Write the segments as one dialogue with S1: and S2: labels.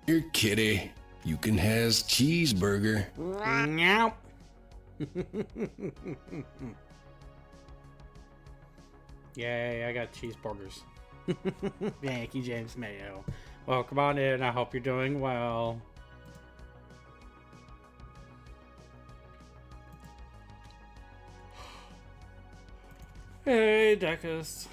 S1: Here, kitty. You can has cheeseburger.
S2: Nope. Yay, I got cheeseburgers. Thank you, James Mayo. Well, come on in. I hope you're doing well. Hey, Decus.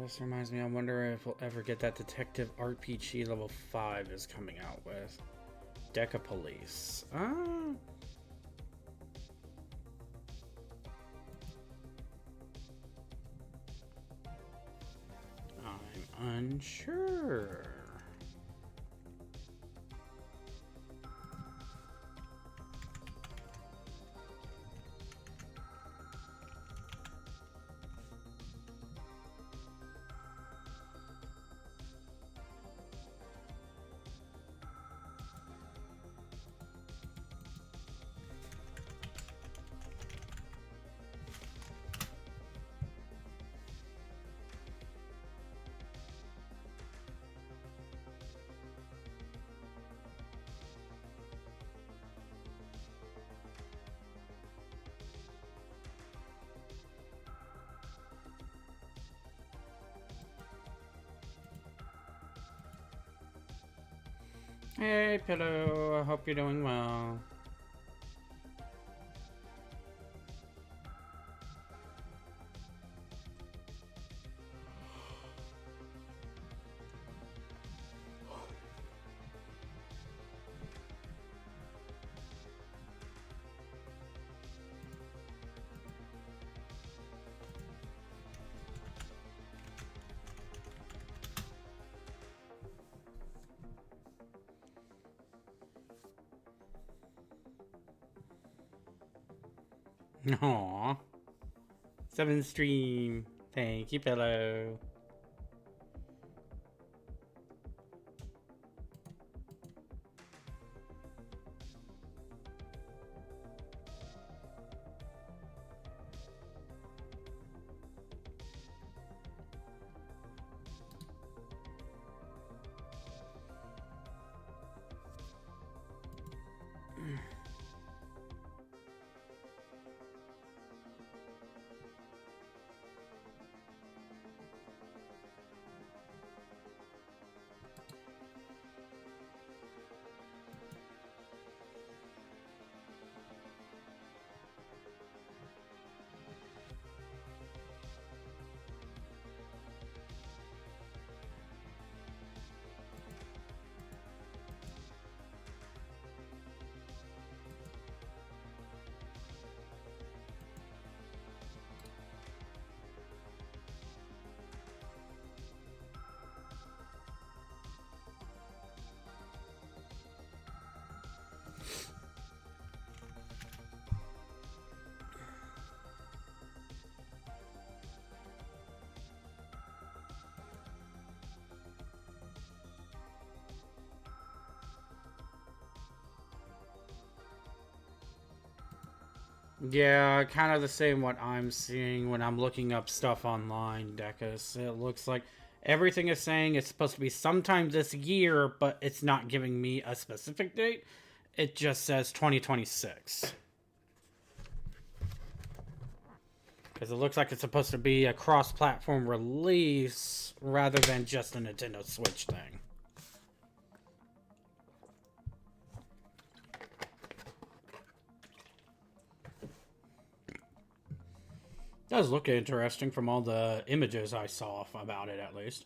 S2: This reminds me, I wonder if we'll ever get that Detective RPG level 5 is coming out with. Deca Police. I'm unsure. Hey, Pillow. I hope you're doing well. Aww. 7 stream. Thank you, Pillow. Yeah, kind of the same what I'm seeing when I'm looking up stuff online, Decus. It looks like everything is saying it's supposed to be sometime this year, but it's not giving me a specific date. It just says 2026. Because it looks like it's supposed to be a cross-platform release rather than just a Nintendo Switch thing. Does look interesting from all the images I saw about it, at least.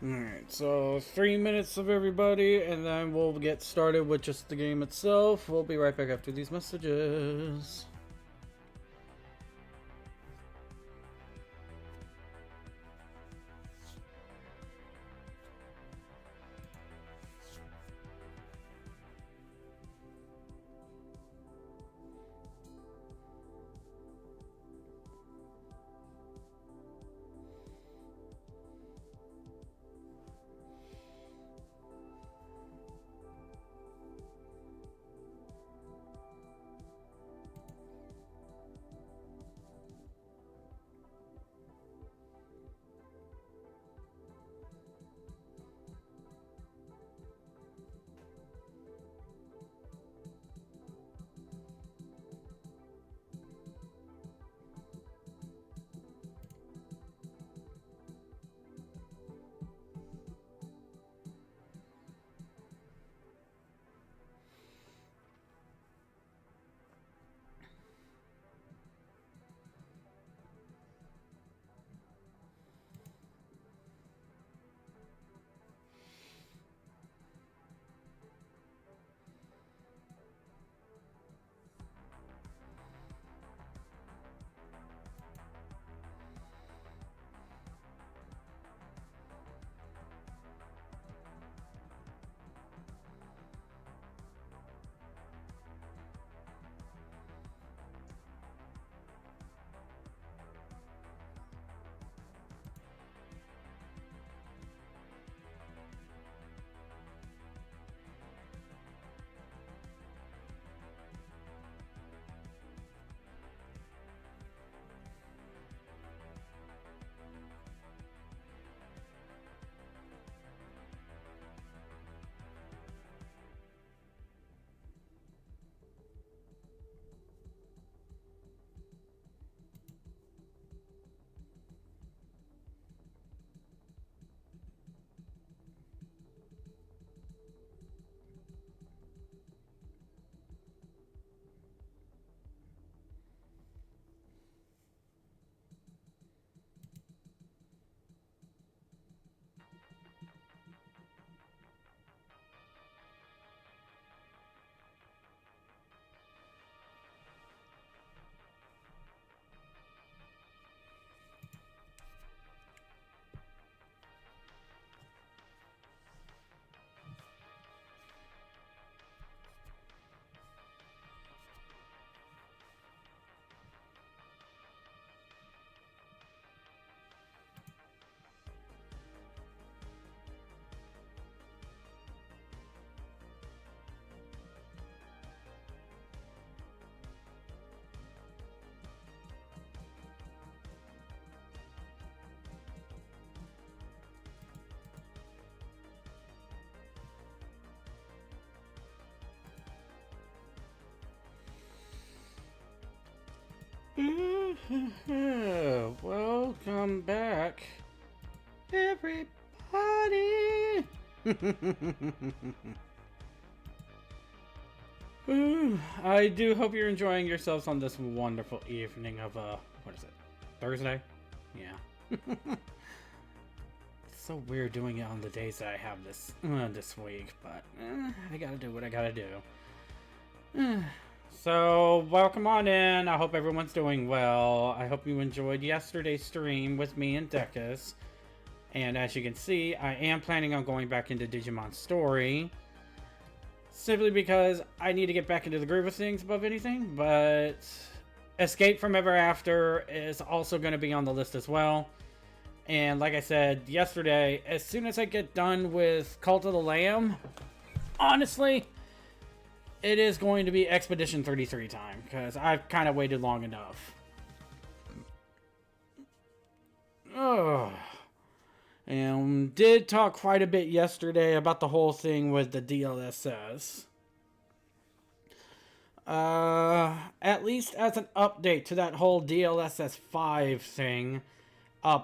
S2: Alright, so 3 minutes of everybody, and then we'll get started with just the game itself. We'll be right back after these messages. Welcome back, everybody. I do hope you're enjoying yourselves on this wonderful evening of what is it? Thursday? Yeah. It's so weird doing it on the days that I have this week, but I gotta do what I gotta do. So, welcome on in. I hope everyone's doing well. I hope you enjoyed yesterday's stream with me and Decus. And as you can see, I am planning on going back into Digimon Story. Simply because I need to get back into the groove of things above anything. But Escape from Ever After is also going to be on the list as well. And like I said yesterday, as soon as I get done with Cult of the Lamb, honestly, it is going to be Expedition 33 time, because I've kind of waited long enough. Oh. And did talk quite a bit yesterday about the whole thing with the DLSS. At least as an update to that whole DLSS 5 thing, I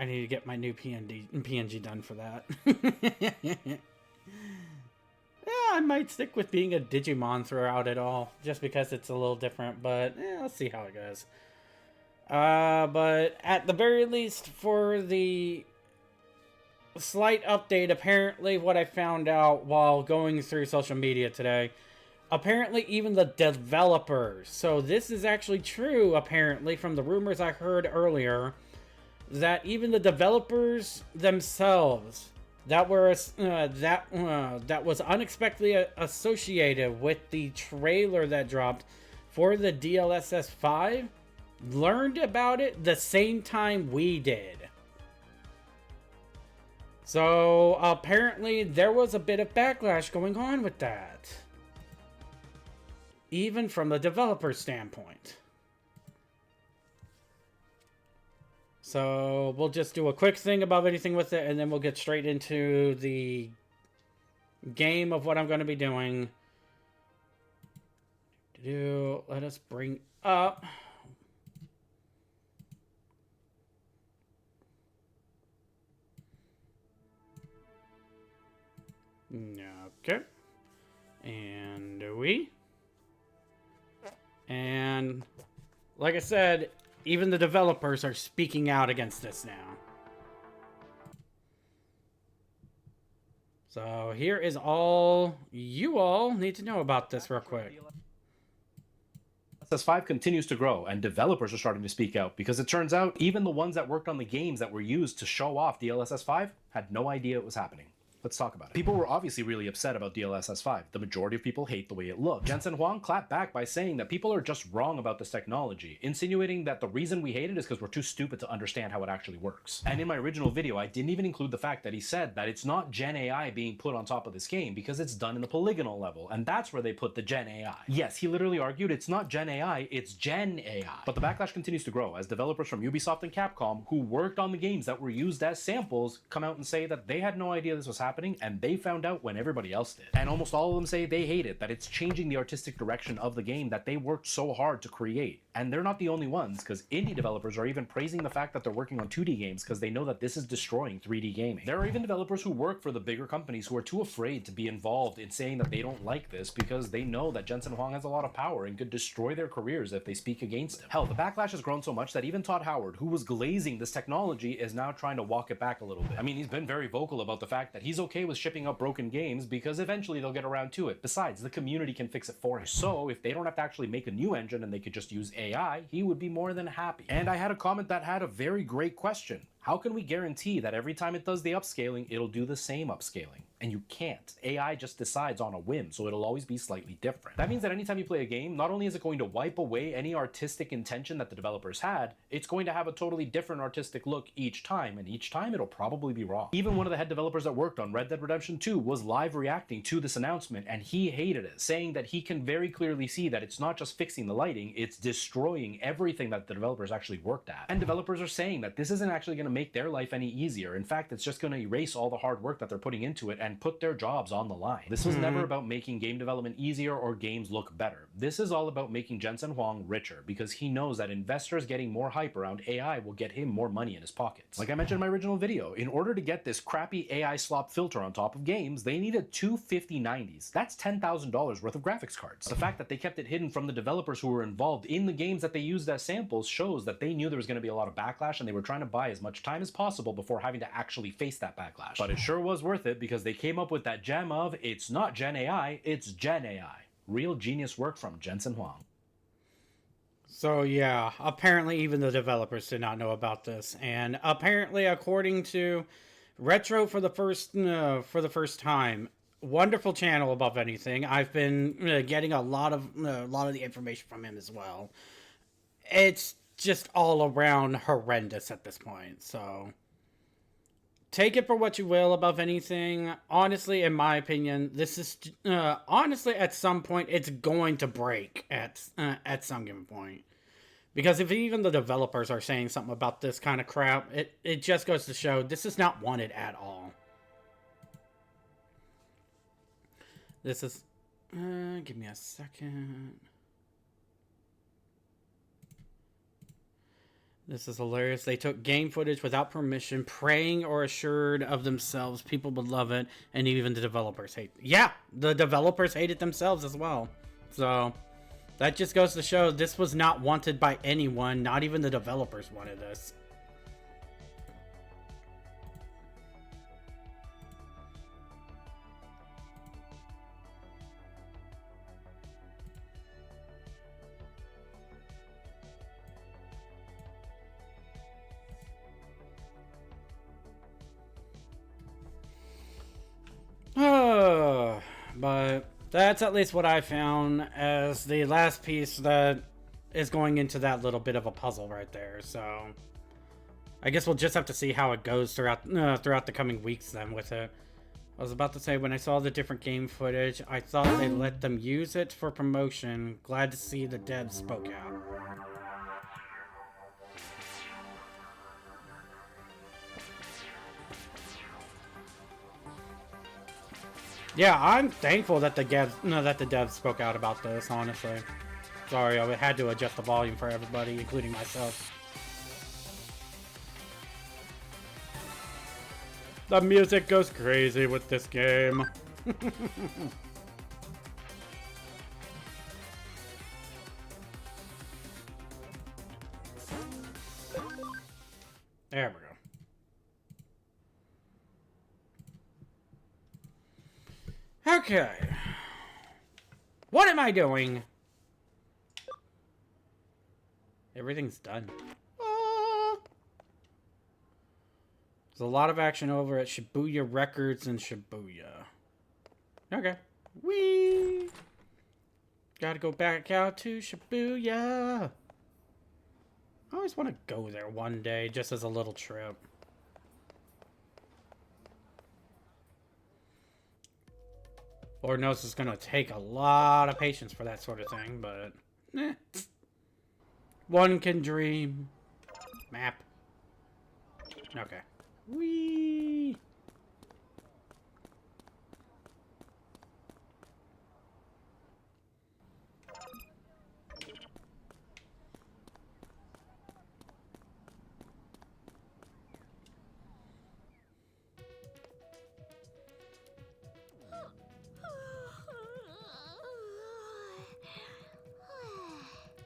S2: need to get my new PNG done for that. I might stick with being a Digimon throughout it all, just because it's a little different, but let's see how it goes. But at the very least, for the slight update. Apparently, what I found out while going through social media today, apparently even the developers, so this is actually true apparently from the rumors I heard earlier, that even the developers themselves that were that was unexpectedly associated with the trailer that dropped for the DLSS 5 learned about it the same time we did. So apparently there was a bit of backlash going on with that, even from the developer standpoint. So we'll just do a quick thing above anything with it, and then we'll get straight into the game of what I'm going to be doing. Let us bring up... Okay. And like I said, even the developers are speaking out against this now. So here is all you all need to know about this real quick.
S3: DLSS 5 continues to grow, and developers are starting to speak out, because it turns out even the ones that worked on the games that were used to show off DLSS 5 had no idea it was happening. Let's talk about it. People were obviously really upset about DLSS 5. The majority of people hate the way it looks. Jensen Huang clapped back by saying that people are just wrong about this technology, insinuating that the reason we hate it is because we're too stupid to understand how it actually works. And in my original video, I didn't even include the fact that he said that it's not Gen AI being put on top of this game because it's done in the polygonal level, and that's where they put the Gen AI. Yes, he literally argued it's not Gen AI, it's Gen AI. But the backlash continues to grow as developers from Ubisoft and Capcom who worked on the games that were used as samples come out and say that they had no idea this was happening, and they found out when everybody else did. And almost all of them say they hate it, that it's changing the artistic direction of the game that they worked so hard to create. And they're not the only ones, because indie developers are even praising the fact that they're working on 2D games because they know that this is destroying 3D gaming. There are even developers who work for the bigger companies who are too afraid to be involved in saying that they don't like this because they know that Jensen Huang has a lot of power and could destroy their careers if they speak against him. Hell, the backlash has grown so much that even Todd Howard, who was glazing this technology, is now trying to walk it back a little bit. I mean, he's been very vocal about the fact that he's okay with shipping out broken games because eventually they'll get around to it. Besides, the community can fix it for him. So if they don't have to actually make a new engine and they could just use AI, he would be more than happy. And I had a comment that had a very great question. How can we guarantee that every time it does the upscaling, it'll do the same upscaling? And you can't. AI just decides on a whim, so it'll always be slightly different. That means that anytime you play a game, not only is it going to wipe away any artistic intention that the developers had, it's going to have a totally different artistic look each time, and each time it'll probably be wrong. Even one of the head developers that worked on Red Dead Redemption 2 was live reacting to this announcement, and he hated it, saying that he can very clearly see that it's not just fixing the lighting, it's destroying everything that the developers actually worked at. And developers are saying that this isn't actually going to make their life any easier. In fact, it's just going to erase all the hard work that they're putting into it and put their jobs on the line. This was never about making game development easier or games look better. This is all about making Jensen Huang richer, because he knows that investors getting more hype around AI will get him more money in his pockets. Like I mentioned in my original video, in order to get this crappy AI slop filter on top of games, they needed two 5090s. That's $10,000 worth of graphics cards. The fact that they kept it hidden from the developers who were involved in the games that they used as samples shows that they knew there was going to be a lot of backlash, and they were trying to buy as much time as possible before having to actually face that backlash. But it sure was worth it, because they came up with that gem of, it's not Gen AI, it's Gen AI. Real genius work from Jensen Huang.
S2: So yeah, apparently even the developers did not know about this, and apparently, according to Retro for the first time, wonderful channel above anything. I've been getting a lot of the information from him as well. It's just all around horrendous at this point. So take it for what you will above anything. Honestly, in my opinion, this is honestly at some point it's going to break at some given point. Because if even the developers are saying something about this kind of crap, it just goes to show this is not wanted at all. This is give me a second. This is hilarious. They took game footage without permission, praying or assured of themselves people would love it, and even the developers hate it. Yeah, the developers hate it themselves as well. So that just goes to show this was not wanted by anyone. Not even the developers wanted this. But that's at least what I found as the last piece that is going into that little bit of a puzzle right there. So I guess we'll just have to see how it goes throughout the coming weeks then with it. I was about to say, when I saw the different game footage, I thought they let them use it for promotion. Glad to see the devs spoke out. Yeah, I'm thankful that the devs spoke out about this, honestly. Sorry, I had to adjust the volume for everybody, including myself. The music goes crazy with this game. There we go. Okay. What am I doing? Everything's done. There's a lot of action over at Shibuya Records in Shibuya. Okay. Whee! Gotta go back out to Shibuya. I always want to go there one day, just as a little trip. Lord knows it's gonna take a lot of patience for that sort of thing, but one can dream. Map. Okay. Whee!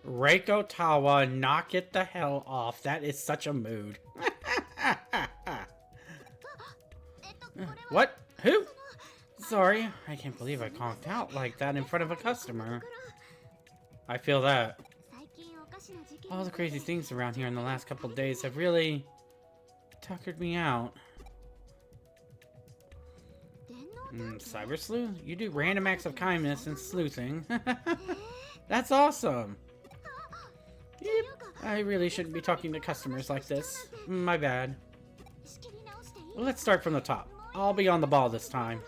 S2: Reiko Tawa, knock it the hell off. That is such a mood. What? Who? Sorry, I can't believe I conked out like that in front of a customer. I feel that. All the crazy things around here in the last couple of days have really tuckered me out. Cyber Sleuth? You do random acts of kindness and sleuthing. That's awesome. Yep, I really shouldn't be talking to customers like this. My bad. Well, let's start from the top. I'll be on the ball this time.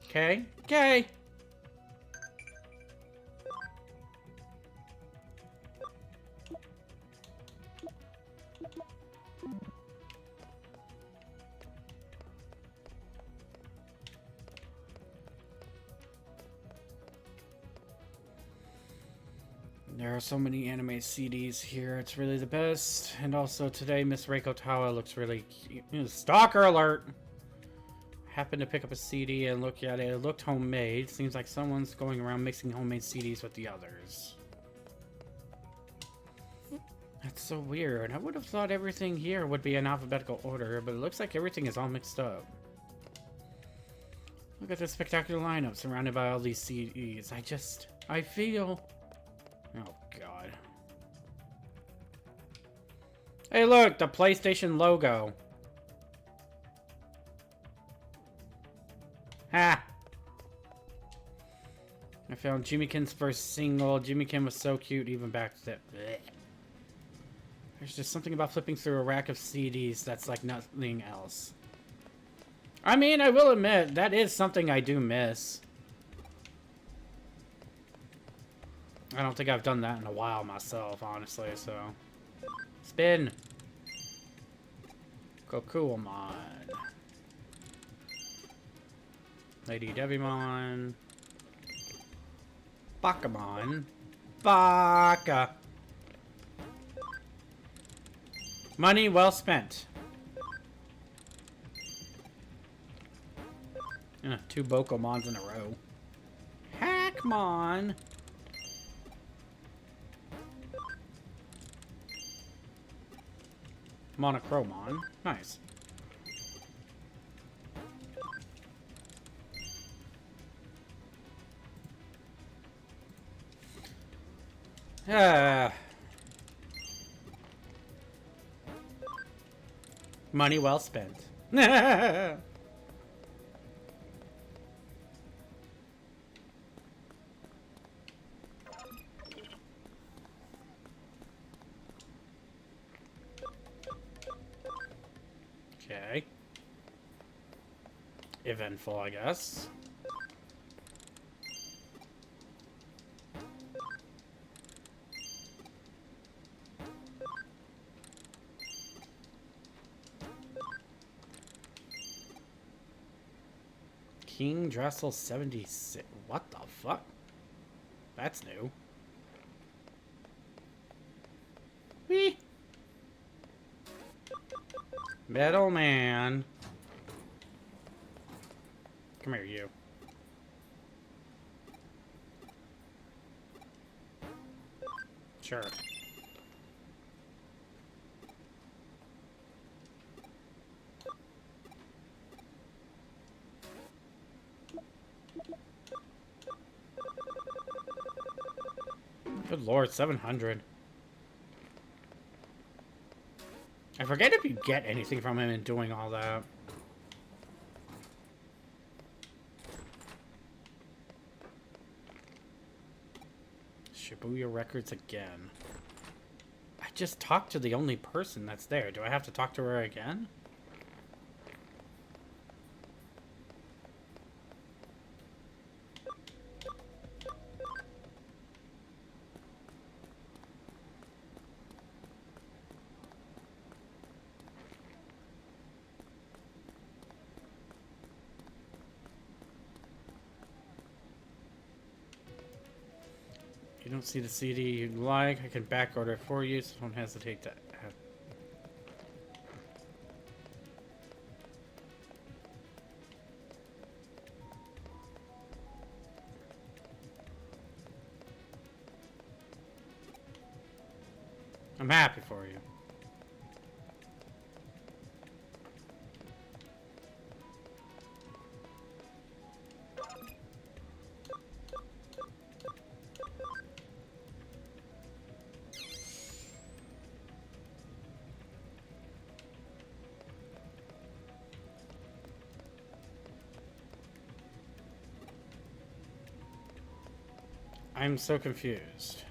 S2: Okay? Okay! There are so many anime CDs here, it's really the best. And also today, Miss Reiko Tawa looks really cute. Stalker alert! Happened to pick up a CD and look at it. It looked homemade. Seems like someone's going around mixing homemade CDs with the others. That's so weird. I would have thought everything here would be in alphabetical order, but it looks like everything is all mixed up. Look at this spectacular lineup surrounded by all these CDs. I feel... Oh, God. Hey, look! The PlayStation logo. Ha! I found Jimmykin's first single. Jimmykin was so cute even back then. There's just something about flipping through a rack of CDs that's like nothing else. I mean, I will admit, that is something I do miss. I don't think I've done that in a while myself, honestly, so... Spin! Kokuomon. Lady Devimon. Bakamon. Baka! Money well spent. 2 Bokomons in a row. Hackmon! Monochromon. Nice. Money well spent. Okay. Eventful, I guess. King Dressel 76. What the fuck? That's new. Whee! Middleman. Come here, you. Sure. Good lord, 700. I forget if you get anything from him in doing all that. Shibuya Records again. I just talked to the only person that's there. Do I have to talk to her again? You don't see the CD you'd like, I can back order it for you, so don't hesitate to have... I'm happy for you. I'm so confused.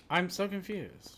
S2: I'm so confused.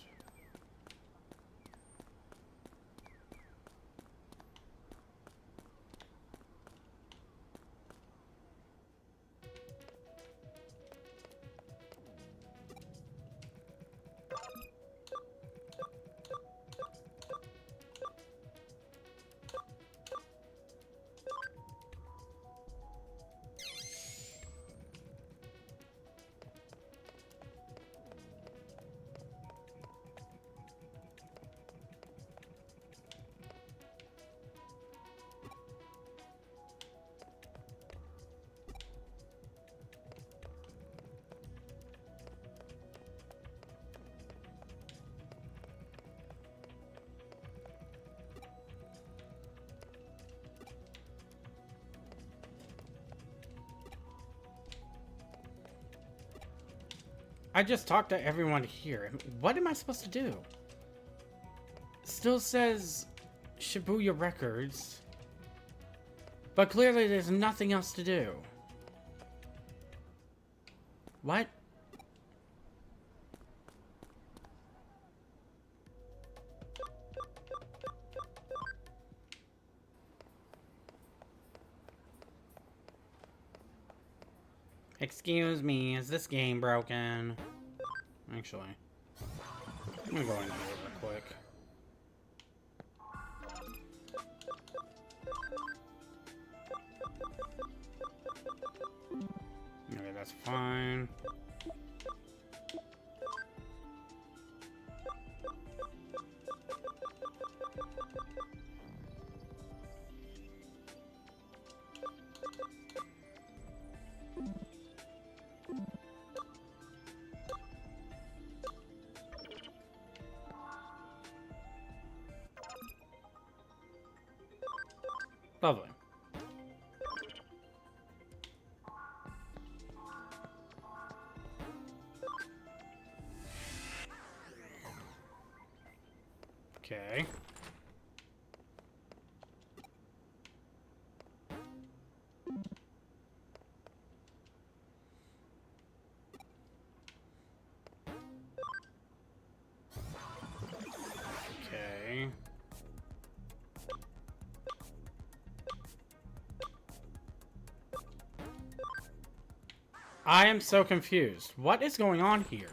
S2: I just talked to everyone here. What am I supposed to do? Still says Shibuya Records. But clearly there's nothing else to do. What? Excuse me, is this game broken? Actually, I'm gonna go in there real quick. Okay, that's fine. Lovely. Okay. Okay. I am so confused. What is going on here?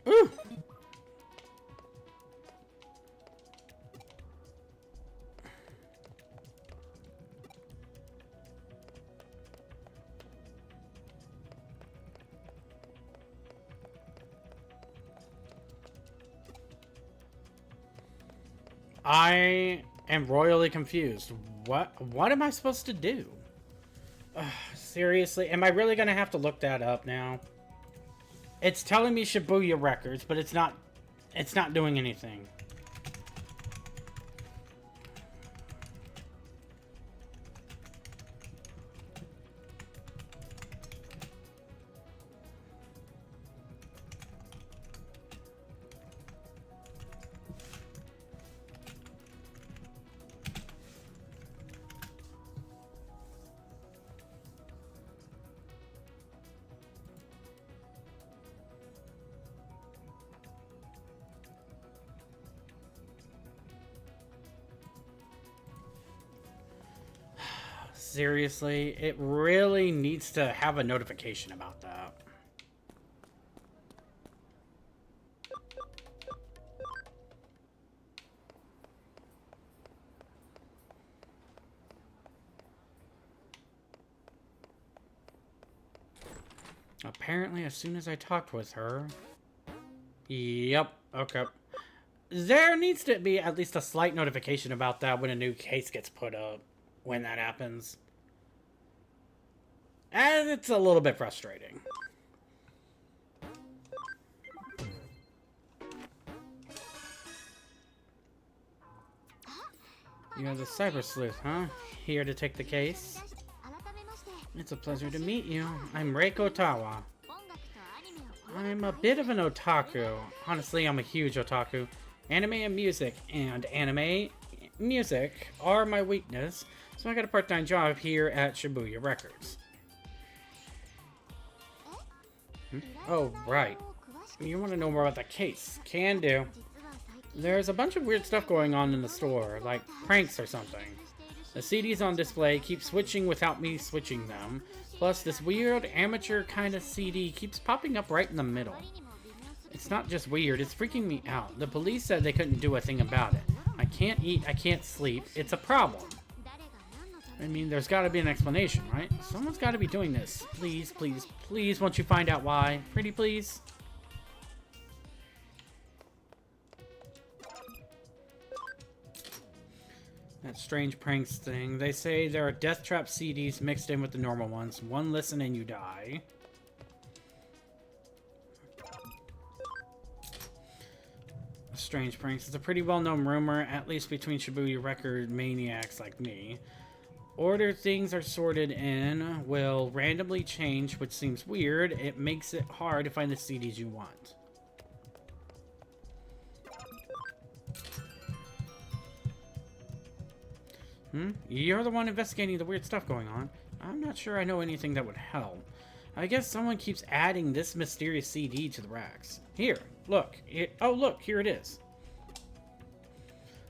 S2: Ooh. I am royally confused. What am I supposed to do? Seriously, am I really gonna have to look that up now? It's telling me Shibuya Records, but it's not doing anything. Seriously, it really needs to have a notification about that. Apparently, as soon as I talked with her... Yep, okay. There needs to be at least a slight notification about that when a new case gets put up. When that happens. And it's a little bit frustrating. You're the cyber sleuth, huh? Here to take the case? It's a pleasure to meet you. I'm Reiko Tawa. I'm a bit of an otaku. Honestly, I'm a huge otaku. Anime and music are my weakness, so I got a part-time job here at Shibuya Records. Oh, right. You want to know more about the case? Can do. There's a bunch of weird stuff going on in the store, like pranks or something. The CDs on display keep switching without me switching them. Plus, this weird amateur kind of CD keeps popping up right in the middle. It's not just weird, it's freaking me out. The police said they couldn't do a thing about it. I can't eat, I can't sleep. It's a problem. I mean, there's got to be an explanation, right? Someone's got to be doing this. Please, please, please, won't you find out why? Pretty please? That strange pranks thing. They say there are death trap CDs mixed in with the normal ones. One listen and you die. Strange pranks. It's a pretty well-known rumor, at least between Shibuya record maniacs like me. Order things are sorted in, will randomly change, which seems weird. It makes it hard to find the CDs you want. You're the one investigating the weird stuff going on. I'm not sure I know anything that would help. I guess someone keeps adding this mysterious CD to the racks. Here, look. Oh, look, here it is.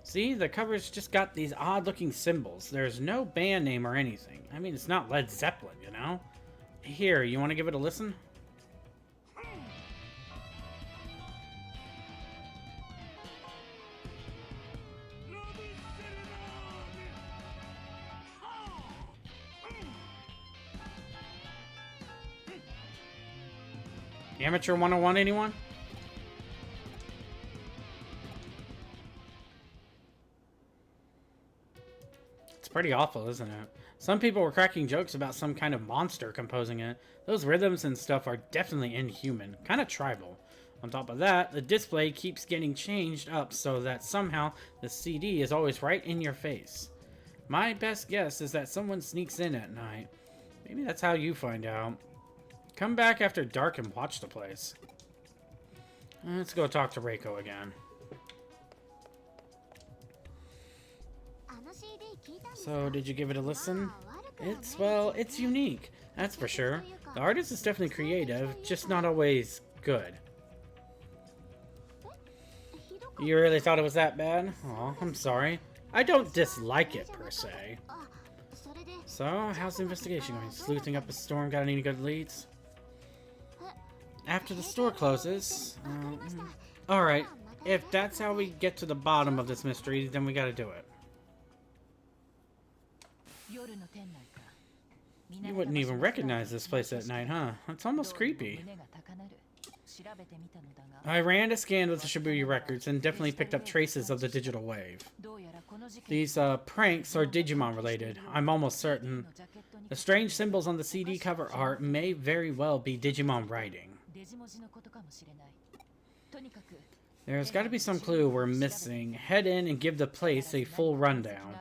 S2: See, the cover's just got these odd-looking symbols. There's no band name or anything. I mean, it's not Led Zeppelin, you know? Here, you want to give it a listen? Amateur 101, anyone? It's pretty awful, isn't it? Some people were cracking jokes about some kind of monster composing it. Those rhythms and stuff are definitely inhuman, kind of tribal. On top of that, the display keeps getting changed up so that somehow the CD is always right in your face. My best guess is that someone sneaks in at night. Maybe that's how you find out. Come back after dark and watch the place. Let's go talk to Reiko again. So, did you give it a listen? It's unique, that's for sure. The artist is definitely creative, just not always good. You really thought it was that bad? Oh, I'm sorry. I don't dislike it, per se. So, how's the investigation going? Sleuthing up a storm, got any good leads? After the store closes... Alright, if that's how we get to the bottom of this mystery, then we gotta do it. You wouldn't even recognize this place at night, huh? It's almost creepy. I ran a scan with the Shibuya records and definitely picked up traces of the digital wave. These pranks are Digimon related, I'm almost certain. The strange symbols on the CD cover art may very well be Digimon writing. There's got to be some clue we're missing. Head in and give the place a full rundown.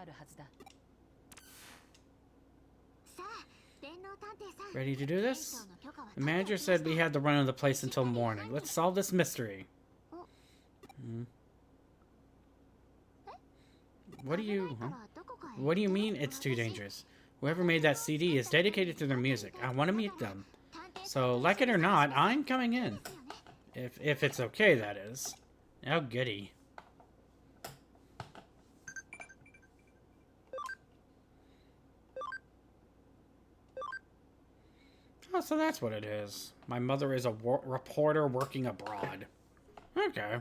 S2: Ready to do this? The manager said we had the run of the place until morning. Let's solve this mystery. What do you mean it's too dangerous? Whoever made that CD is dedicated to their music. I want to meet them. So, like it or not, I'm coming in. If it's okay, that is. Oh, goody. Oh, so that's what it is. My mother is a reporter working abroad. Okay.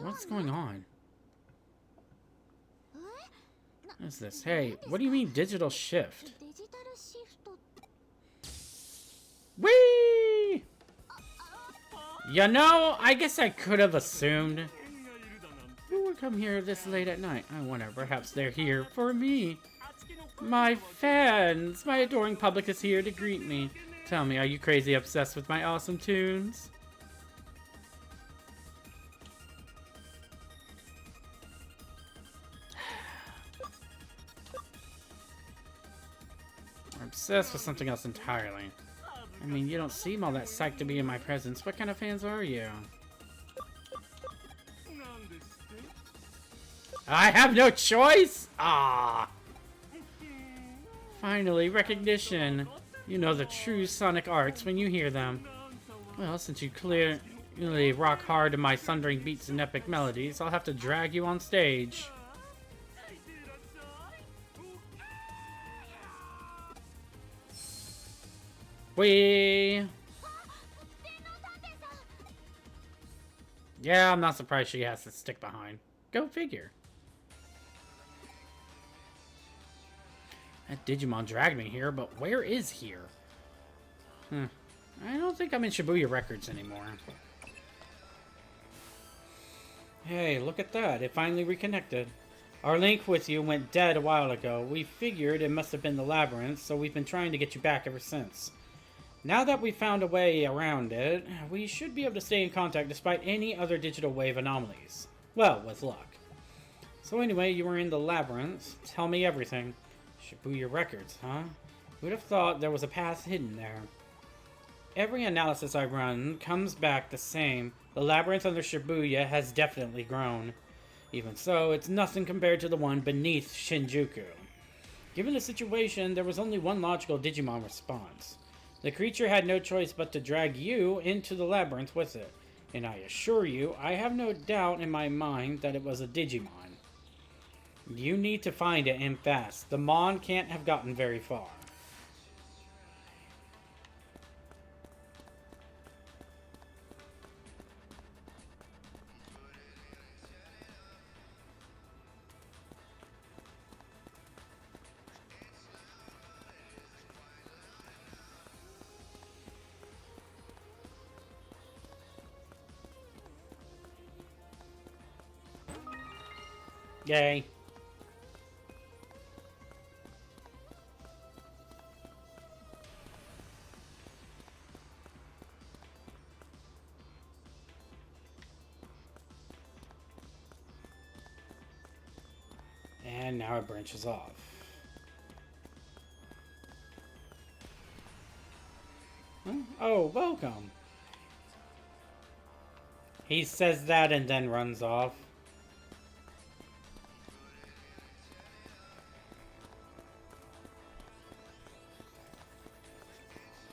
S2: What's going on? What is this? Hey, what do you mean digital shift? Whee! You know, I guess I could have assumed. Who would come here this late at night? I wonder, perhaps they're here for me. My fans! My adoring public is here to greet me. Tell me, are you crazy obsessed with my awesome tunes? I'm obsessed with something else entirely. I mean, you don't seem all that psyched to be in my presence. What kind of fans are you? I have no choice? Ah! Finally, recognition. You know the true sonic arts when you hear them. Well, since you clearly rock hard to my thundering beats and epic melodies, I'll have to drag you on stage. Whee! Yeah, I'm not surprised she has to stick behind. Go figure. That Digimon dragged me here, but where is here? I don't think I'm in Shibuya Records anymore. Hey, look at that. It finally reconnected. Our link with you went dead a while ago. We figured it must have been the labyrinth, so we've been trying to get you back ever since. Now that we've found a way around it, we should be able to stay in contact despite any other digital wave anomalies. Well, with luck. So anyway, you were in the labyrinth. Tell me everything. Shibuya Records, huh? Who'd have thought there was a path hidden there? Every analysis I run comes back the same. The labyrinth under Shibuya has definitely grown. Even so, it's nothing compared to the one beneath Shinjuku. Given the situation, there was only one logical Digimon response. The creature had no choice but to drag you into the labyrinth with it. And I assure you, I have no doubt in my mind that it was a Digimon. You need to find it and fast. The Mon can't have gotten very far. Yay. And now it branches off. Huh? Oh, welcome. He says that and then runs off.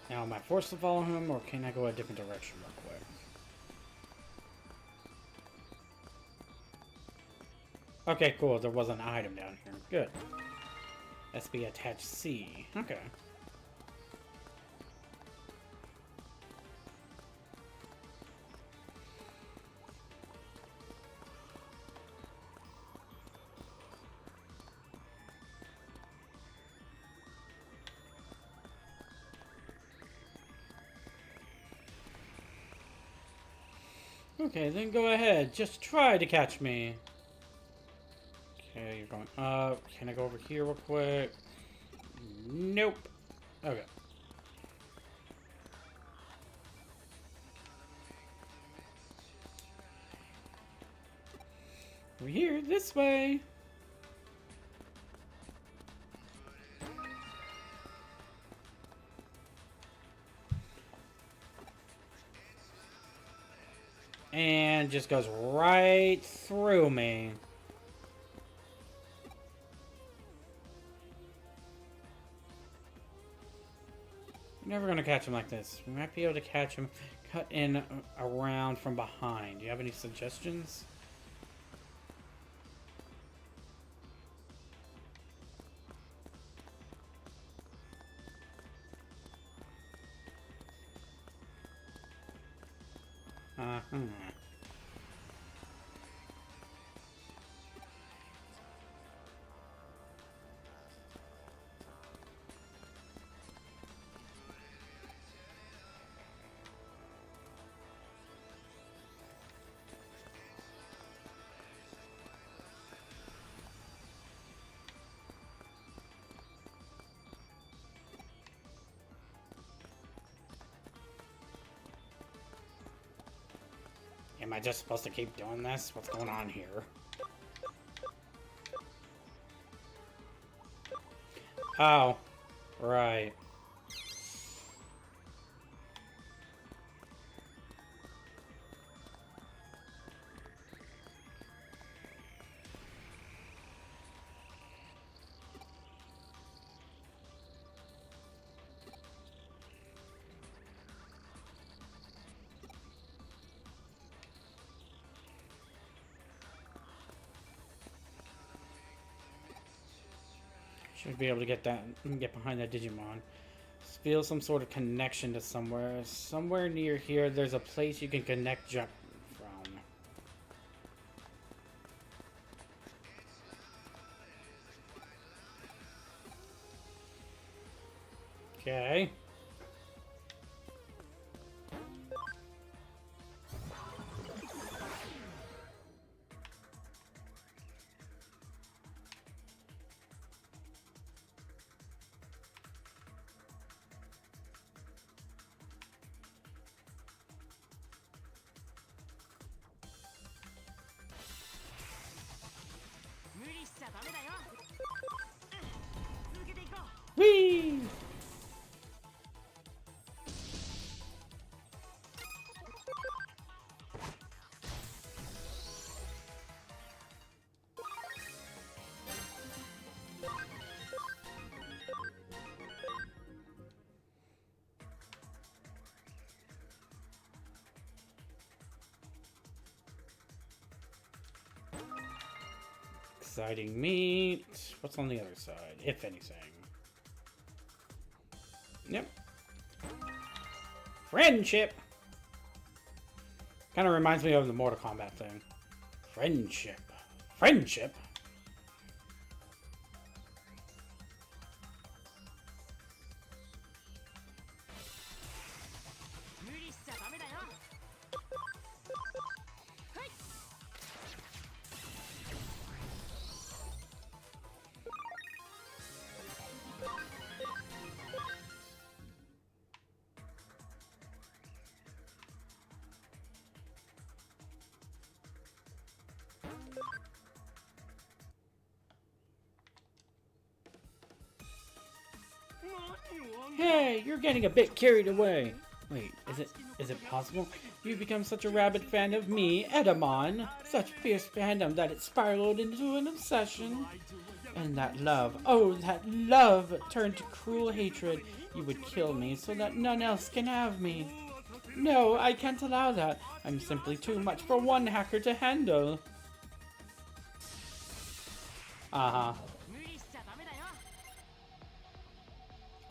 S2: Now, am I forced to follow him, or can I go a different direction real quick? Okay, cool. There was an item down here. Good. SB attached C. Okay. Okay, then go ahead. Just try to catch me. Okay, you're going up. Can I go over here real quick? Nope. Okay. We're here, this way. And just goes right through me. We're never gonna catch him like this. We might be able to catch him cut in around from behind. Do you have any suggestions? Uh-huh. Am I just supposed to keep doing this? What's going on here? Oh, right. Should be able to get that, get behind that Digimon. Feel some sort of connection to somewhere. Somewhere near here, there's a place you can connect jump from. Okay. Whee! Exciting meat. What's on the other side, if anything? Yep. Friendship. Kind of reminds me of the Mortal Kombat thing. Friendship. Friendship? Hey, you're getting a bit carried away. Wait, is it possible? You've become such a rabid fan of me, Edamon. Such fierce fandom that it spiraled into an obsession. And that love, oh, that love turned to cruel hatred. You would kill me so that none else can have me. No, I can't allow that. I'm simply too much for one hacker to handle. Uh-huh.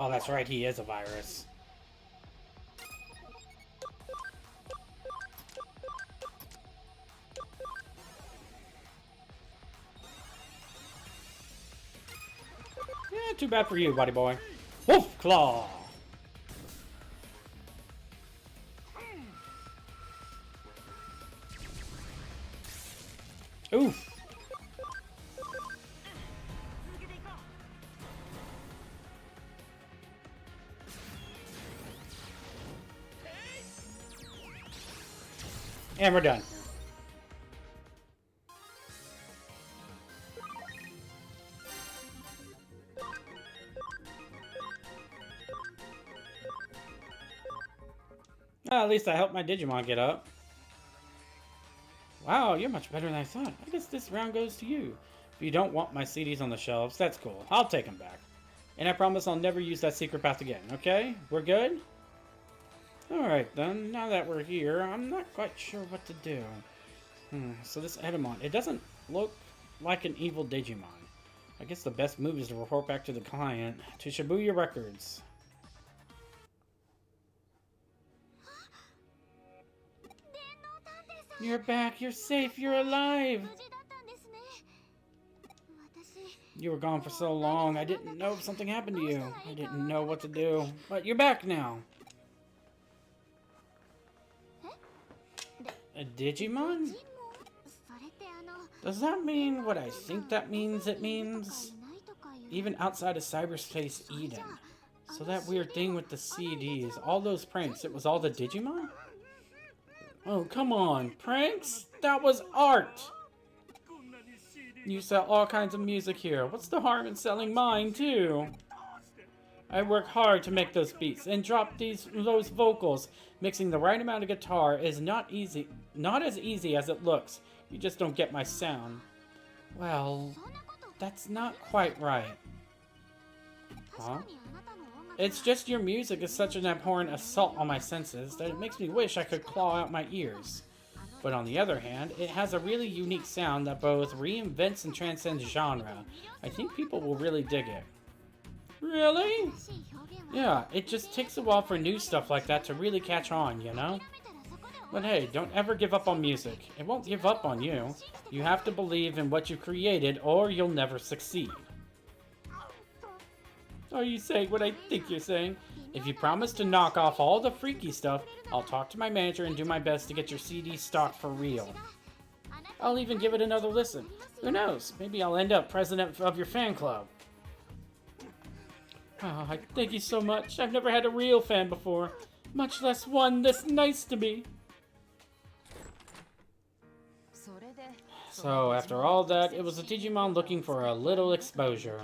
S2: Oh, that's right, he is a virus. Yeah, too bad for you, buddy boy. Wolf Claw! Oof! And we're done. Well, at least I helped my Digimon get up. Wow, you're much better than I thought. I guess this round goes to you. If you don't want my CDs on the shelves, that's cool. I'll take them back. And I promise I'll never use that secret path again, okay? We're good? Alright then, now that we're here, I'm not quite sure what to do. So this Edamon, it doesn't look like an evil Digimon. I guess the best move is to report back to the client, to Shibuya Records. You're back, you're safe, you're alive! You were gone for so long, I didn't know if something happened to you. I didn't know what to do, but you're back now. A Digimon? Does that mean what I think that means it means? Even outside of cyberspace Eden. So that weird thing with the CDs, all those pranks, it was all the Digimon? Oh, come on, pranks? That was art! You sell all kinds of music here. What's the harm in selling mine, too? I work hard to make those beats and drop those vocals. Mixing the right amount of guitar is not as easy as it looks. You just don't get my sound. Well, that's not quite right. Huh? It's just your music is such an abhorrent assault on my senses that it makes me wish I could claw out my ears. But on the other hand, it has a really unique sound that both reinvents and transcends genre. I think people will really dig it. Really? Yeah, it just takes a while for new stuff like that to really catch on, you know? But hey, don't ever give up on music. It won't give up on you. You have to believe in what you created or you'll never succeed. Are you saying what I think you're saying? If you promise to knock off all the freaky stuff, I'll talk to my manager and do my best to get your CD stocked for real. I'll even give it another listen. Who knows? Maybe I'll end up president of your fan club. Oh, I thank you so much. I've never had a real fan before, much less one this nice to me. So, after all that, it was a Digimon looking for a little exposure,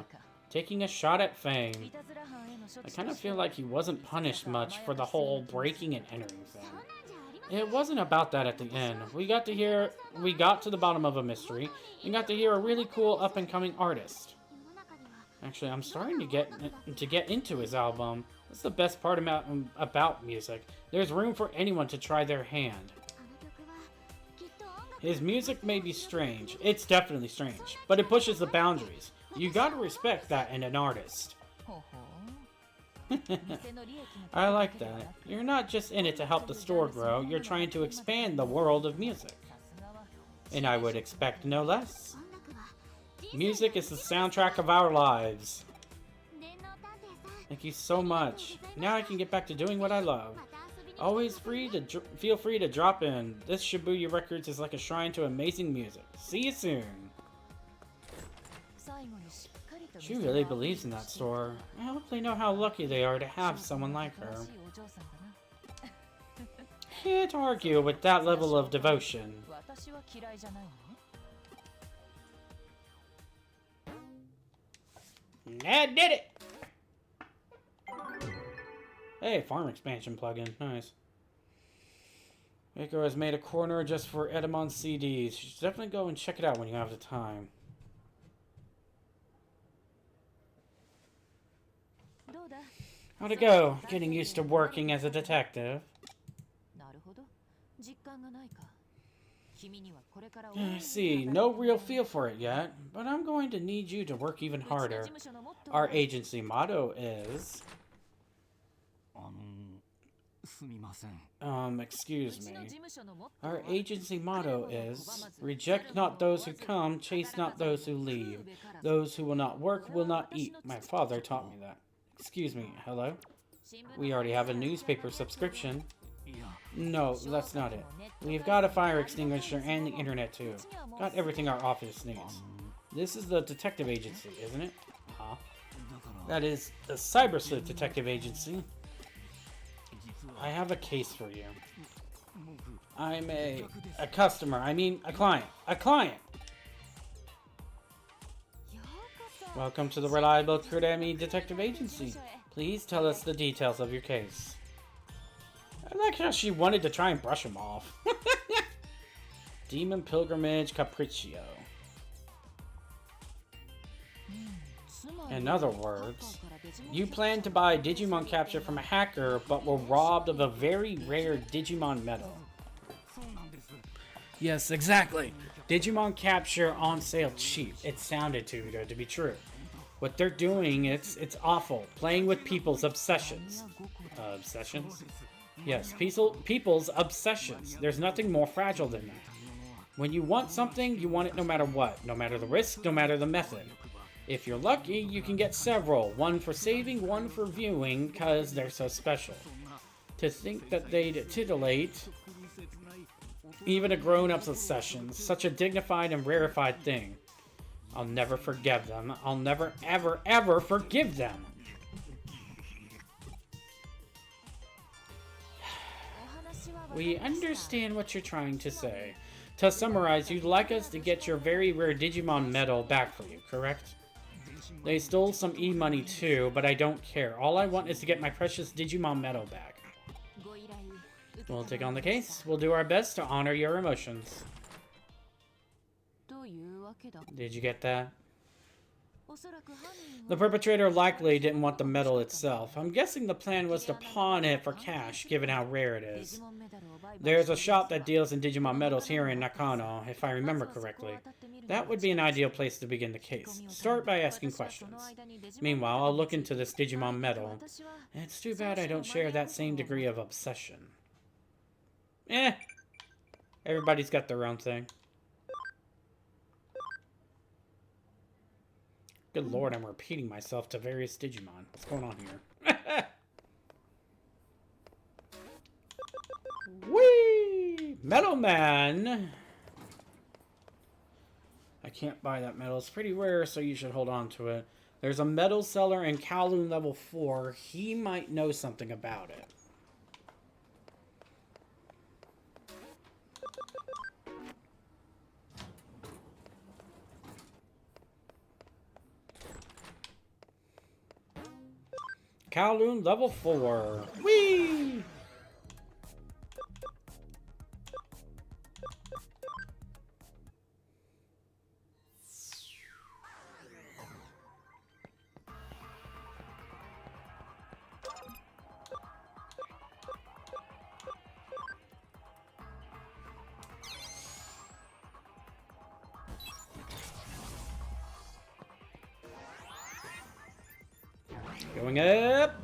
S2: taking a shot at fame. I kind of feel like he wasn't punished much for the whole breaking and entering thing. It wasn't about that at the end. We got to the bottom of a mystery, and got to hear a really cool up-and-coming artist. Actually, I'm starting to get into his album. That's the best part about music. There's room for anyone to try their hand. His music may be strange. It's definitely strange, but it pushes the boundaries. You gotta respect that in an artist. I like that. You're not just in it to help the store grow, you're trying to expand the world of music. And I would expect no less. Music is the soundtrack of our lives. Thank you so much. Now I can get back to doing what I love. Always feel free to drop in. This Shibuya Records is like a shrine to amazing music. See you soon. She really believes in that store. I hope they know how lucky they are to have someone like her. Can't argue with that level of devotion. That did it! Hey, farm expansion plugin. Nice. Eiko has made a corner just for Edamon CDs. You should definitely go and check it out when you have the time. How'd it go? Getting used to working as a detective. I see, no real feel for it yet, but I'm going to need you to work even harder. Our agency motto is... excuse me. Our agency motto is, reject not those who come, chase not those who leave. Those who will not work will not eat. My father taught me that. Excuse me, hello? We already have a newspaper subscription. No, that's not it. We've got a fire extinguisher and the internet too. Got everything our office needs. This is the detective agency, isn't it? Huh? That is the Cyber Sleuth Detective Agency. I have a case for you. I'm a customer. I mean, a client. A client! Welcome to the reliable Kuremi Detective Agency. Please tell us the details of your case. I like how she wanted to try and brush him off. Demon Pilgrimage Capriccio. In other words, you plan to buy Digimon capture from a hacker, but were robbed of a very rare Digimon medal. Yes, exactly. Digimon capture on sale cheap. It sounded too good to be true. What they're doing, it's awful. Playing with people's obsessions. Obsessions? Yes, people's obsessions. There's nothing more fragile than that. When you want something, you want it no matter what. No matter the risk, no matter the method. If you're lucky, you can get several. One for saving, one for viewing, because they're so special. To think that they'd titillate even a grown-up's obsessions. Such a dignified and rarefied thing. I'll never forgive them. I'll never, ever, ever forgive them. We understand what you're trying to say. To summarize, you'd like us to get your very rare Digimon medal back for you, correct? They stole some e-money too, but I don't care. All I want is to get my precious Digimon medal back. We'll take on the case. We'll do our best to honor your emotions. Did you get that? The perpetrator likely didn't want the medal itself. I'm guessing the plan was to pawn it for cash, given how rare it is. There's a shop that deals in Digimon medals here in Nakano, if I remember correctly. That would be an ideal place to begin the case. Start by asking questions. Meanwhile, I'll look into this Digimon medal. It's too bad I don't share that same degree of obsession. Everybody's got their own thing. Good lord, I'm repeating myself to various Digimon. What's going on here? Whee! Metal Man! I can't buy that metal. It's pretty rare, so you should hold on to it. There's a metal seller in Kowloon level 4. He might know something about it. Kowloon level 4. Whee! Going up.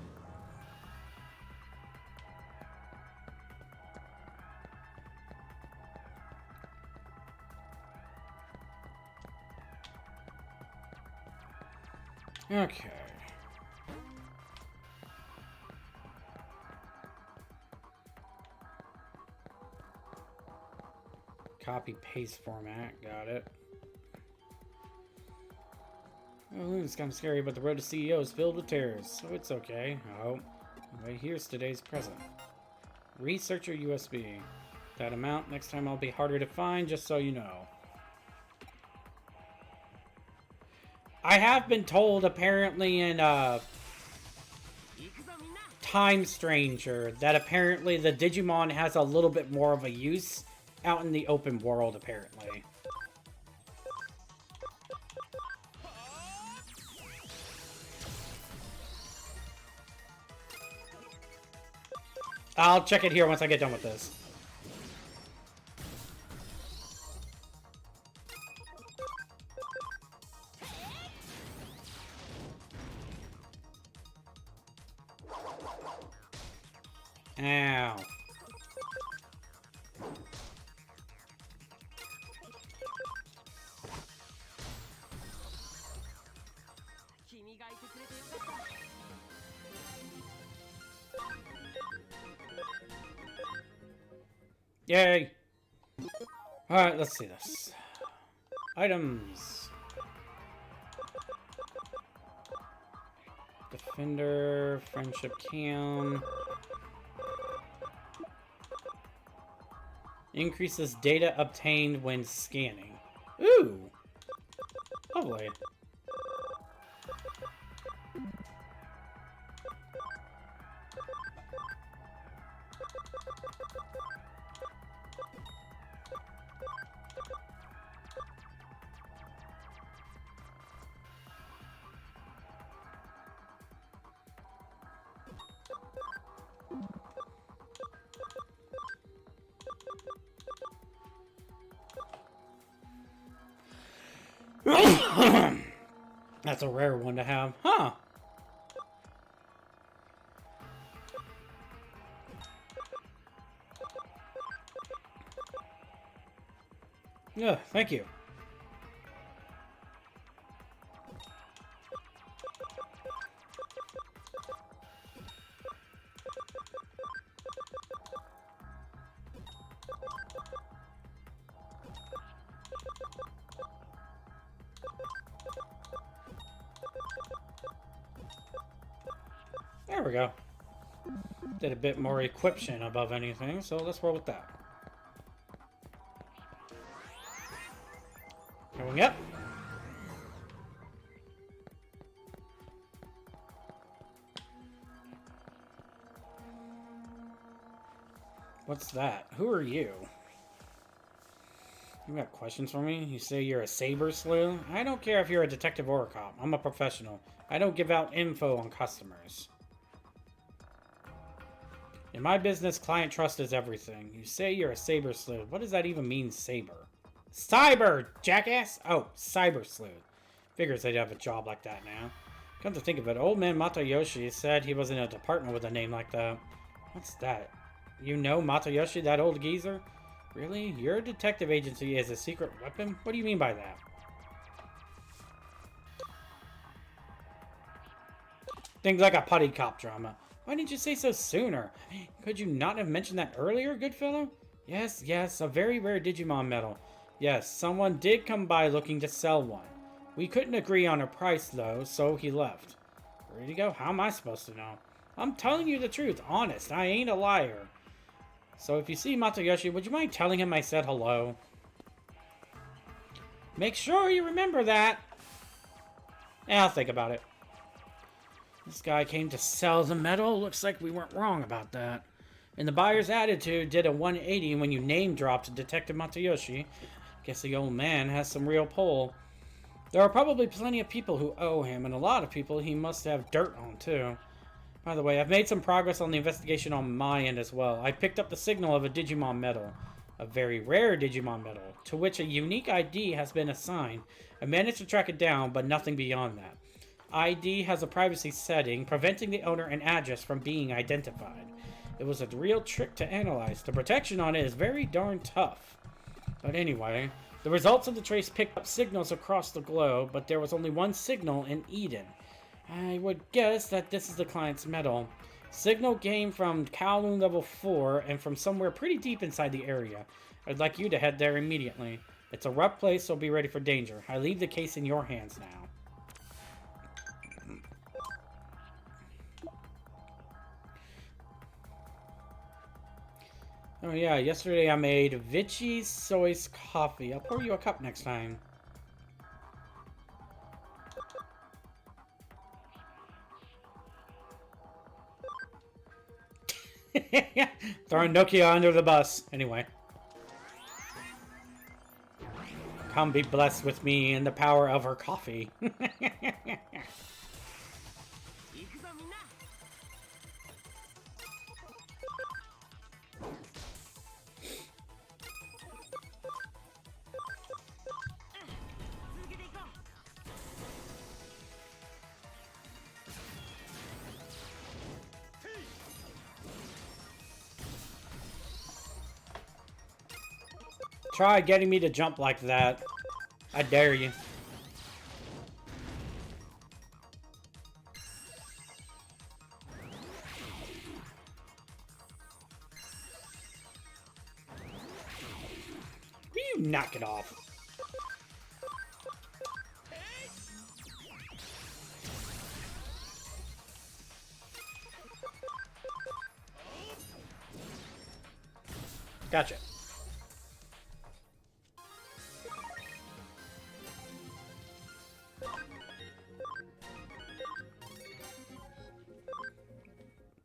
S2: Okay. Copy paste format. Got it. Oh, it's kind of scary, but the road to CEO is filled with terrors, so it's okay. Oh, right here's today's present. Researcher USB. That amount, next time I'll be harder to find, just so you know. I have been told, apparently, in, Time Stranger, that apparently the Digimon has a little bit more of a use out in the open world, apparently. I'll check it here once I get done with this. Ow. Yay! Alright, let's see this. Items. Defender, Friendship Cam. Increases data obtained when scanning. Ooh! Lovely. That's a rare one to have. Huh. Yeah, thank you. There we go. Did a bit more equiption above anything, so let's roll with that. Going up. What's that? Who are you? You got questions for me? You say you're a saber sleuth? I don't care if you're a detective or a cop. I'm a professional. I don't give out info on customers. In my business, client trust is everything. You say you're a saber sleuth. What does that even mean, saber? Cyber, jackass! Oh, cyber sleuth. Figures they'd have a job like that now. Come to think of it, old man Matayoshi said he was in a department with a name like that. What's that? You know Matayoshi, that old geezer? Really? Your detective agency is a secret weapon? What do you mean by that? Things like a putty cop drama. Why didn't you say so sooner? Could you not have mentioned that earlier, good fellow? Yes, yes, a very rare Digimon medal. Yes, someone did come by looking to sell one. We couldn't agree on a price, though, so he left. Where'd he go? How am I supposed to know? I'm telling you the truth, honest. I ain't a liar. So if you see Matayoshi, would you mind telling him I said hello? Make sure you remember that. I'll think about it. This guy came to sell the medal. Looks like we weren't wrong about that. And the buyer's attitude did a 180 when you name-dropped Detective Matayoshi. Guess the old man has some real pull. There are probably plenty of people who owe him, and a lot of people he must have dirt on, too. By the way, I've made some progress on the investigation on my end as well. I picked up the signal of a Digimon medal. A very rare Digimon medal, to which a unique ID has been assigned. I managed to track it down, but nothing beyond that. ID has a privacy setting, preventing the owner and address from being identified. It was a real trick to analyze. The protection on it is very darn tough. But anyway, the results of the trace picked up signals across the globe, but there was only one signal in Eden. I would guess that this is the client's medal. Signal came from Kowloon level 4 and from somewhere pretty deep inside the area. I'd like you to head there immediately. It's a rough place, so be ready for danger. I leave the case in your hands now. Oh yeah, yesterday I made Vichy Soy's coffee. I'll pour you a cup next time. Throwing Nokia under the bus. Anyway. Come be blessed with me in the power of her coffee. Try getting me to jump like that. I dare you. Will you knock it off? Gotcha.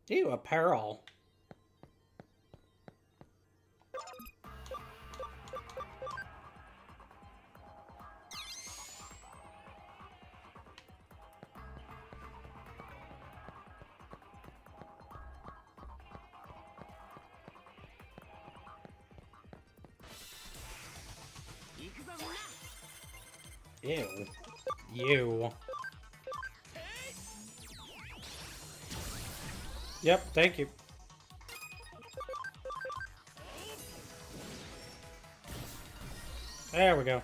S2: Ew, apparel. Ew. You. Yep, thank you. There we go.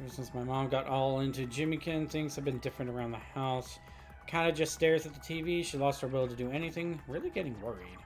S2: Ever since my mom got all into Jimmykin, things have been different around the house. Kinda just stares at the TV. She lost her will to do anything. Really getting worried.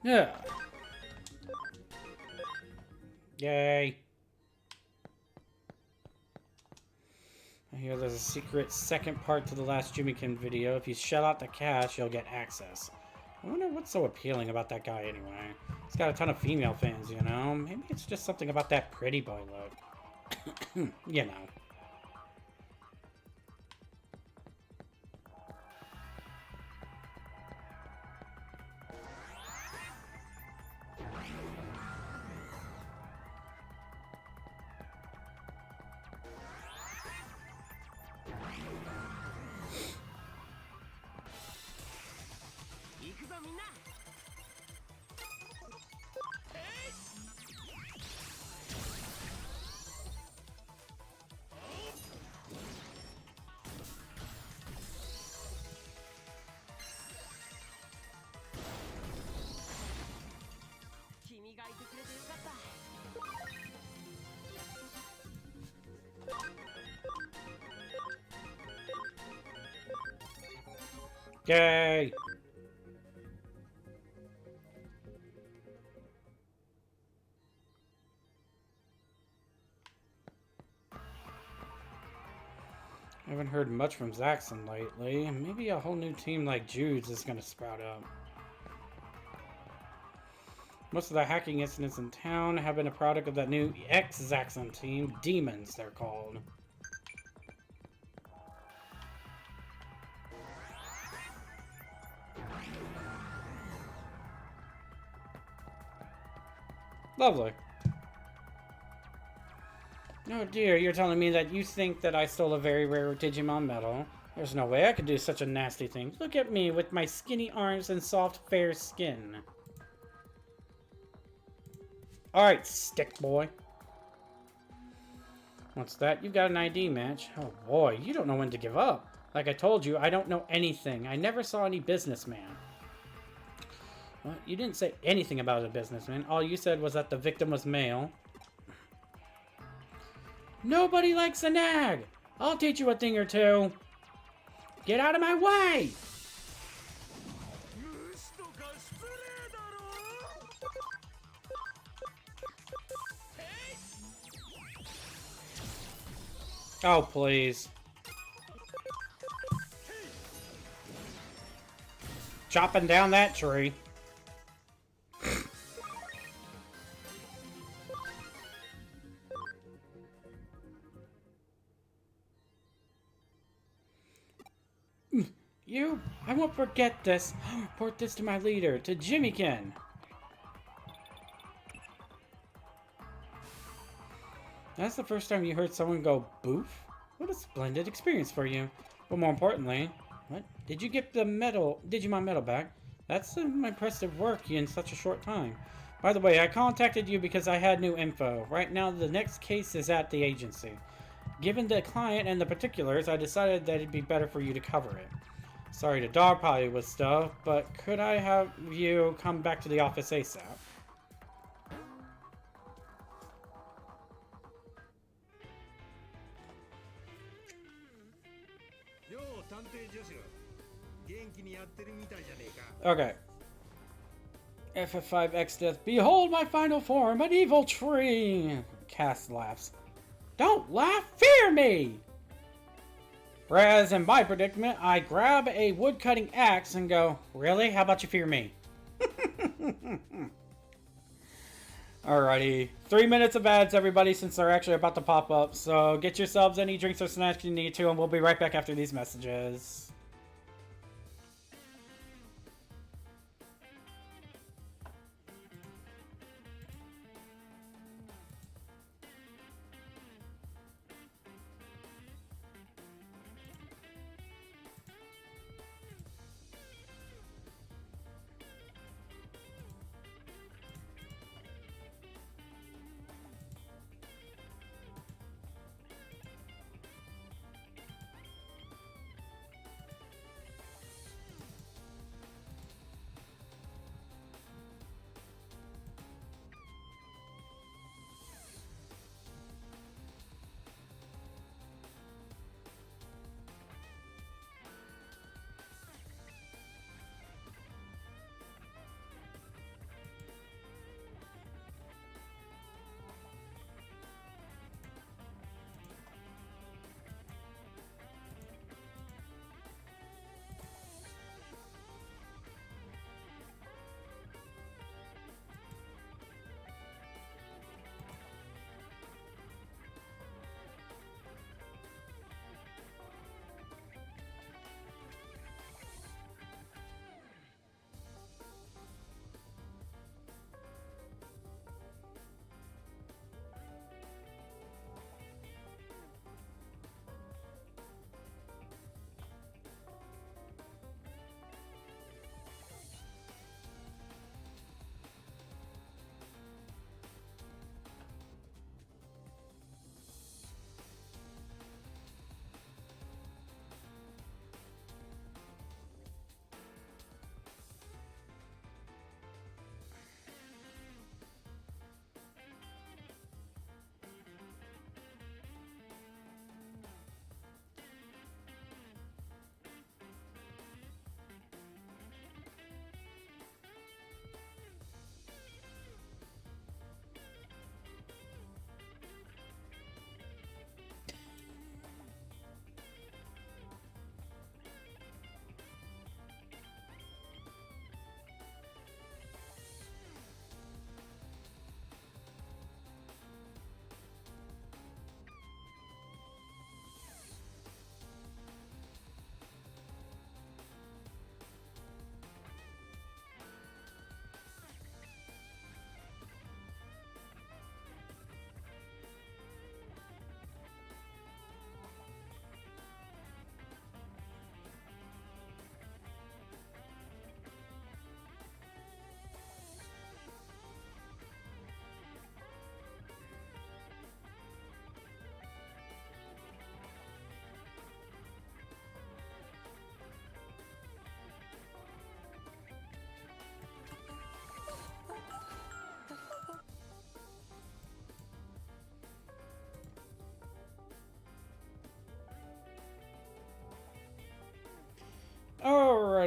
S2: Yeah. Yay. I hear there's a secret second part to the last Jumikin video. If you shell out the cash, you'll get access. I wonder what's so appealing about that guy anyway. He's got a ton of female fans, you know? Maybe it's just something about that pretty boy look. You know. Yay! I haven't heard much from Zaxxon lately. Maybe a whole new team like Jude's is gonna sprout up. Most of the hacking incidents in town have been a product of that new ex-Zaxxon team, Demons they're called. Lovely. Oh dear, you're telling me that you think that I stole a very rare Digimon medal? There's no way I could do such a nasty thing. Look at me with my skinny arms and soft, fair skin. Alright, stick boy. What's that? You've got an ID match. Oh boy, you don't know when to give up. Like I told you, I don't know anything. I never saw any businessman. Well, you didn't say anything about a businessman. All you said was that the victim was male. Nobody likes a nag. I'll teach you a thing or two. Get out of my way! Oh, please. Chopping down that tree. You, I won't forget this. I'll report this to my leader, to Jimmykin. That's the first time you heard someone go boof? What a splendid experience for you. But more importantly, what? Did you get the medal, Digimon medal back? That's some impressive work in such a short time. By the way, I contacted you because I had new info. Right now, the next case is at the agency. Given the client and the particulars, I decided that it'd be better for you to cover it. Sorry to dogpile you with stuff, but could I have you come back to the office ASAP? Okay. FF5X Death. Behold my final form, an evil tree! Cass laughs. Don't laugh, fear me! Whereas in my predicament, I grab a wood-cutting axe and go, really? How about you fear me? Alrighty. 3 minutes of ads, everybody, since they're actually about to pop up. So get yourselves any drinks or snacks you need to, and we'll be right back after these messages.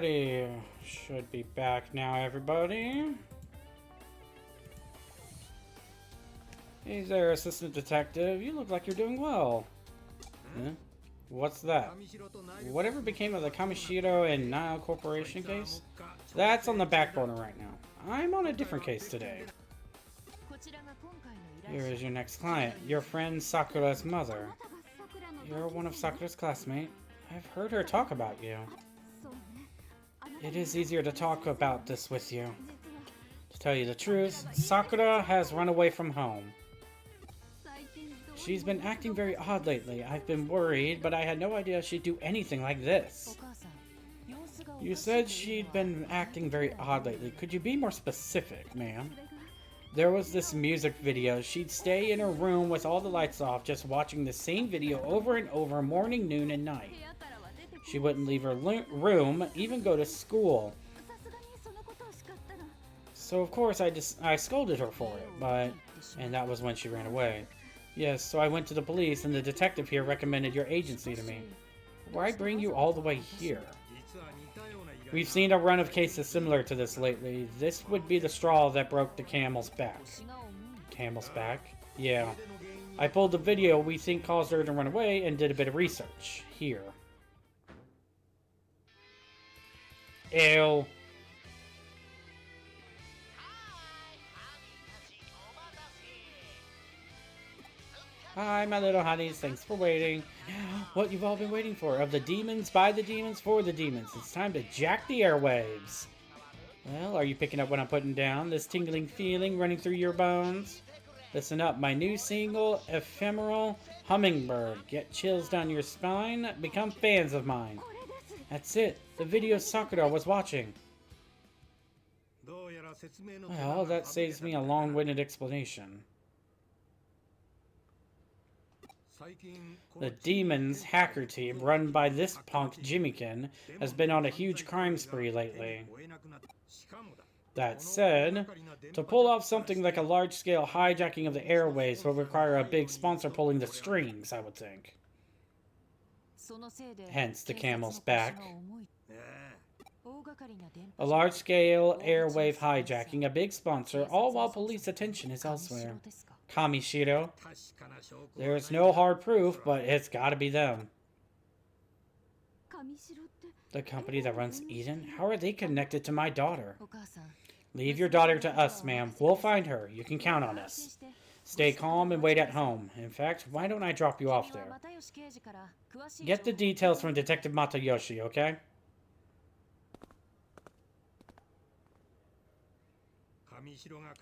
S2: Alrighty, should be back now, everybody. Hey there, Assistant Detective. You look like you're doing well. Huh? What's that? Whatever became of the Kamishiro and Nile Corporation case? That's on the back burner right now. I'm on a different case today. Here is your next client, your friend Sakura's mother. You're one of Sakura's classmates. I've heard her talk about you. It is easier to talk about this with you. To tell you the truth, Sakura has run away from home. She's been acting very odd lately. I've been worried, but I had no idea she'd do anything like this. You said she'd been acting very odd lately. Could you be more specific, ma'am? There was this music video. She'd stay in her room with all the lights off, just watching the same video over and over, morning, noon, and night. She wouldn't leave her room, even go to school. So of course I scolded her for it, and that was when she ran away. Yes, so I went to the police, and the detective here recommended your agency to me. Why bring you all the way here? We've seen a run of cases similar to this lately. This would be the straw that broke the camel's back. Camel's back? Yeah. I pulled the video we think caused her to run away and did a bit of research. Here. Ew. Hi, my little honeys. Thanks for waiting. What you've all been waiting for. Of the demons, by the demons, for the demons. It's time to jack the airwaves. Well, are you picking up what I'm putting down? This tingling feeling running through your bones? Listen up. My new single, Ephemeral Hummingbird. Get chills down your spine. Become fans of mine. That's it. The video Sakura was watching. Well, that saves me a long-winded explanation. The Demon's hacker team, run by this punk Jimmykin, has been on a huge crime spree lately. That said, to pull off something like a large-scale hijacking of the airways will require a big sponsor pulling the strings, I would think. Hence the camel's back. A large-scale airwave hijacking, a big sponsor, all while police attention is elsewhere. Kamishiro. There's no hard proof, but it's gotta be them. The company that runs Eden? How are they connected to my daughter? Leave your daughter to us, ma'am. We'll find her. You can count on us. Stay calm and wait at home. In fact, why don't I drop you off there? Get the details from Detective Matayoshi, okay?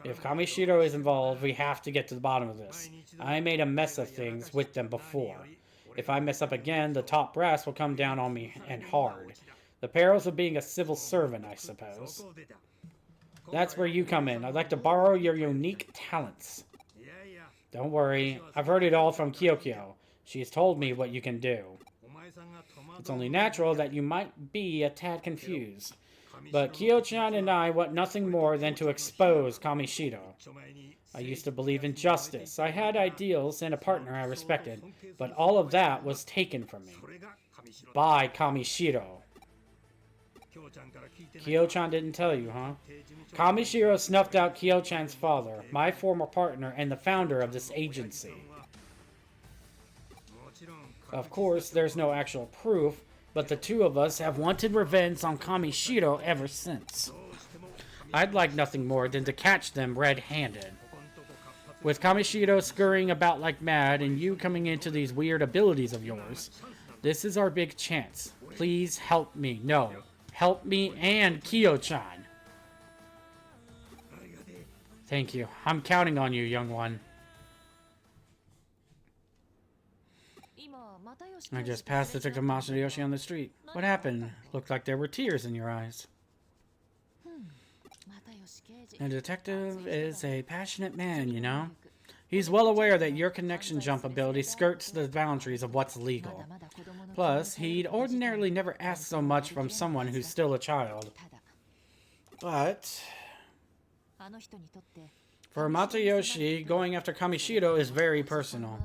S2: If Kamishiro is involved, we have to get to the bottom of this. I made a mess of things with them before. If I mess up again, the top brass will come down on me, and hard. The perils of being a civil servant, I suppose. That's where you come in. I'd like to borrow your unique talents. Don't worry, I've heard it all from Kyokyo. She's told me what you can do. It's only natural that you might be a tad confused. But Kyo-chan and I want nothing more than to expose Kamishiro. I used to believe in justice. I had ideals and a partner I respected, but all of that was taken from me. By Kamishiro. Kyo-chan didn't tell you, huh? Kamishiro snuffed out Kyo-chan's father, my former partner and the founder of this agency. Of course, there's no actual proof, but the two of us have wanted revenge on Kamishiro ever since. I'd like nothing more than to catch them red-handed. With Kamishiro scurrying about like mad and you coming into these weird abilities of yours, this is our big chance. Please help me. No. Help me and Kyo-chan. Thank you. I'm counting on you, young one. I just passed Detective Masayoshi on the street. What happened? Looked like there were tears in your eyes. A detective is a passionate man, you know? He's well aware that your connection jump ability skirts the boundaries of what's legal. Plus, he'd ordinarily never ask so much from someone who's still a child. But for Matayoshi, going after Kamishiro is very personal.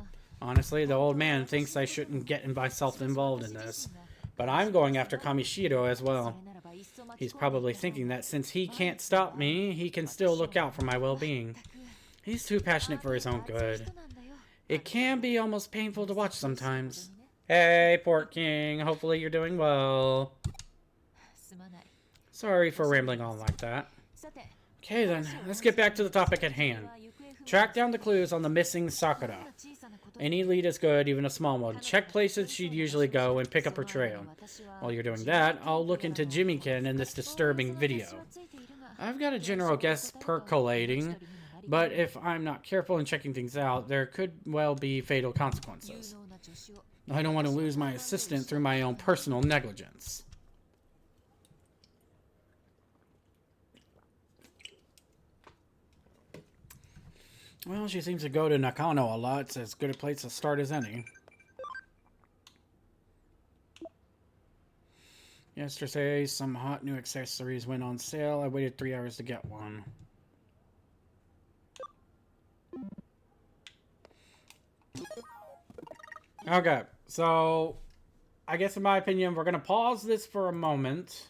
S2: Honestly, the old man thinks I shouldn't get myself involved in this. But I'm going after Kamishiro as well. He's probably thinking that since he can't stop me, he can still look out for my well-being. He's too passionate for his own good. It can be almost painful to watch sometimes. Hey, Port King. Hopefully you're doing well. Sorry for rambling on like that. Okay then, let's get back to the topic at hand. Track down the clues on the missing Sakura. Any lead is good, even a small one. Check places she'd usually go and pick up her trail. While you're doing that, I'll look into Jimmykin in this disturbing video. I've got a general guess percolating, but if I'm not careful in checking things out, there could well be fatal consequences. I don't want to lose my assistant through my own personal negligence. Well, she seems to go to Nakano a lot. It's as good a place to start as any. Yesterday, some hot new accessories went on sale. I waited 3 hours to get one. Okay, so I guess in my opinion, we're going to pause this for a moment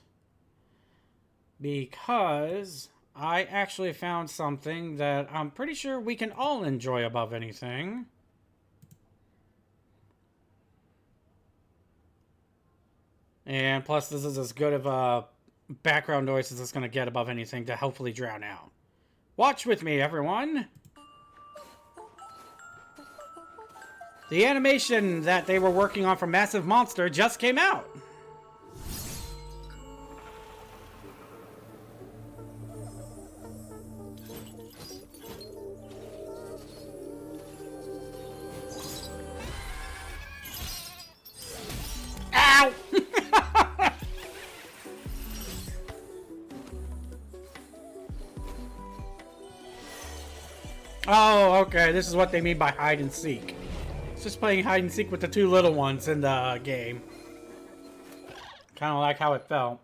S2: because I actually found something that I'm pretty sure we can all enjoy above anything. And plus, this is as good of a background noise as it's going to get above anything to hopefully drown out. Watch with me, everyone! The animation that they were working on for Massive Monster just came out! Ow! Oh, okay. This is what they mean by hide and seek. It's just playing hide and seek with the two little ones in the game. Kind of like how it felt.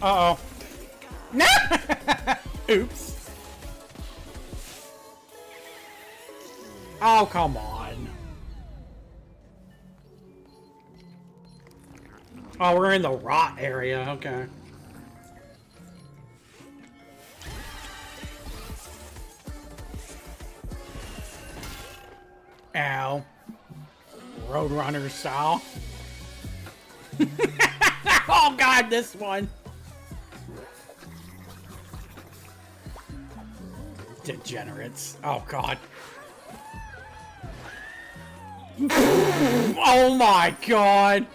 S2: Uh-oh. Oops. Oh, come on. Oh, we're in the rot area. Okay. Ow. Roadrunner style. Oh, God, this one. Degenerates. Oh, God. Oh, my God.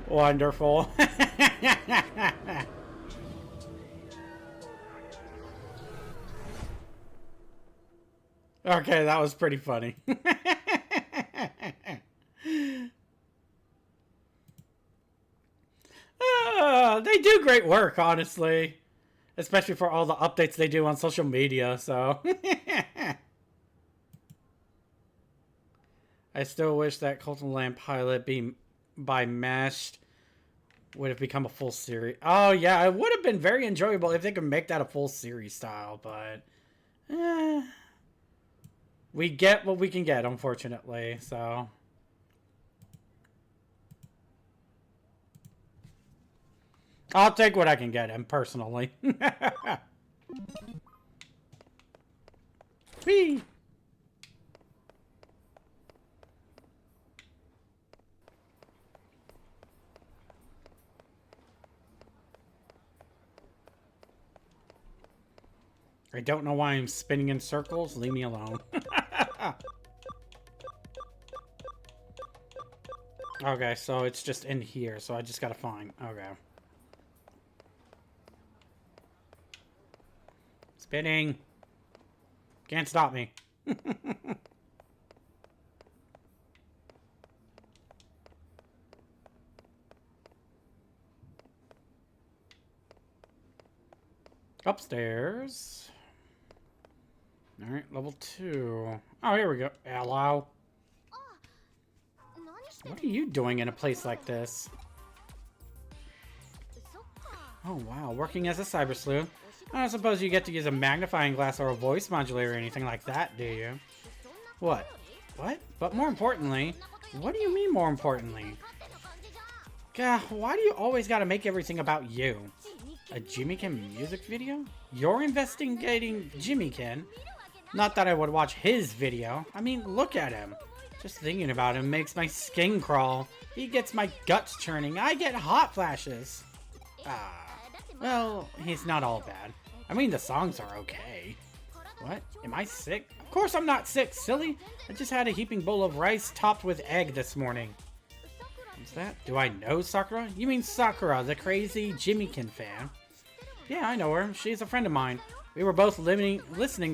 S2: Wonderful. Okay, that was pretty funny. They do great work, honestly. Especially for all the updates they do on social media, so. I still wish that Cult of the Lamb pilot by Mashed would have become a full series. Oh, yeah, it would have been very enjoyable if they could make that a full series style, but... we get what we can get, unfortunately, so... I'll take what I can get him, personally. Whee! I don't know why I'm spinning in circles. Leave me alone. Okay, so it's just in here, so I just gotta find. Okay. Spinning. Can't stop me. Upstairs. Alright, level 2. Oh, here we go. Hello. What are you doing in a place like this? Oh, wow. Working as a cyber sleuth. I don't suppose you get to use a magnifying glass or a voice modulator or anything like that, do you? What? What? But more importantly, what do you mean more importantly? Gah, why do you always gotta make everything about you? A Jimmykin music video? You're investigating Jimmykin? Not that I would watch his video. I mean, look at him. Just thinking about him makes my skin crawl. He gets my guts churning. I get hot flashes. Well, he's not all bad. I mean, the songs are okay. What? Am I sick? Of course I'm not sick, silly. I just had a heaping bowl of rice topped with egg this morning. What's that? Do I know Sakura? You mean Sakura, the crazy Jimmykin fan? Yeah, I know her. She's a friend of mine. We were both listening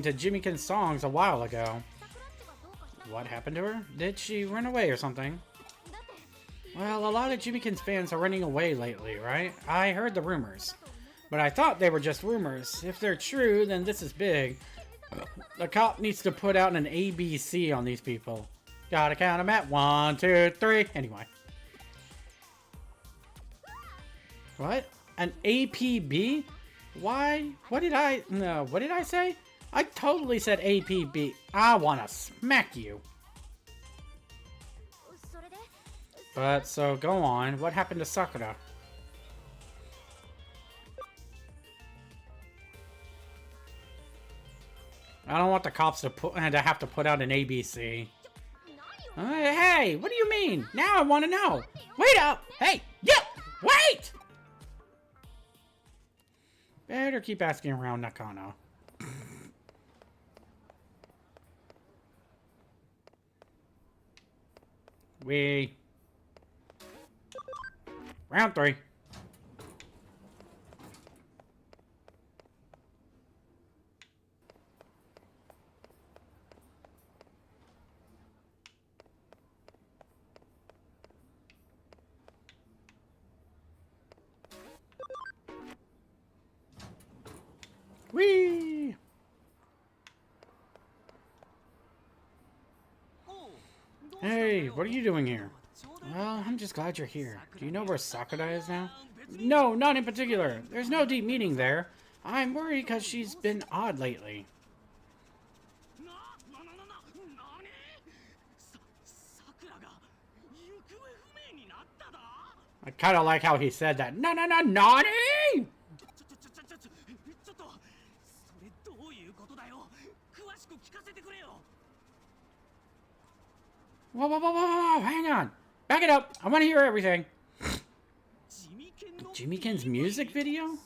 S2: to Jimmykin's songs a while ago. What happened to her? Did she run away or something? Well, a lot of Jimmykin's fans are running away lately, right? I heard the rumors. But I thought they were just rumors. If they're true, then this is big. The cop needs to put out an ABC on these people. Gotta count them at 1, 2, 3. Anyway. What? An APB? Why? What did I say? I totally said APB. I wanna smack you. But, so, go on. What happened to Sakura? I don't want the cops to have to put out an ABC. Hey, what do you mean? Now I want to know. Wait up! Hey, yeah, wait! Better keep asking around Nakano. Round 3. Whee! Hey, what are you doing here? Well, I'm just glad you're here. Do you know where Sakura is now? No, not in particular. There's no deep meaning there. I'm worried because she's been odd lately. I kind of like how he said that. No, naughty! Whoa, hang on. Back it up. I want to hear everything. Jimmykin's music video?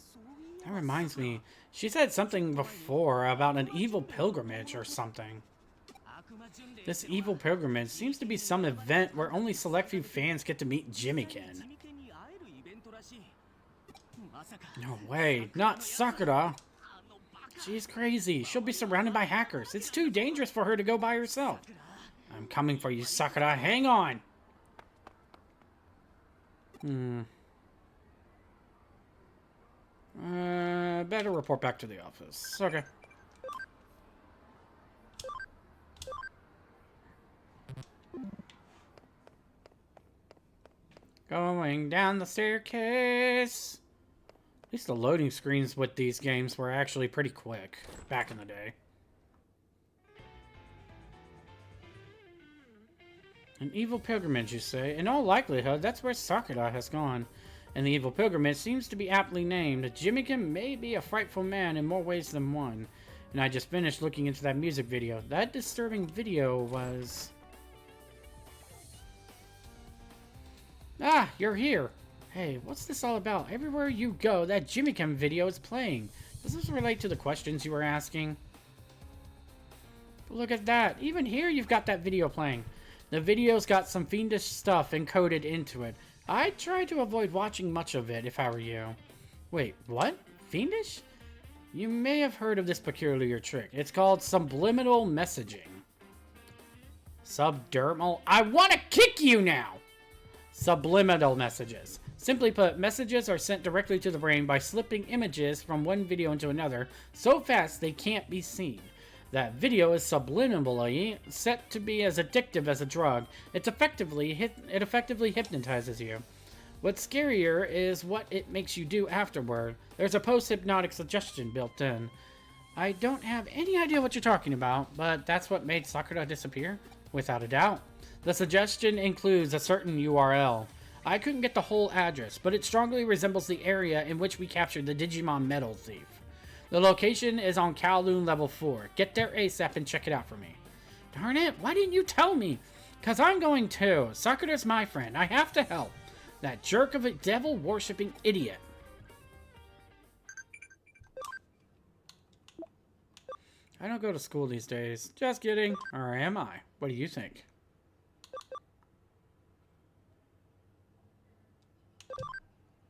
S2: That reminds me. She said something before about an evil pilgrimage or something. This evil pilgrimage seems to be some event where only select few fans get to meet Jimmykin. No way. Not Sakura. She's crazy. She'll be surrounded by hackers. It's too dangerous for her to go by herself. I'm coming for you, Sakura. Hang on. Better report back to the office. Okay. Going down the staircase. At least the loading screens with these games were actually pretty quick back in the day. An evil pilgrimage, you say? In all likelihood, that's where Sakura has gone. And the evil pilgrimage seems to be aptly named. Jimmykin may be a frightful man in more ways than one. And I just finished looking into that music video. That disturbing video was... Ah, you're here. Hey, what's this all about? Everywhere you go, that Jimmykin video is playing. Does this relate to the questions you were asking? Look at that. Even here you've got that video playing. The video's got some fiendish stuff encoded into it. I'd try to avoid watching much of it if I were you. Wait, what? Fiendish? You may have heard of this peculiar trick. It's called subliminal messaging. Subdermal. I want to kick you now! Subliminal messages. Simply put, messages are sent directly to the brain by slipping images from one video into another so fast they can't be seen. That video is subliminally set to be as addictive as a drug. It effectively hypnotizes you. What's scarier is what it makes you do afterward. There's a post-hypnotic suggestion built in. I don't have any idea what you're talking about, but that's what made Sakura disappear? Without a doubt. The suggestion includes a certain URL. I couldn't get the whole address, but it strongly resembles the area in which we captured the Digimon Metal Thief. The location is on Kowloon level 4. Get there ASAP and check it out for me. Darn it, why didn't you tell me? 'Cause I'm going too. Sakura's my friend. I have to help. That jerk of a devil-worshipping idiot. I don't go to school these days. Just kidding. Or am I? What do you think?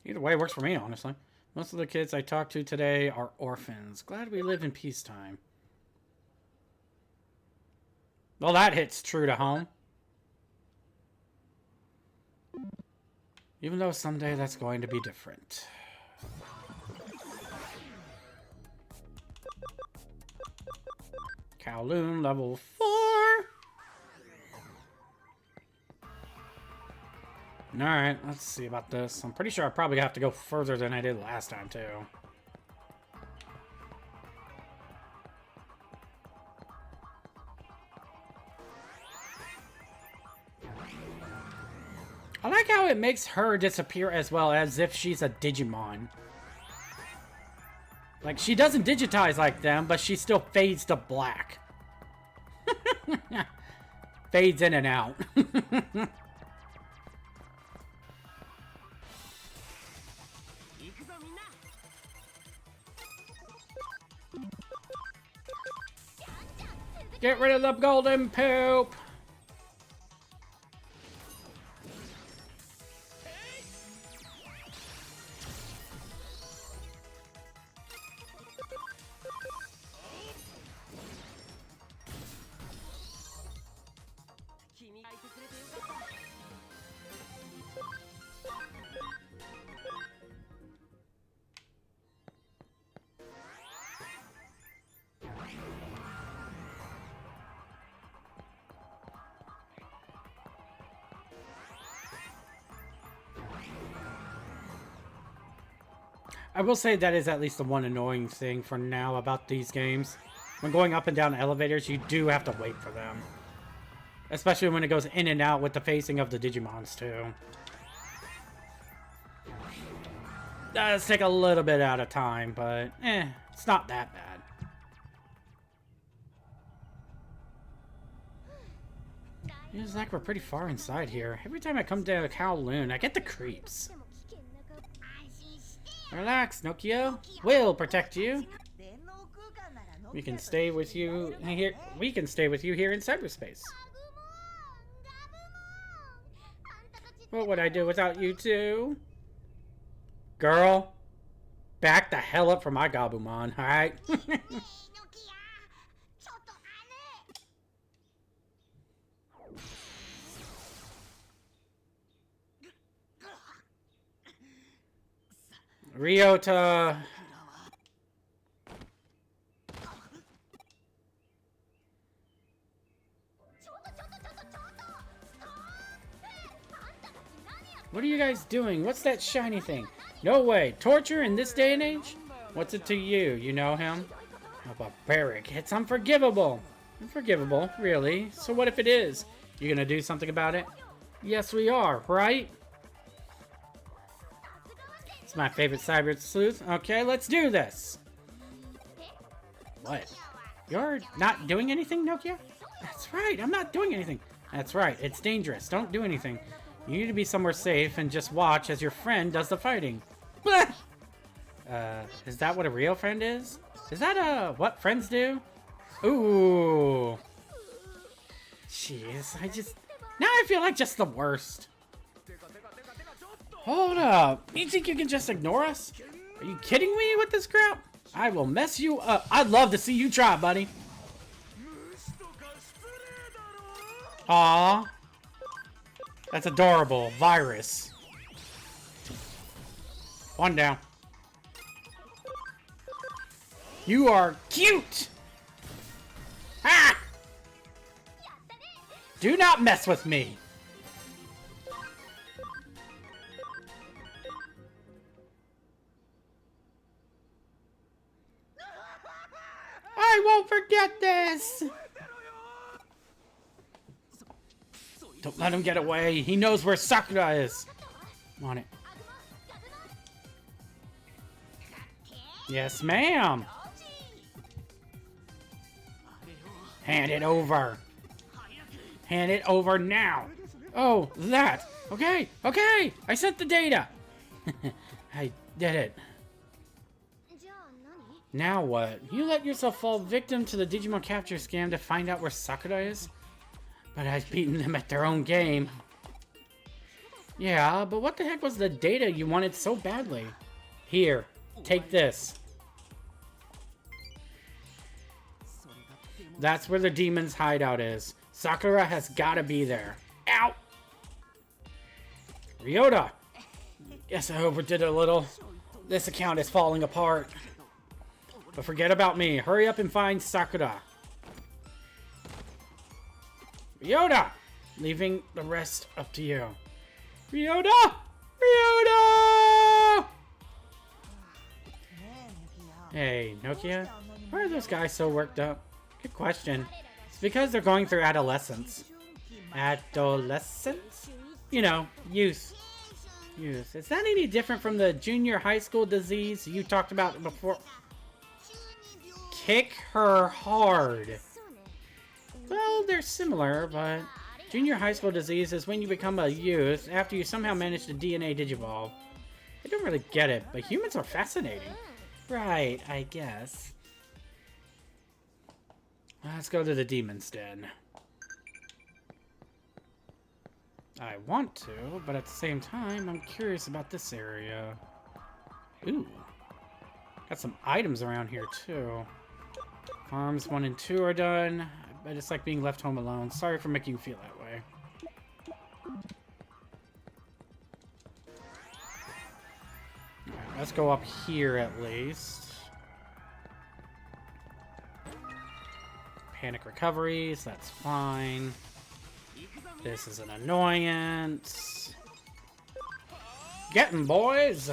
S2: Either way works for me, honestly. Most of the kids I talk to today are orphans. Glad we live in peacetime. Well, that hits true to home. Even though someday that's going to be different. Kowloon level 4. Alright, let's see about this. I'm pretty sure I probably have to go further than I did last time, too. I like how it makes her disappear as well, as if she's a Digimon. Like, she doesn't digitize like them, but she still fades to black. Fades in and out. Get rid of the golden poop! I will say that is at least the one annoying thing for now about these games. When going up and down elevators, you do have to wait for them. Especially when it goes in and out with the facing of the Digimons, too. Does take a little bit out of time, but it's not that bad. Feels like we're pretty far inside here. Every time I come down to Kowloon, I get the creeps. Relax, Nokia. We'll protect you. We can stay with you here. We can stay with you here in cyberspace. What would I do without you two? Girl, back the hell up from my Gabumon, alright? Ryota. What are you guys doing? What's that shiny thing? No way. Torture in this day and age? What's it to you? You know him? How barbaric. It's unforgivable. Unforgivable? Really? So what if it is? You gonna do something about it? Yes, we are, right? It's my favorite cyber sleuth. Okay, let's do this. What? You're not doing anything, Nokia? That's right, I'm not doing anything. That's right, it's dangerous. Don't do anything. You need to be somewhere safe and just watch as your friend does the fighting. Is that what a real friend is? Is that, what friends do? Ooh. Jeez, now I feel like just the worst. Hold up. You think you can just ignore us? Are you kidding me with this crap? I will mess you up. I'd love to see you try, buddy. Aw. That's adorable. Virus. One down. You are cute! Ah! Do not mess with me! I won't forget this! Don't let him get away. He knows where Sakura is. I'm on it. Yes, ma'am. Hand it over. Hand it over now. Oh, that. Okay, okay. I sent the data. I did it. Now what? You let yourself fall victim to the Digimon capture scam to find out where Sakura is? But I've beaten them at their own game. Yeah, but what the heck was the data you wanted so badly? Here, take this. That's where the demon's hideout is. Sakura has gotta be there. Ow! Ryota! Yes, I overdid it a little. This account is falling apart. But forget about me. Hurry up and find Sakura. Ryota! Leaving the rest up to you. Ryota! Ryota! Hey, Nokia? Why are those guys so worked up? Good question. It's because they're going through adolescence. Adolescence? You know, youth. Youth. Is that any different from the junior high school disease you talked about before? Kick her hard. Well, they're similar, but junior high school disease is when you become a youth after you somehow manage to DNA digivolve. I don't really get it, but humans are fascinating. Right, I guess. Let's go to the demon's den. I want to, but at the same time, I'm curious about this area. Ooh. Got some items around here, too. Farms 1 and 2 are done. But it's like being left home alone. Sorry for making you feel that way. Alright, let's go up here at least. Panic recoveries, that's fine. This is an annoyance. Get 'em, boys!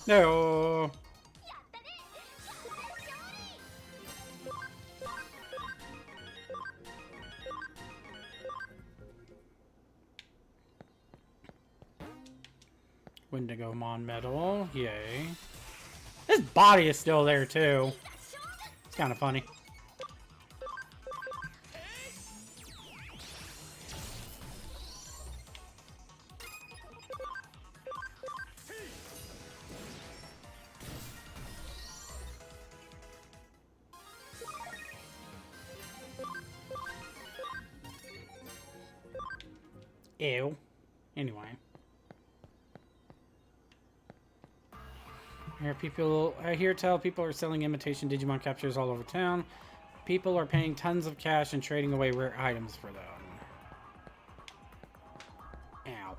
S2: No. Wendigomon medal, yay. His body is still there too. It's kind of funny. Ew. Anyway. I hear tell people are selling imitation Digimon captures all over town. People are paying tons of cash and trading away rare items for them. Ow.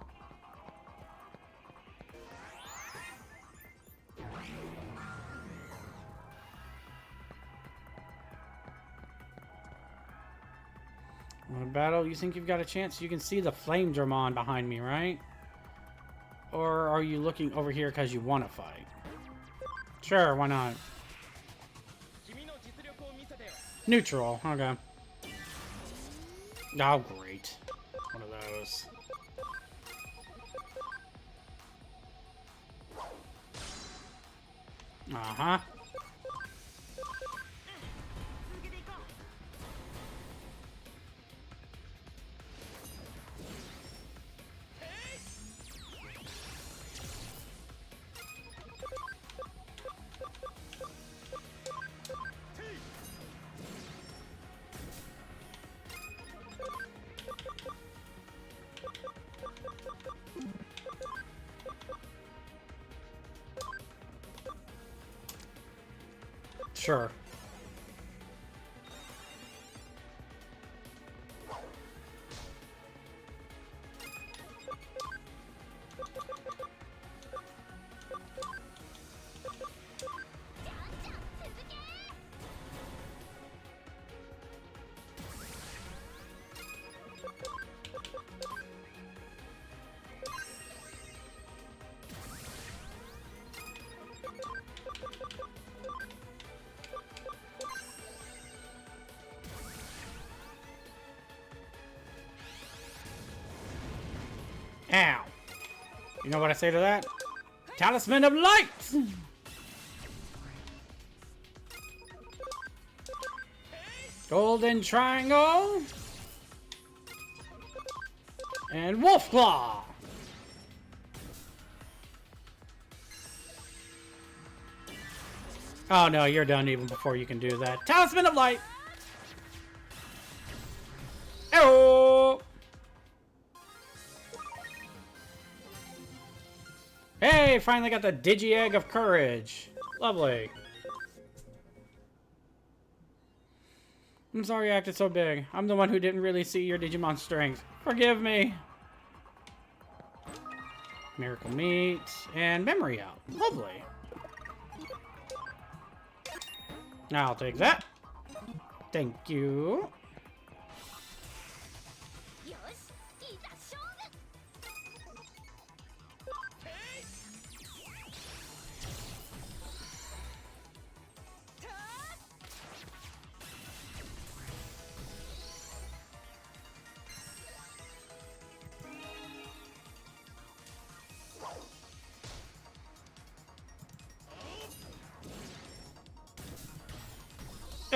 S2: Want a battle? You think you've got a chance? You can see the Flame Dramon behind me, right? Or are you looking over here because you want to fight? Sure, why not? Neutral, okay. Oh, great. One of those. Uh-huh. Sure. Ow. You know what I say to that? Talisman of Light! Golden Triangle. And Wolf Claw. Oh no, you're done even before you can do that. Talisman of Light. Oh. Hey, finally got the Digi-Egg of Courage. Lovely. I'm sorry I acted so big. I'm the one who didn't really see your Digimon strength. Forgive me. Miracle Meat and Memory Out. Lovely. I'll take that. Thank you.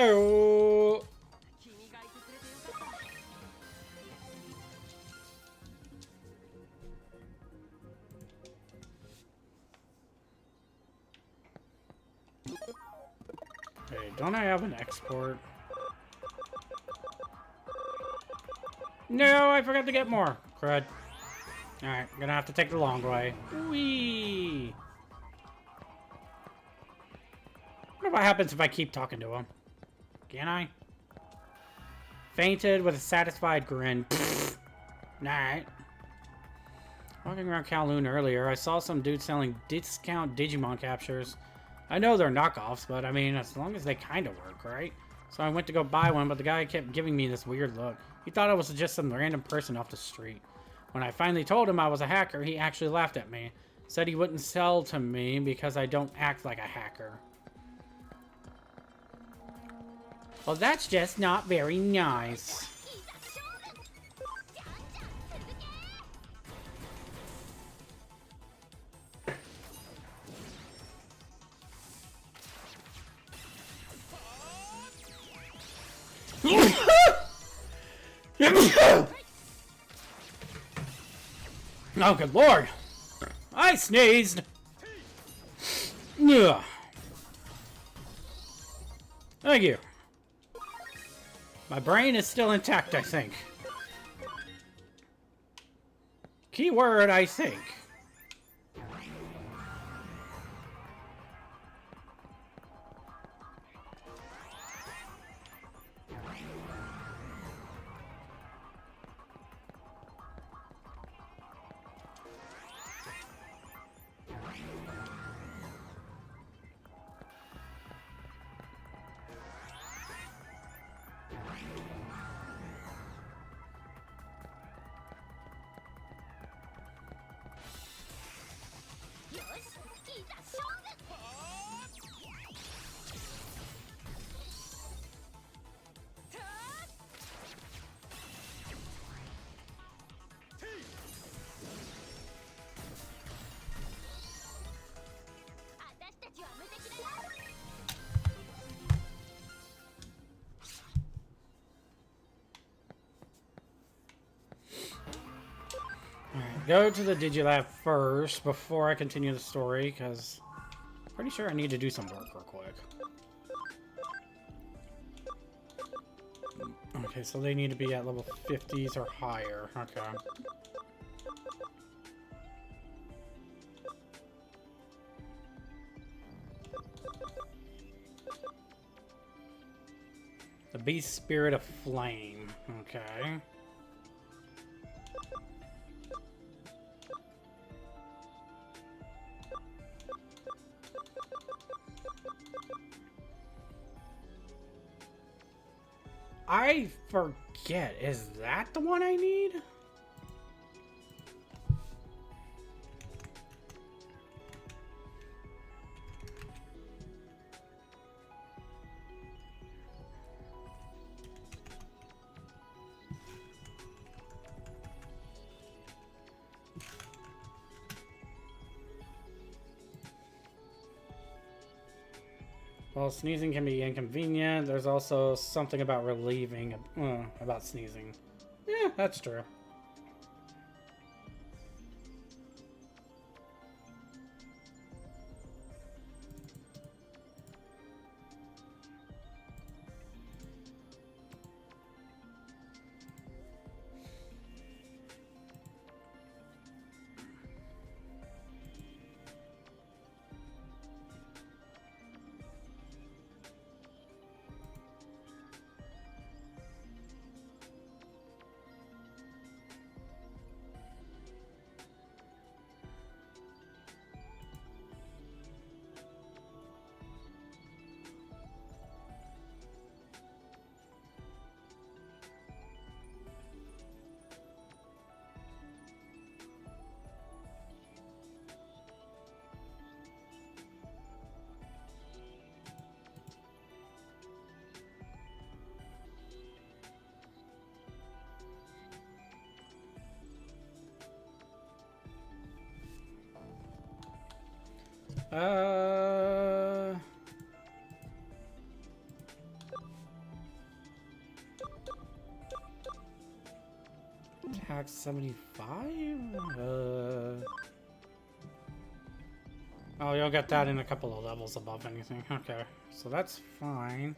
S2: Oh. Hey, don't I have an export? No, I forgot to get more. Crud. Alright, gonna have to take the long way. Whee! What happens if I keep talking to him? Can I? Fainted with a satisfied grin. Alright. Walking around Kowloon earlier, I saw some dude selling discount Digimon captures. I know they're knockoffs, but I mean, as long as they kind of work, right? So I went to go buy one, but the guy kept giving me this weird look. He thought I was just some random person off the street. When I finally told him I was a hacker, he actually laughed at me. Said he wouldn't sell to me because I don't act like a hacker. Well, that's just not very nice. Oh, good lord. I sneezed. Ugh. Thank you. My brain is still intact, I think. Keyword, I think. go to the Digilab first before I continue the story, because I'm pretty sure I need to do some work real quick. Okay, so they need to be at level 50s or higher. Okay. The Beast Spirit of Flame. Okay. I forget. Is that the one I need? Well, sneezing can be inconvenient. There's also something about relieving, about sneezing. Yeah, that's true. Uh... Attack 75? Oh, you'll get that in a couple of levels above anything. Okay, so that's fine.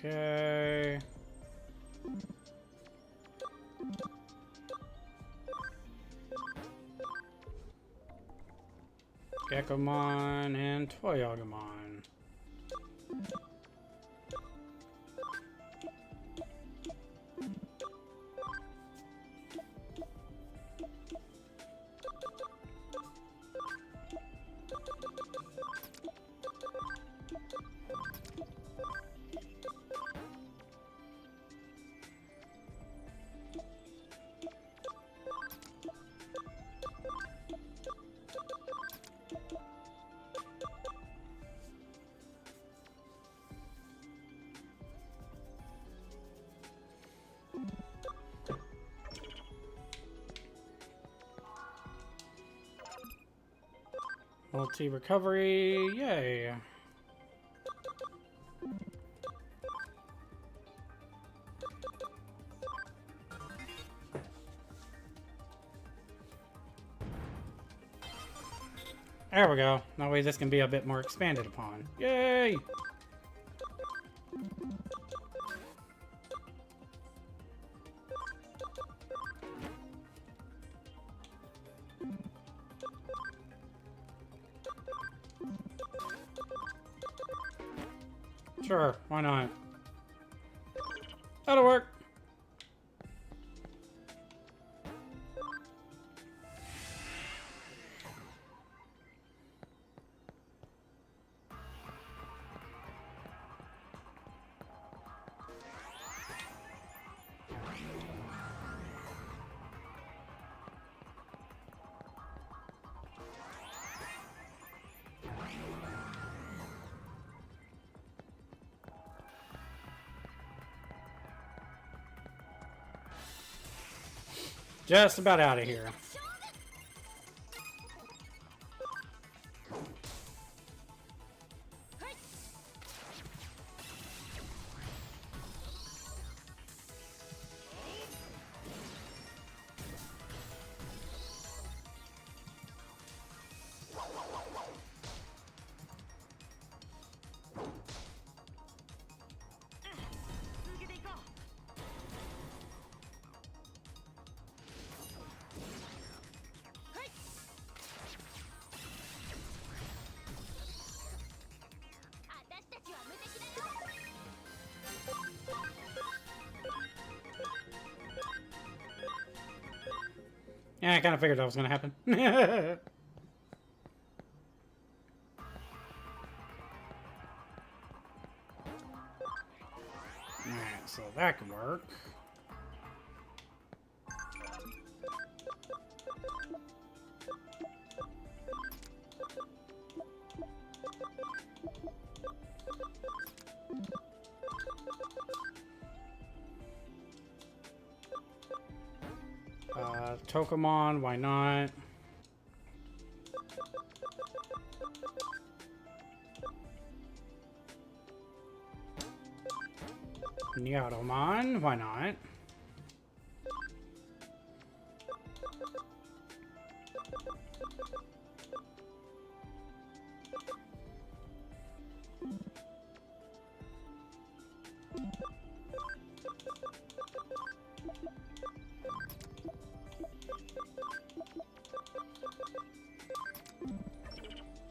S2: Okay. Gekomon and Toyagumon. Multi recovery, yay. There we go. That way this can be a bit more expanded upon. Yay! Sure, why not? That'll work. Just about out of here. Yeah, I kind of figured that was going to happen. Alright, so that can work. Tokamon, why not? Nyatomon, why not?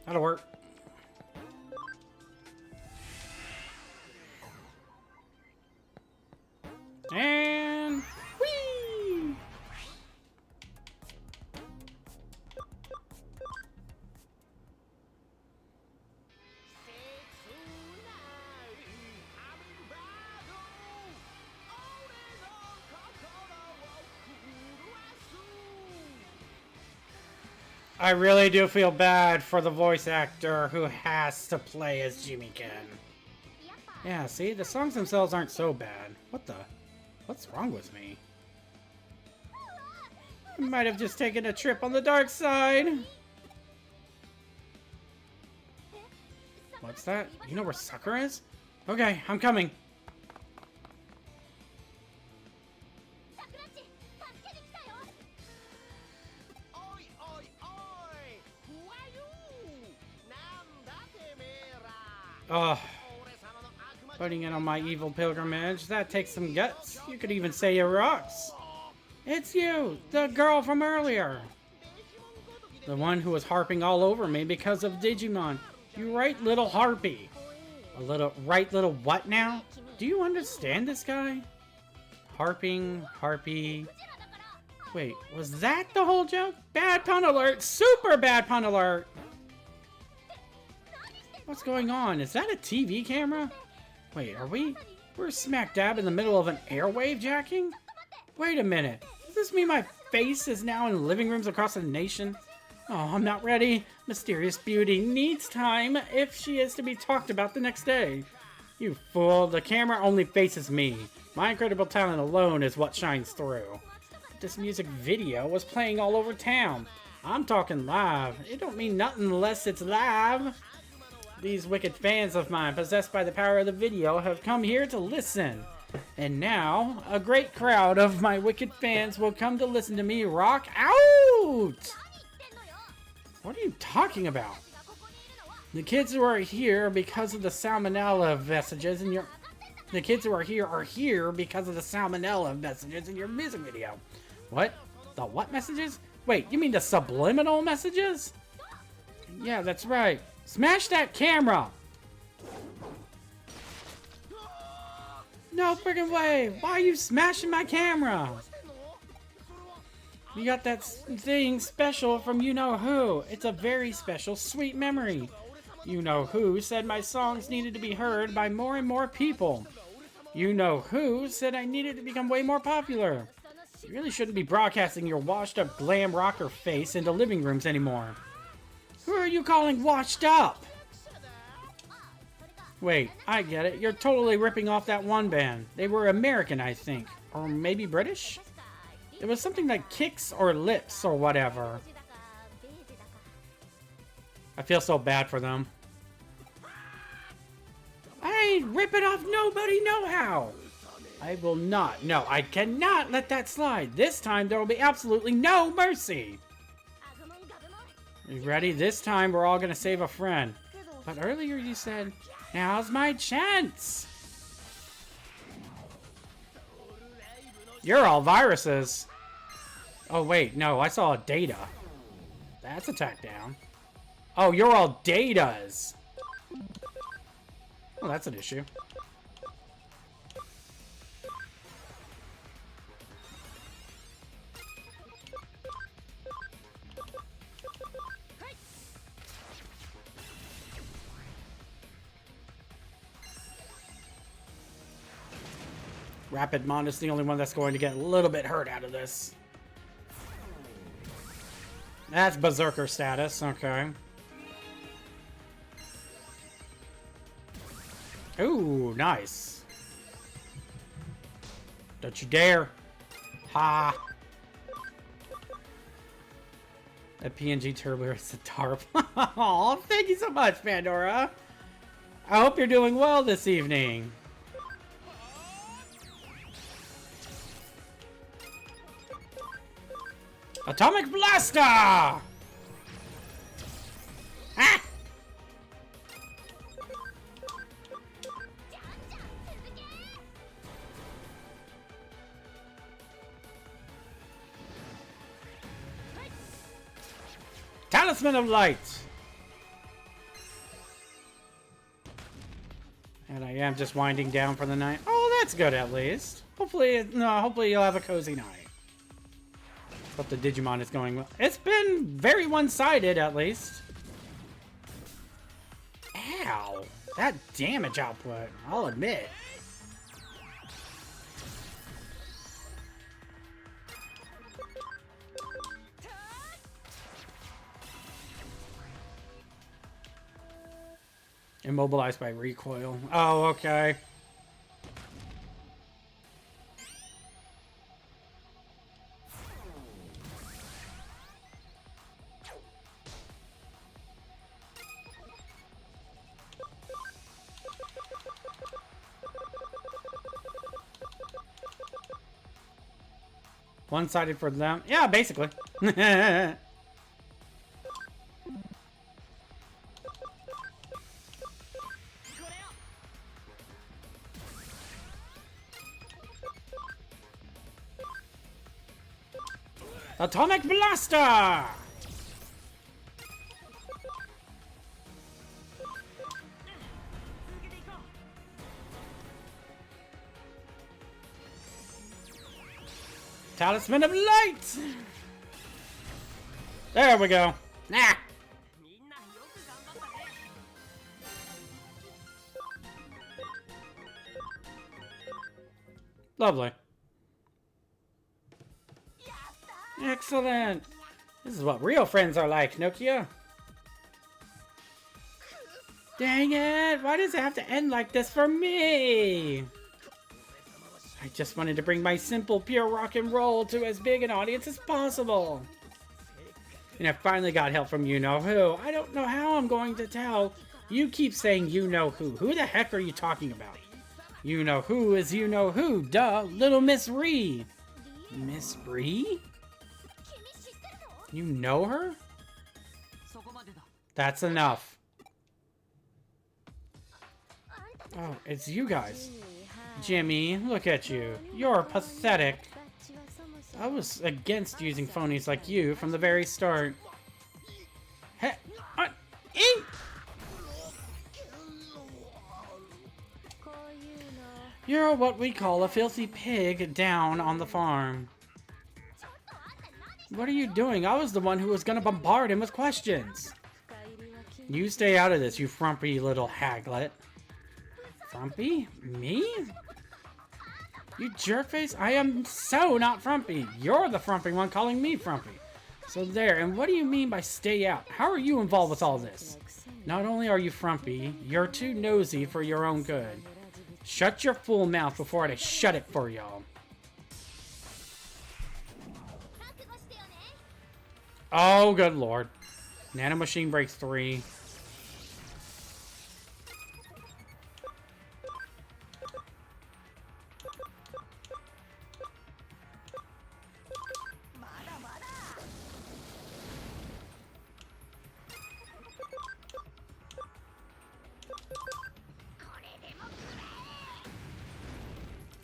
S2: That'll work. And whee! I really do feel bad for the voice actor who has to play as Jimmy Ken. Yeah, see, the songs themselves aren't so bad. What's wrong with me? I might have just taken a trip on the dark side. What's that? You know where Sakura is? Okay, I'm coming. Oh, putting in on my evil pilgrimage, that takes some guts. You could even say it rocks. It's you, the girl from earlier. The one who was harping all over me because of Digimon. You right little harpy. Right little what now? Do you understand this guy? Harping, harpy. Wait, was that the whole joke? Bad pun alert, super bad pun alert. What's going on? Is that a TV camera? Wait, we're smack dab in the middle of an airwave jacking? Wait a minute. Does this mean my face is now in living rooms across the nation? Oh, I'm not ready. Mysterious beauty needs time if she is to be talked about the next day. You fool, the camera only faces me. My incredible talent alone is what shines through. This music video was playing all over town. I'm talking live. It don't mean nothing unless it's live. These wicked fans of mine, possessed by the power of the video, have come here to listen. And now, a great crowd of my wicked fans will come to listen to me rock out! What are you talking about? The kids who are here because of the salmonella messages in your... The kids who are here because of the salmonella messages in your music video. What? The what messages? Wait, you mean the subliminal messages? Yeah, that's right. Smash that camera! No friggin' way! Why are you smashing my camera? You got that thing special from you-know-who. It's a very special, sweet memory. You-know-who said my songs needed to be heard by more and more people. You-know-who said I needed to become way more popular. You really shouldn't be broadcasting your washed-up glam rocker face into living rooms anymore. Who are you calling washed up? Wait, I get it. You're totally ripping off that one band. They were American, I think. Or maybe British? It was something like Kicks or Lips or whatever. I feel so bad for them. I ain't ripping off nobody no how. I will not. No, I cannot let that slide. This time there will be absolutely no mercy. You ready? This time we're all gonna save a friend. But earlier you said, now's my chance. You're all viruses. Oh wait, no, I saw a data. That's attack down. Oh, you're all datas. Oh, that's an issue. Rapidmon is the only one that's going to get a little bit hurt out of this. That's Berserker status, okay. Ooh, nice. Don't you dare. Ha. That PNG Turbo is a tarp. Aw, thank you so much, Pandora. I hope you're doing well this evening. Atomic Blaster! Ah! Talisman of Light! And I am just winding down for the night. Oh, that's good at least. Hopefully you'll have a cozy night. Hope the Digimon is going well. It's been very one-sided, at least. Ow. That damage output, I'll admit. Immobilized by recoil. Oh, okay. One-sided for them. Yeah, basically. Atomic Blaster! Talisman of Light! There we go. Nah. Lovely. Excellent. This is what real friends are like, Nokia. Dang it! Why does it have to end like this for me? I just wanted to bring my simple, pure rock and roll to as big an audience as possible. And I finally got help from you-know-who. I don't know how I'm going to tell. You keep saying you-know-who. Who the heck are you talking about? You-know-who is you-know-who. Duh. Little Miss Ree. Miss Ree? You know her? That's enough. Oh, it's you guys. Jimmy, look at you. You're pathetic. I was against using phonies like you from the very start. Hey, You're what we call a filthy pig down on the farm. What are you doing? I was the one who was gonna bombard him with questions. You stay out of this, you frumpy little haglet. Frumpy? Me? You jerkface? I am so not frumpy. You're the frumpy one calling me frumpy. So there, and what do you mean by stay out? How are you involved with all this? Not only are you frumpy, you're too nosy for your own good. Shut your fool mouth before I shut it for y'all. Oh, good lord. Nano Machine breaks 3.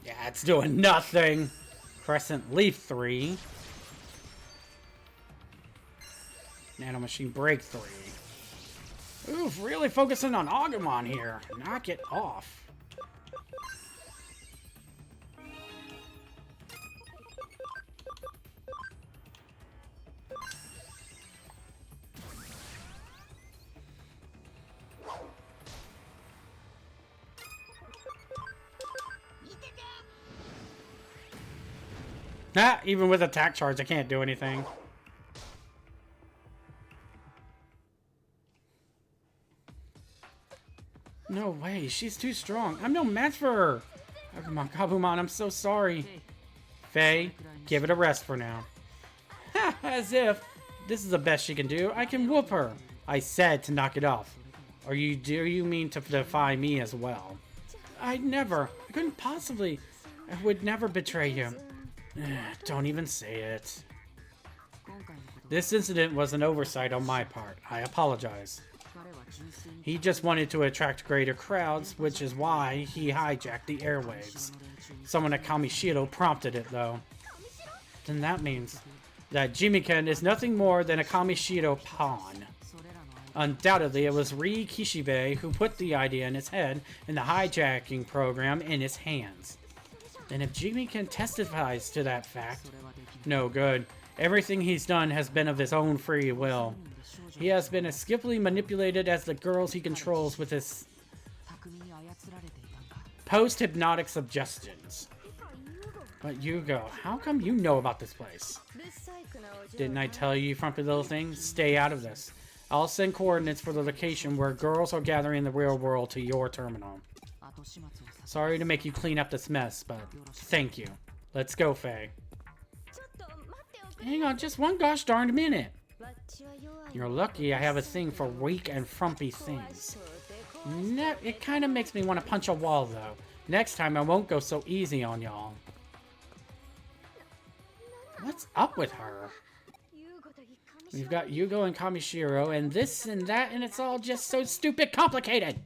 S2: Yeah, it's doing nothing. Crescent Leaf 3. Nano Machine break 3. Oof, really focusing on Agumon here. Knock it off. Ah, even with attack charge, I can't do anything. No way, she's too strong. I'm no match for her. Agumon, Gabumon, I'm so sorry. Faye, give it a rest for now. Ha, as if. This is the best she can do. I can whoop her. I said to knock it off. Or do you mean to defy me as well? I couldn't possibly. I would never betray you. Don't even say it. This incident was an oversight on my part. I apologize. He just wanted to attract greater crowds, which is why he hijacked the airwaves. Someone at Kamishiro prompted it, though. Then that means that Jimiken is nothing more than a Kamishiro pawn. Undoubtedly, it was Rii Kishibe who put the idea in his head and the hijacking program in his hands. And if Jimiken testifies to that fact, no good. Everything he's done has been of his own free will. He has been as skillfully manipulated as the girls he controls with his post-hypnotic suggestions. But Yugo, how come you know about this place? Didn't I tell you, frumpy little thing? Stay out of this. I'll send coordinates for the location where girls are gathering in the real world to your terminal. Sorry to make you clean up this mess, but thank you. Let's go, Faye. Hang on just one gosh darned minute. You're lucky I have a thing for weak and frumpy things. It kind of makes me want to punch a wall, though. Next time I won't go so easy on y'all. What's up with her? We've got Yugo and Kamishiro, and this and that, and it's all just so stupid complicated!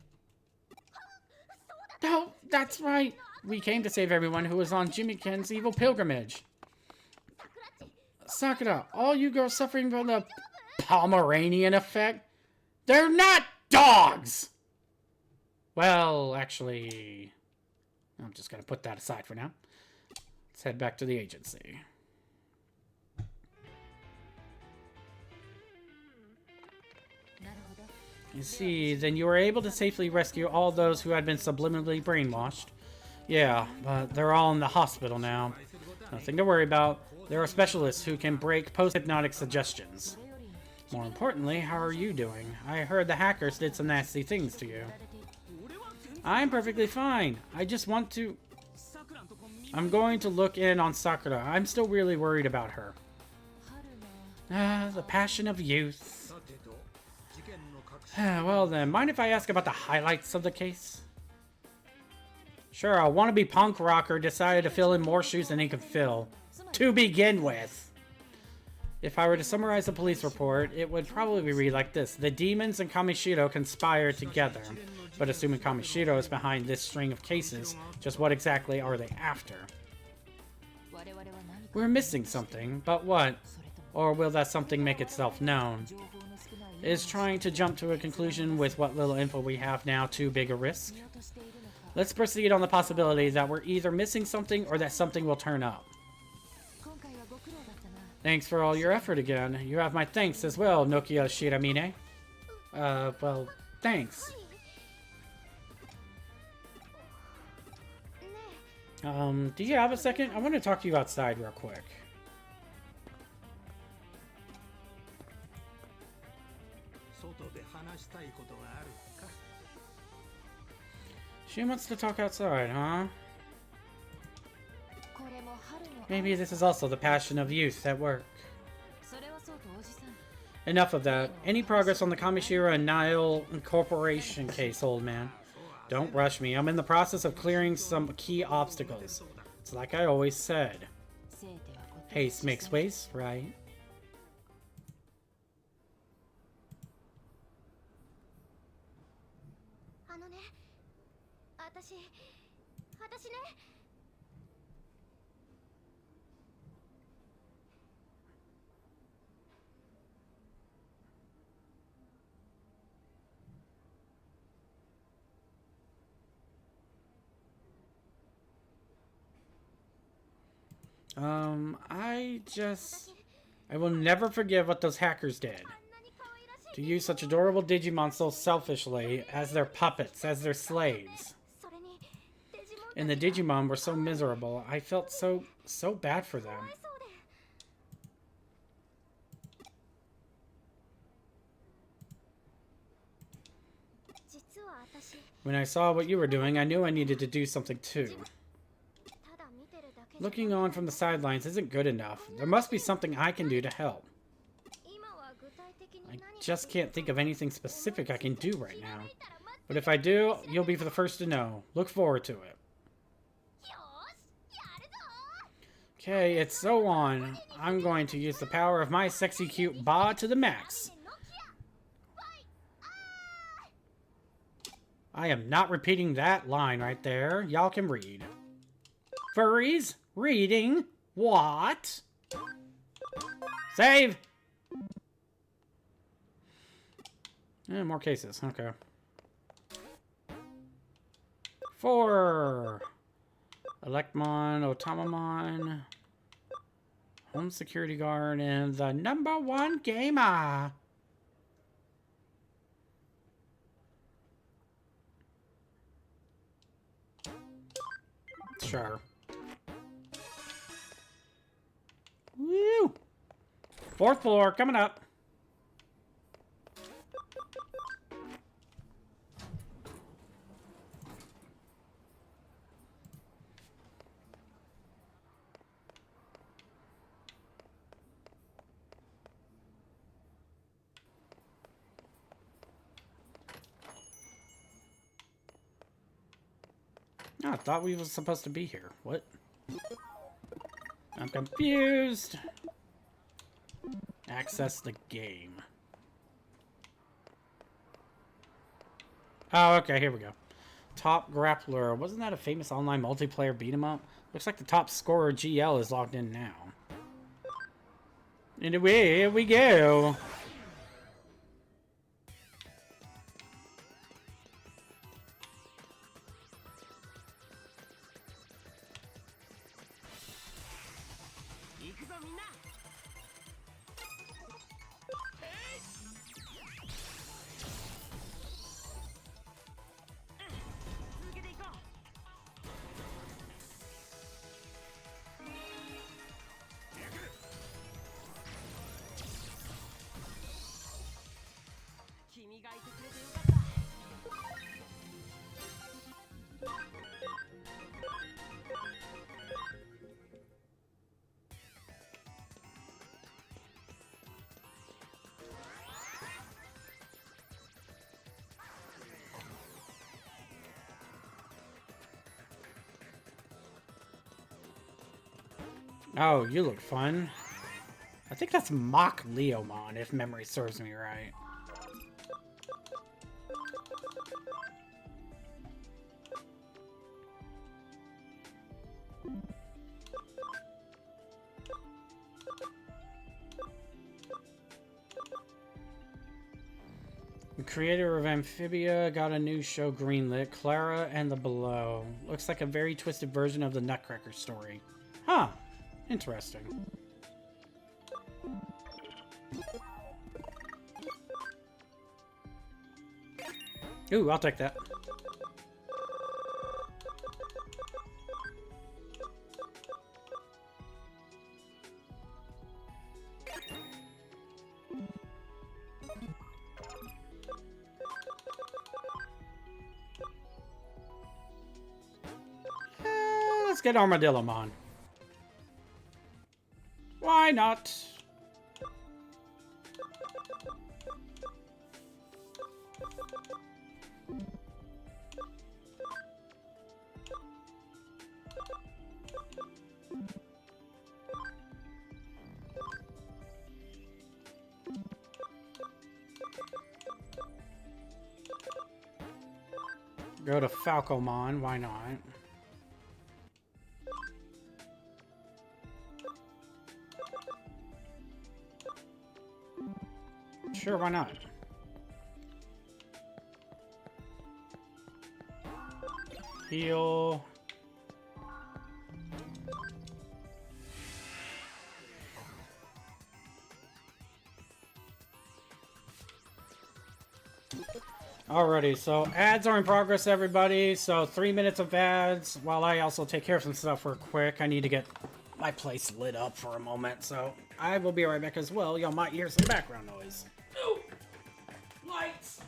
S2: Oh, that's right! We came to save everyone who was on Jimiken's evil pilgrimage. Sakura, all you girls suffering from the Pomeranian effect? They're not dogs! Well, actually, I'm just gonna put that aside for now. Let's head back to the agency. You see, then you were able to safely rescue all those who had been subliminally brainwashed. Yeah, but they're all in the hospital now. Nothing to worry about. There are specialists who can break post-hypnotic suggestions. More importantly, how are you doing? I heard the hackers did some nasty things to you. I'm perfectly fine. I just want to... I'm going to look in on Sakura. I'm still really worried about her. The passion of youth. Well then, mind if I ask about the highlights of the case? Sure, a wannabe punk rocker decided to fill in more shoes than he could fill. To begin with. If I were to summarize the police report, it would probably read like this. The demons and Kamishiro conspired together. But assuming Kamishiro is behind this string of cases, just what exactly are they after? We're missing something, but what? Or will that something make itself known? Is trying to jump to a conclusion with what little info we have now too big a risk? Let's proceed on the possibility that we're either missing something or that something will turn up. Thanks for all your effort again. You have my thanks as well, Nokia Shiramine. Well, thanks. Do you have a second? I want to talk to you outside real quick. She wants to talk outside, huh? Maybe this is also the passion of youth at work. Enough of that. Any progress on the Kamishira and Nile Corporation case, old man? Don't rush me. I'm in the process of clearing some key obstacles. It's like I always said. Haste makes waste, right? I will never forgive what those hackers did. To use such adorable Digimon so selfishly, as their puppets, as their slaves. And the Digimon were so miserable. I felt so bad for them. When I saw what you were doing, I knew I needed to do something too. Looking on from the sidelines isn't good enough. There must be something I can do to help. I just can't think of anything specific I can do right now. But if I do, you'll be the first to know. Look forward to it. Okay, it's so on. I'm going to use the power of my sexy cute ba to the max. I am not repeating that line right there. Y'all can read. Furries? Reading? What? Save! More cases. Okay. 4. Electmon, Otamamon, Home Security Guard, and the #1 gamer. Sure. Woo! 4th floor, coming up. Oh, I thought we were supposed to be here. What? I'm confused. Access the game. Oh, okay, here we go. Top Grappler. Wasn't that a famous online multiplayer beat 'em up? Looks like the top scorer GL is logged in now. And away here we go. Oh, you look fun. I think that's Mock Leomon, if memory serves me right. The creator of Amphibia got a new show greenlit, Clara and the Below. Looks like a very twisted version of the Nutcracker story. Huh. Interesting. Ooh, I'll take that. Let's get Armadillomon. Why not? Go to Falcomon, why not? Sure, why not? Heal. Alrighty, so ads are in progress, everybody. So 3 minutes of ads while I also take care of some stuff real quick. I need to get my place lit up for a moment, so I will be right back as well. Y'all might hear some background noise. Ooh, lights!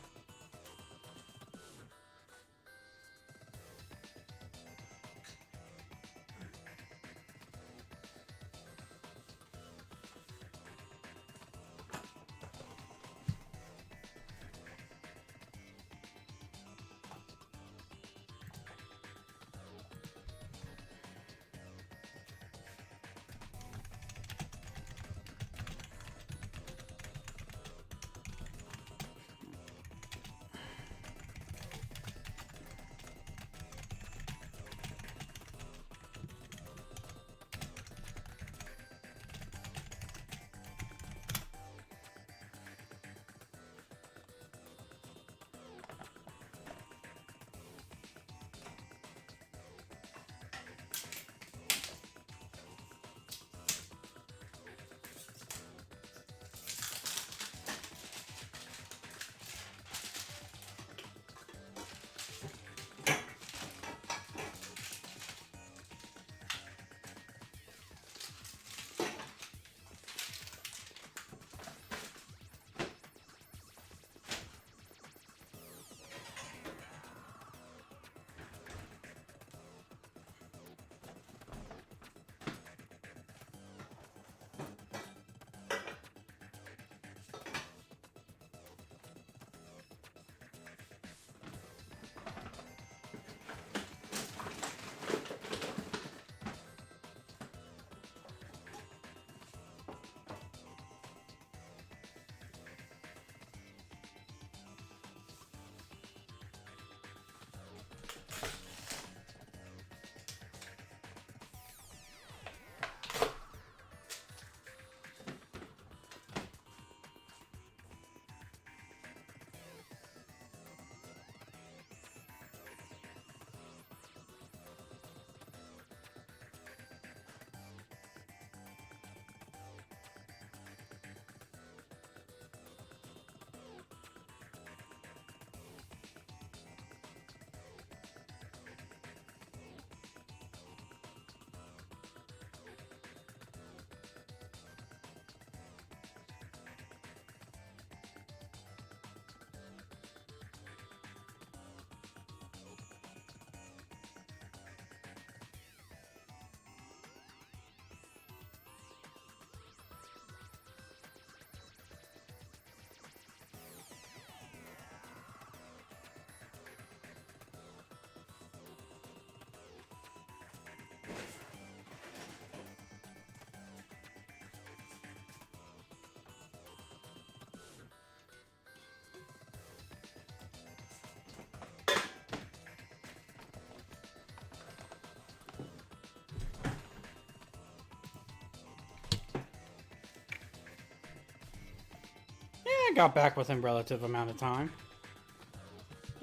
S2: I got back within relative amount of time.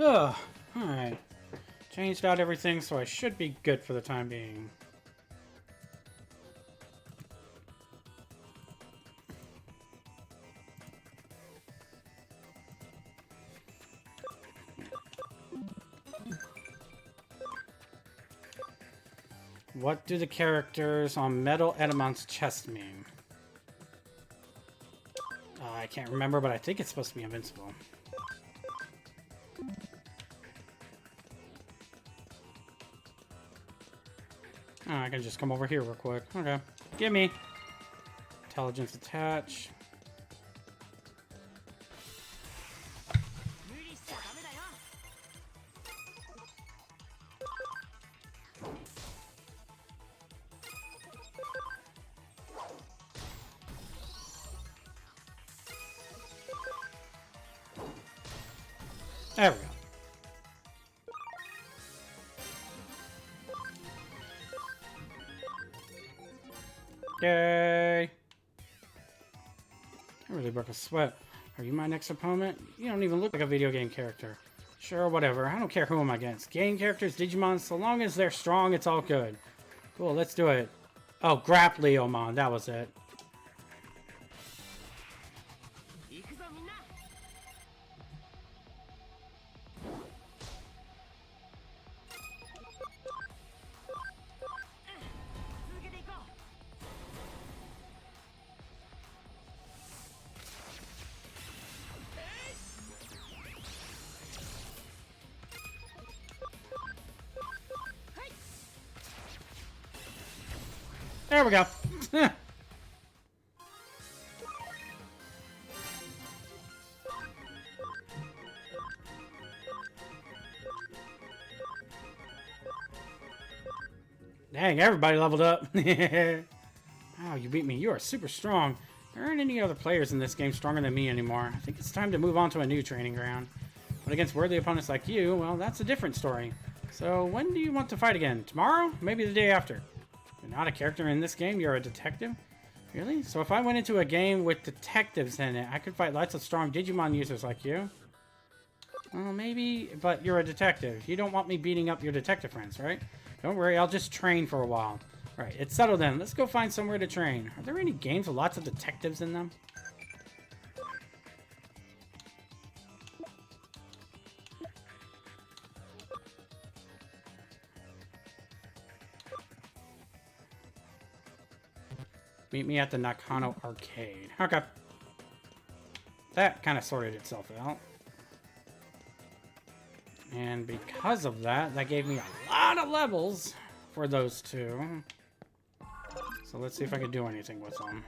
S2: Ugh. Alright. Changed out everything, so I should be good for the time being. What do the characters on Metal Edamon's chest mean? I can't remember, but I think it's supposed to be invincible. Oh, I can just come over here real quick. Okay. Gimme. Intelligence attach. There we go. Yay! I really broke a sweat. Are you my next opponent? You don't even look like a video game character. Sure, whatever. I don't care who I'm against. Game characters, Digimon, so long as they're strong, it's all good. Cool, let's do it. Oh, Grapleomon, that was it. There we go. Dang, everybody leveled up. Oh, you beat me. You are super strong. There aren't any other players in this game stronger than me anymore. I think it's time to move on to a new training ground. But against worthy opponents like you, well, that's a different story. So when do you want to fight again? Tomorrow? Maybe the day after? You're not a character in this game, you're a detective? Really? So if I went into a game with detectives in it, I could fight lots of strong Digimon users like you? Well, maybe, but you're a detective. You don't want me beating up your detective friends, right? Don't worry, I'll just train for a while. Alright, it's settled then. Let's go find somewhere to train. Are there any games with lots of detectives in them? Meet me at the Nakano Arcade. Okay. That kind of sorted itself out. And because of that, that gave me a lot of levels for those two. So let's see if I can do anything with them.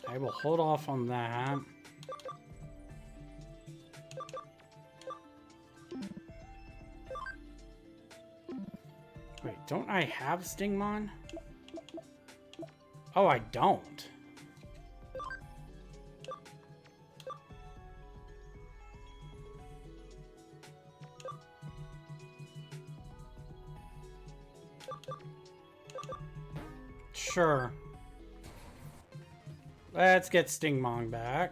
S2: I will hold off on that. Wait, don't I have Stingmon? Oh, I don't. Sure. Let's get Stingmon back.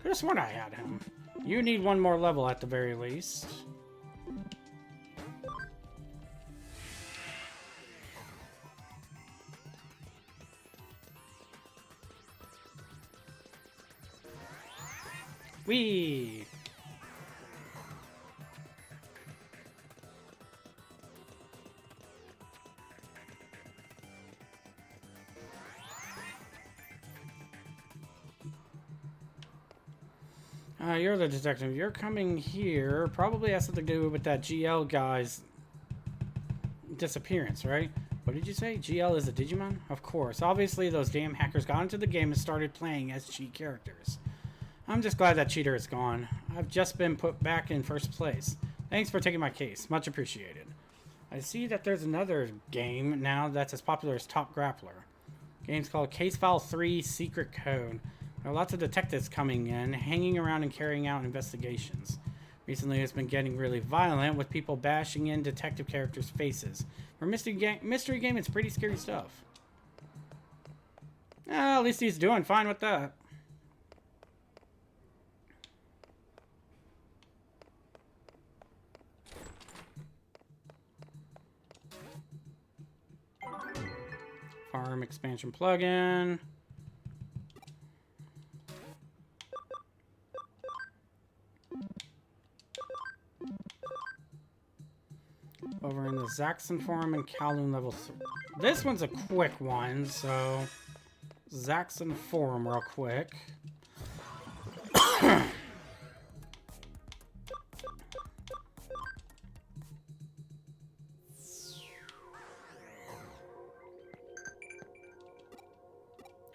S2: Could have sworn I had him. You need one more level at the very least. Whee! You're the detective. You're coming here. Probably has something to do with that GL guy's disappearance, right? What did you say? GL is a Digimon? Of course. Obviously, those damn hackers got into the game and started playing as cheat characters. I'm just glad that cheater is gone. I've just been put back in first place. Thanks for taking my case. Much appreciated. I see that there's another game now that's as popular as Top Grappler. Game's called Case File 3 Secret Code. There are lots of detectives coming in, hanging around and carrying out investigations. Recently, it's been getting really violent with people bashing in detective characters' faces. For mystery game, it's pretty scary stuff. At least he's doing fine with that. Farm expansion plugin. Over in the Zaxxon Forum and Kowloon level 3. This one's a quick one, so Zaxxon Forum real quick.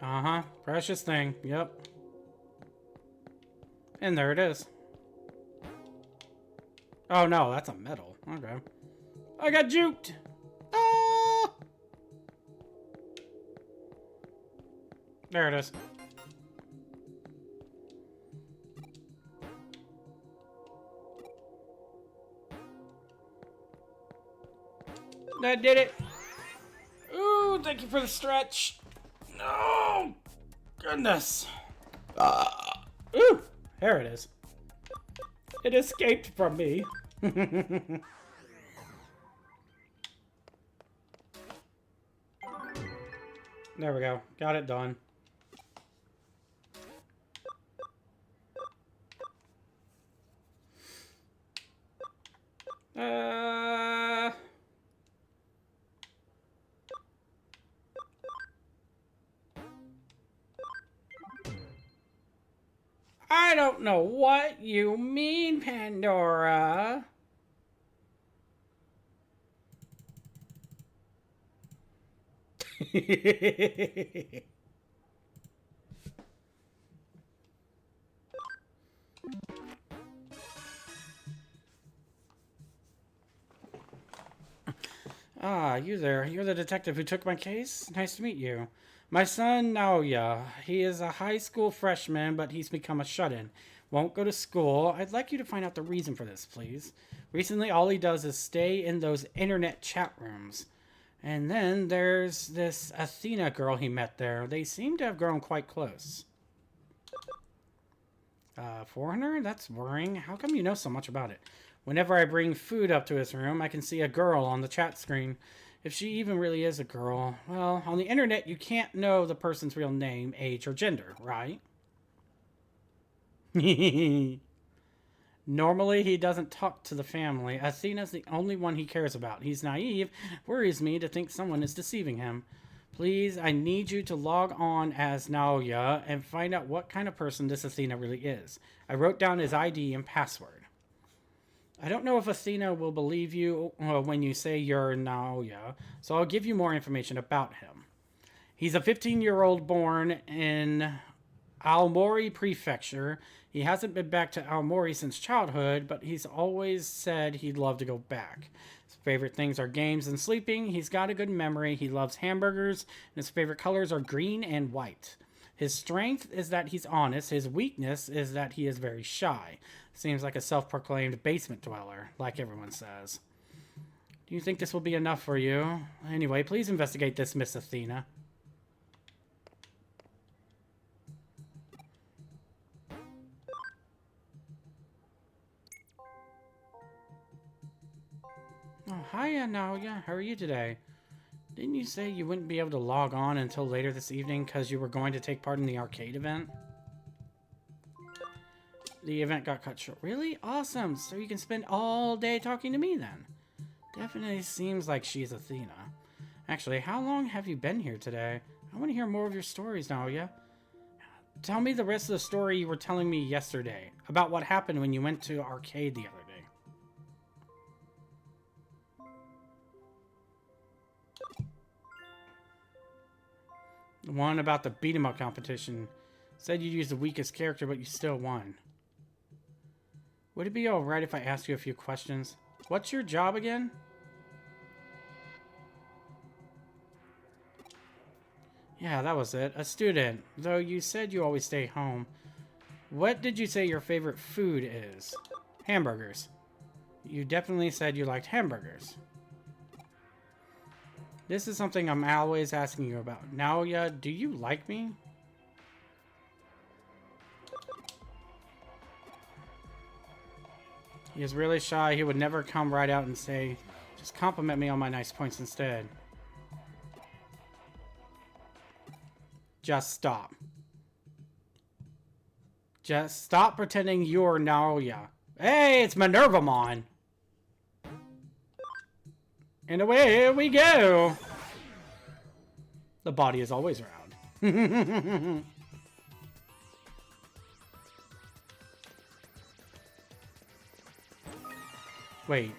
S2: Uh-huh. Precious thing. Yep. And there it is. Oh, no. That's a medal. Okay. I got juked! Ah! There it is. That did it! Ooh, thank you for the stretch! No! Goodness! Ooh! There it is. It escaped from me. There we go. Got it done. I don't know what you mean, Pandora. Ah, you there. You're the detective who took my case? Nice to meet you. My son, Naoya. He is a high school freshman, but he's become a shut-in. Won't go to school. I'd like you to find out the reason for this, please. Recently, all he does is stay in those internet chat rooms. And then there's this Athena girl he met there. They seem to have grown quite close. 400? That's worrying. How come you know so much about it? Whenever I bring food up to his room, I can see a girl on the chat screen. If she even really is a girl. Well, on the internet, you can't know the person's real name, age, or gender, right? Normally, he doesn't talk to the family. Athena's the only one he cares about. He's naive. Worries me to think someone is deceiving him. Please, I need you to log on as Naoya and find out what kind of person this Athena really is. I wrote down his ID and password. I don't know if Athena will believe you when you say you're Naoya, so I'll give you more information about him. He's a 15-year-old born in Aomori Prefecture. He hasn't been back to Aomori since childhood, but he's always said he'd love to go back. His favorite things are games and sleeping. He's got a good memory. He loves hamburgers, and his favorite colors are green and white. His strength is that he's honest. His weakness is that he is very shy. Seems like a self-proclaimed basement dweller, like everyone says. Do you think this will be enough for you? Anyway, please investigate this, Miss Athena. Oh, hiya, Naoya. How are you today? Didn't you say you wouldn't be able to log on until later this evening because you were going to take part in the arcade event? The event got cut short. Really? Awesome. So you can spend all day talking to me then. Definitely seems like she's Athena. Actually, how long have you been here today? I want to hear more of your stories, Naoya. Tell me the rest of the story you were telling me yesterday about what happened when you went to arcade the other day. The one about the beat 'em up competition. Said you'd use the weakest character, but you still won. Would it be alright if I asked you a few questions? What's your job again? Yeah, that was it. A student. Though you said you always stay home. What did you say your favorite food is? Hamburgers. You definitely said you liked hamburgers. This is something I'm always asking you about. Naoya, do you like me? He is really shy. He would never come right out and say, just compliment me on my nice points instead. Just stop. Just stop pretending you're Naoya. Hey, it's Minervamon! And away we go! The body is always round. Wait.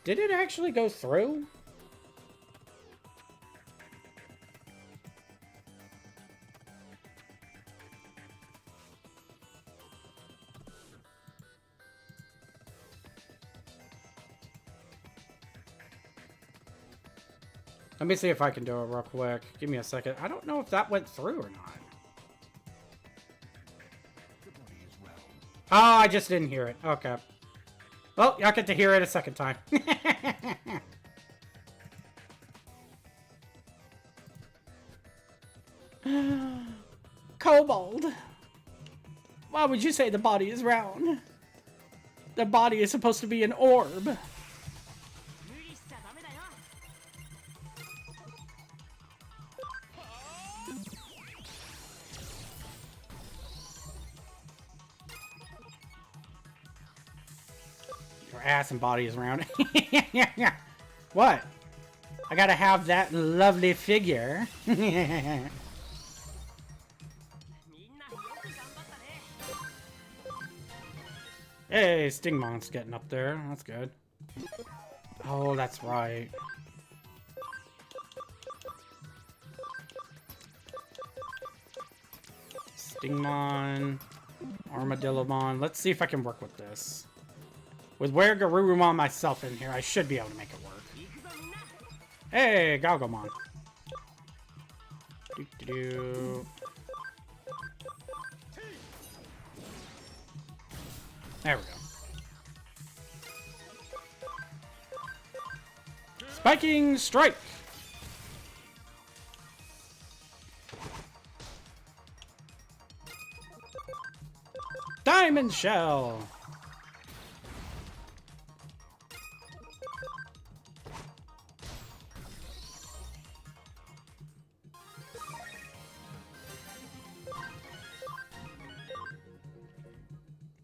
S2: Did it actually go through? Let me see if I can do it real quick. Give me a second. I don't know if that went through or not. Oh, I just didn't hear it. Okay. Well, y'all get to hear it a second time. Kobold. Why would you say the body is round? The body is supposed to be an orb. Your ass and body is round. What? I gotta have that lovely figure. Hey, Stingmon's getting up there. That's good. Oh, that's right. Stingmon, Armadillomon. Let's see if I can work with this. With where Garurumon myself in here, I should be able to make it work. Hey, Galgomon. Doo-doo-doo. There we go. Spiking Strike! Diamond Shell!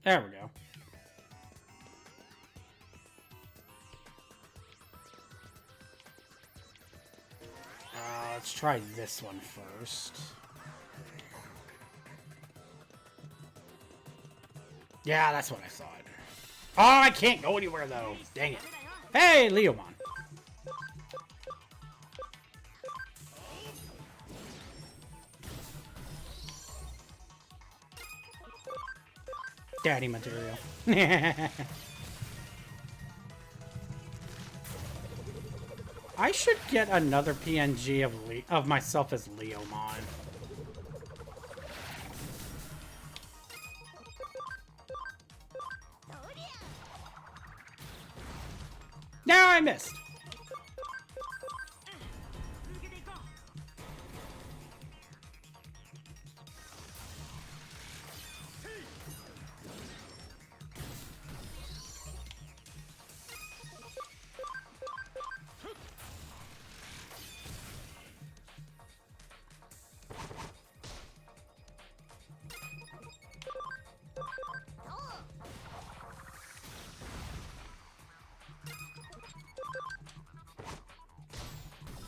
S2: There we go. Let's try this one first. Yeah, that's what I thought. Oh, I can't go anywhere though. Dang it. Hey, Leomon. Daddy material. I should get another PNG of myself as Leomon. No, I missed.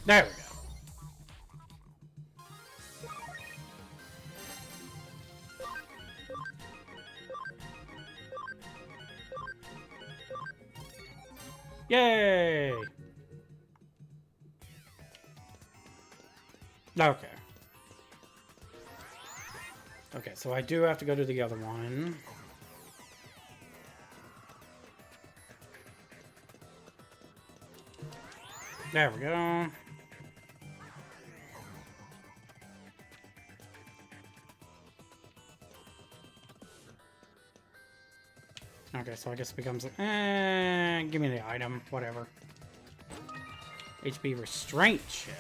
S2: There we go. Yay! Okay. Okay, so I do have to go to the other one. There we go. Okay, so I guess it becomes... give me the item. Whatever. HP restraint chip.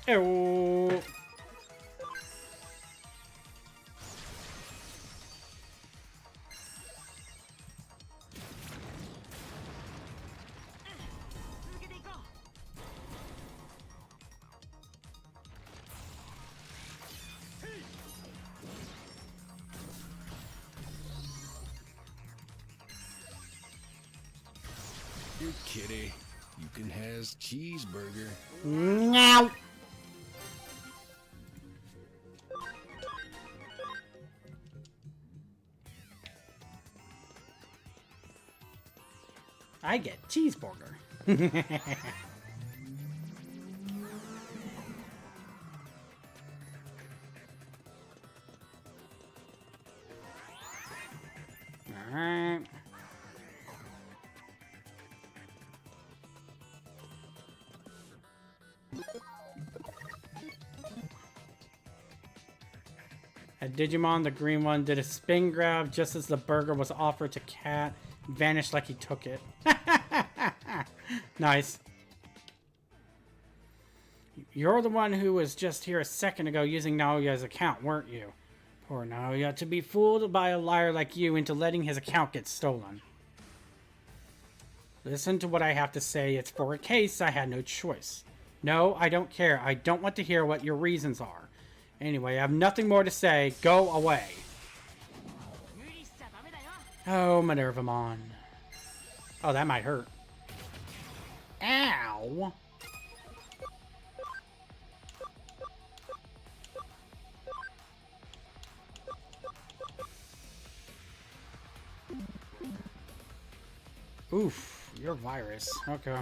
S2: Ew.
S1: Here, kitty. You can has cheeseburger.
S2: Meow. I get cheeseburger. Alright. At Digimon, the green one did a spin grab just as the burger was offered to Cat. Vanished like he took it. Nice. You're the one who was just here a second ago using Naoya's account, weren't you? Poor Naoya, to be fooled by a liar like you into letting his account get stolen. Listen to what I have to say. It's for a case. I had no choice. No, I don't care. I don't want to hear what your reasons are. Anyway, I have nothing more to say. Go away. Oh, Minervamon. Oh, that might hurt. Ow. Oof, you're virus. Okay.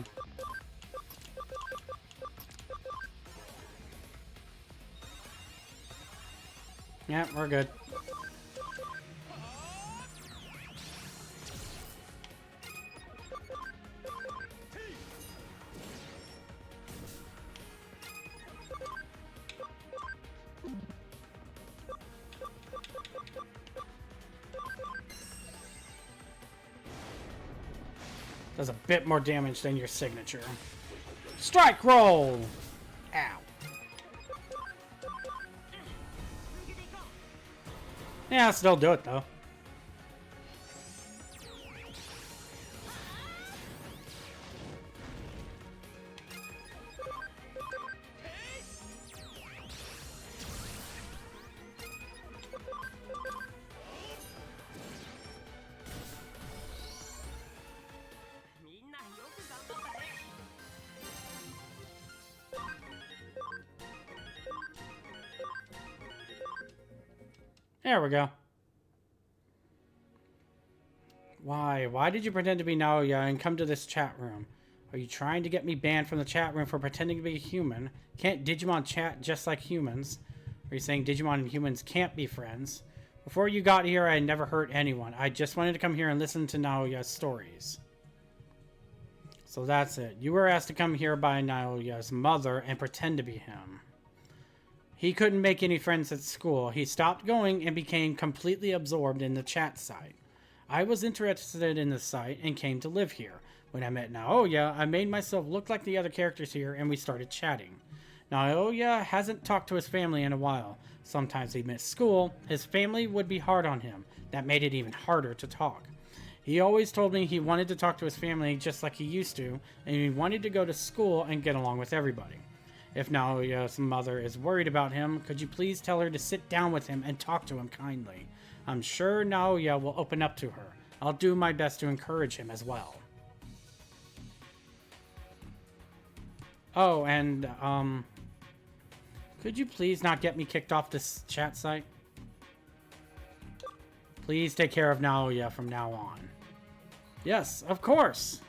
S2: Yeah, we're good. Does a bit more damage than your signature. Strike roll! Ow. Yeah, I'll still do it though. There we go. Why? Why did you pretend to be Naoya and come to this chat room? Are you trying to get me banned from the chat room for pretending to be a human? Can't Digimon chat just like humans? Are you saying Digimon and humans can't be friends? Before you got here, I never hurt anyone. I just wanted to come here and listen to Naoya's stories. So that's it. You were asked to come here by Naoya's mother and pretend to be him. He couldn't make any friends at school. He stopped going and became completely absorbed in the chat site. I was interested in the site and came to live here. When I met Naoya, I made myself look like the other characters here and we started chatting. Naoya hasn't talked to his family in a while. Sometimes he missed school. His family would be hard on him. That made it even harder to talk. He always told me he wanted to talk to his family just like he used to, and he wanted to go to school and get along with everybody. If Naoya's mother is worried about him, could you please tell her to sit down with him and talk to him kindly? I'm sure Naoya will open up to her. I'll do my best to encourage him as well. Oh, and, could you please not get me kicked off this chat site? Please take care of Naoya from now on. Yes, of course!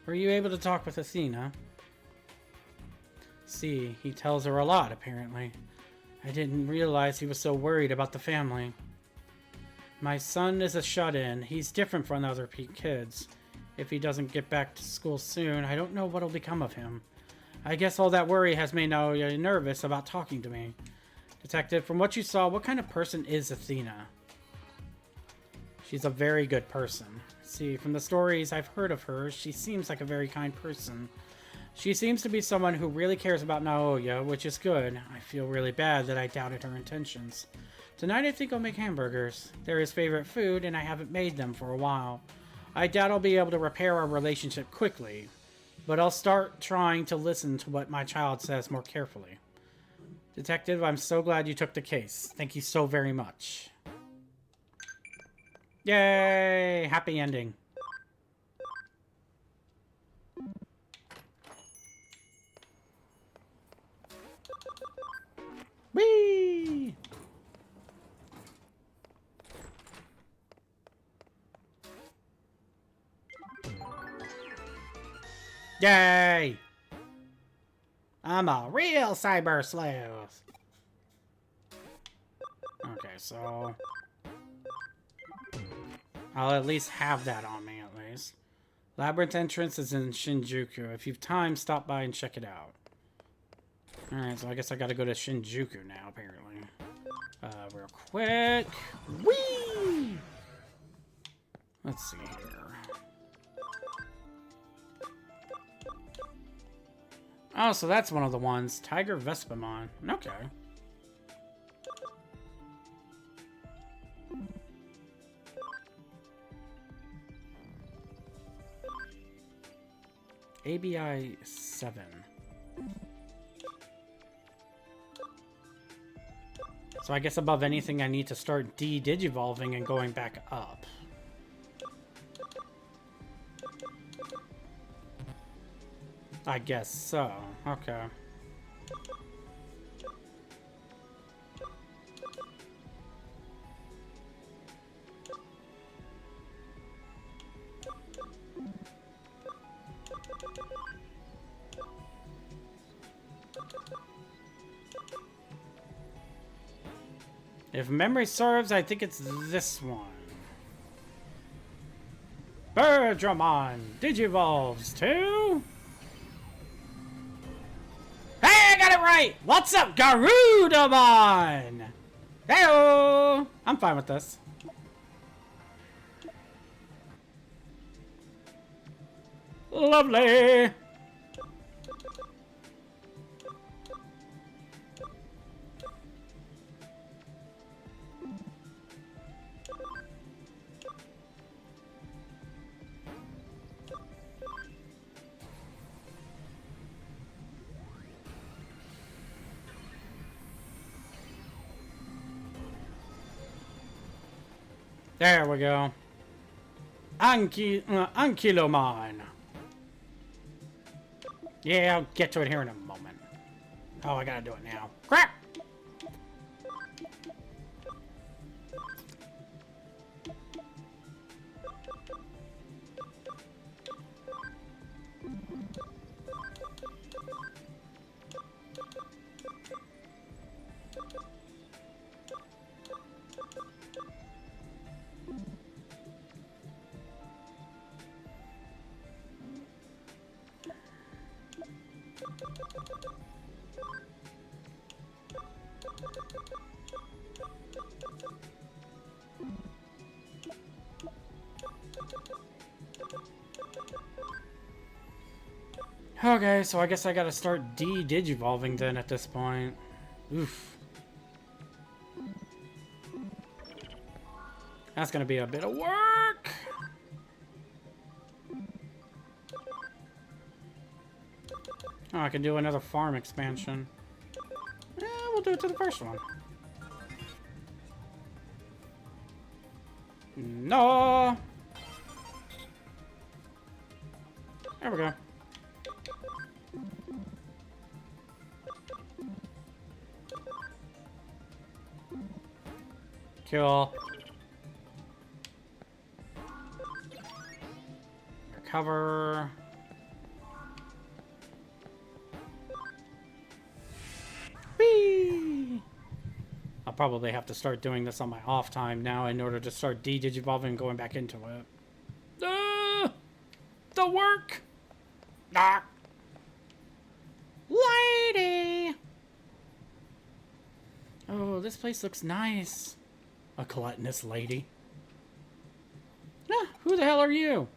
S2: Were you able to talk with Athena? See, he tells her a lot, apparently. I didn't realize he was so worried about the family. My son is a shut-in. He's different from other kids. If he doesn't get back to school soon, I don't know what'll become of him. I guess all that worry has made Naoya nervous about talking to me. Detective, from what you saw, what kind of person is Athena? She's a very good person. See, from the stories I've heard of her, she seems like a very kind person. She seems to be someone who really cares about Naoya, which is good. I feel really bad that I doubted her intentions. Tonight I think I'll make hamburgers. They're his favorite food, and I haven't made them for a while. I doubt I'll be able to repair our relationship quickly, but I'll start trying to listen to what my child says more carefully. Detective, I'm so glad you took the case. Thank you so very much. Yay! Happy ending. Whee! Yay! I'm a real cyber sleuth. Okay, so I'll at least have that on me, at least. Labyrinth entrance is in Shinjuku. If you've time, stop by and check it out. Alright, so I guess I gotta go to Shinjuku now, apparently. Real quick. Whee! Let's see here. Oh, so that's one of the ones. Tiger Vespamon. Okay. ABI 7. So I guess above anything I need to start digivolving and going back up. I guess so. Okay. If memory serves, I think it's this one. Birdramon Digivolves to... Hey, I got it right! What's up, Garudamon? Hey-o! I'm fine with this. Lovely! There we go. Ankylomon. Yeah, I'll get to it here in a moment. Oh, I gotta do it now. Crap! Okay, so I guess I gotta start digivolving then at this point. Oof. That's gonna be a bit of work. Oh, I can do another farm expansion. Yeah, we'll do it to the first one. No. There we go. Kill. Recover. Whee! Up probably have to start doing this on my off time now in order to start de-digivolving and going back into it. The work! Ah! Lady! Oh, this place looks nice. A gluttonous lady. Ah, who the hell are you?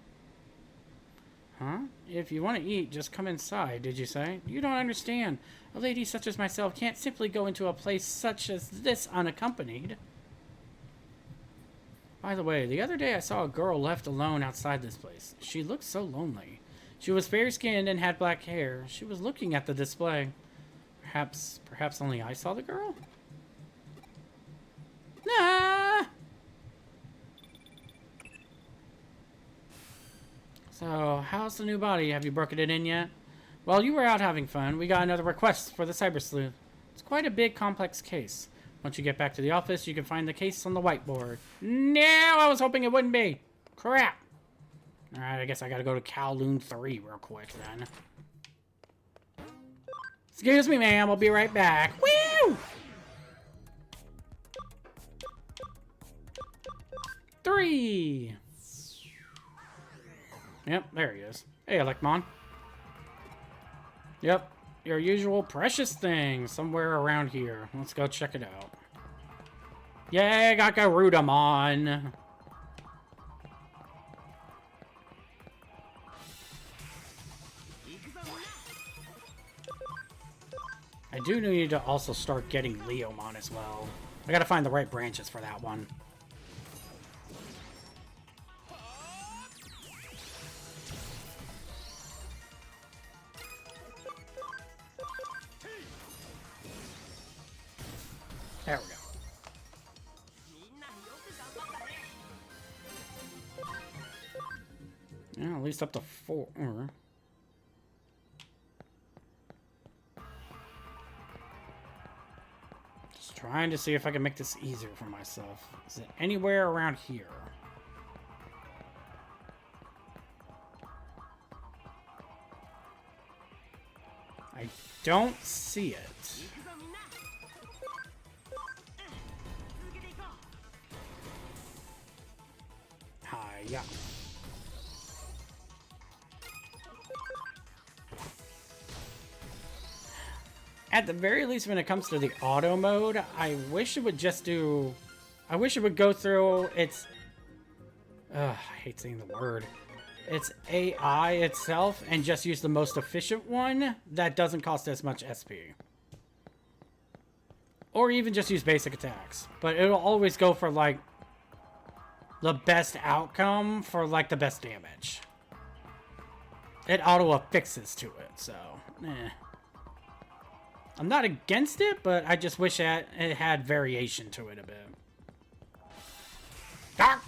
S2: Huh? If you want to eat, just come inside, did you say? You don't understand. A lady such as myself can't simply go into a place such as this unaccompanied. By the way, the other day I saw a girl left alone outside this place. She looked so lonely. She was fair-skinned and had black hair. She was looking at the display. Perhaps only I saw the girl? Nah! So, how's the new body? Have you broken it in yet? While you were out having fun, we got another request for the cyber sleuth. It's quite a big, complex case. Once you get back to the office, you can find the case on the whiteboard. No, I was hoping it wouldn't be. Crap. Alright, I guess I gotta go to Kowloon 3 real quick then. Excuse me, ma'am. I'll be right back. Woo! 3. Yep, there he is. Hey, Elecmon. Yep, your usual precious thing somewhere around here. Let's go check it out. Yay, got Garudamon. I do need to also start getting Leomon as well. I gotta find the right branches for that one. There we go. Yeah, at least up to 4. Just trying to see if I can make this easier for myself. Is it anywhere around here? I don't see it. Yeah. At the very least, when it comes to the auto mode, I wish it would just do... I wish it would go through its... I hate saying the word. Its AI itself and just use the most efficient one that doesn't cost as much SP. Or even just use basic attacks. But it'll always go for, like, the best outcome for, like, the best damage. It auto-affixes to it, so, I'm not against it, but I just wish it had variation to it a bit. Ah!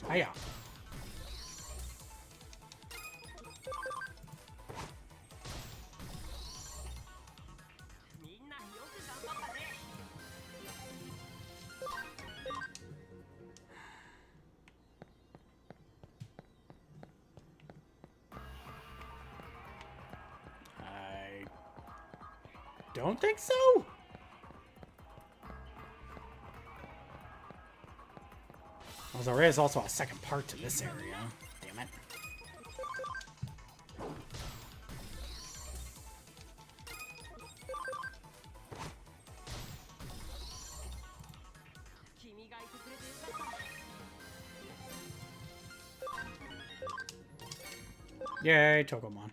S2: Hiya. Don't think so. Well, there is also a second part to this area. Damn it. Yay, Togemon.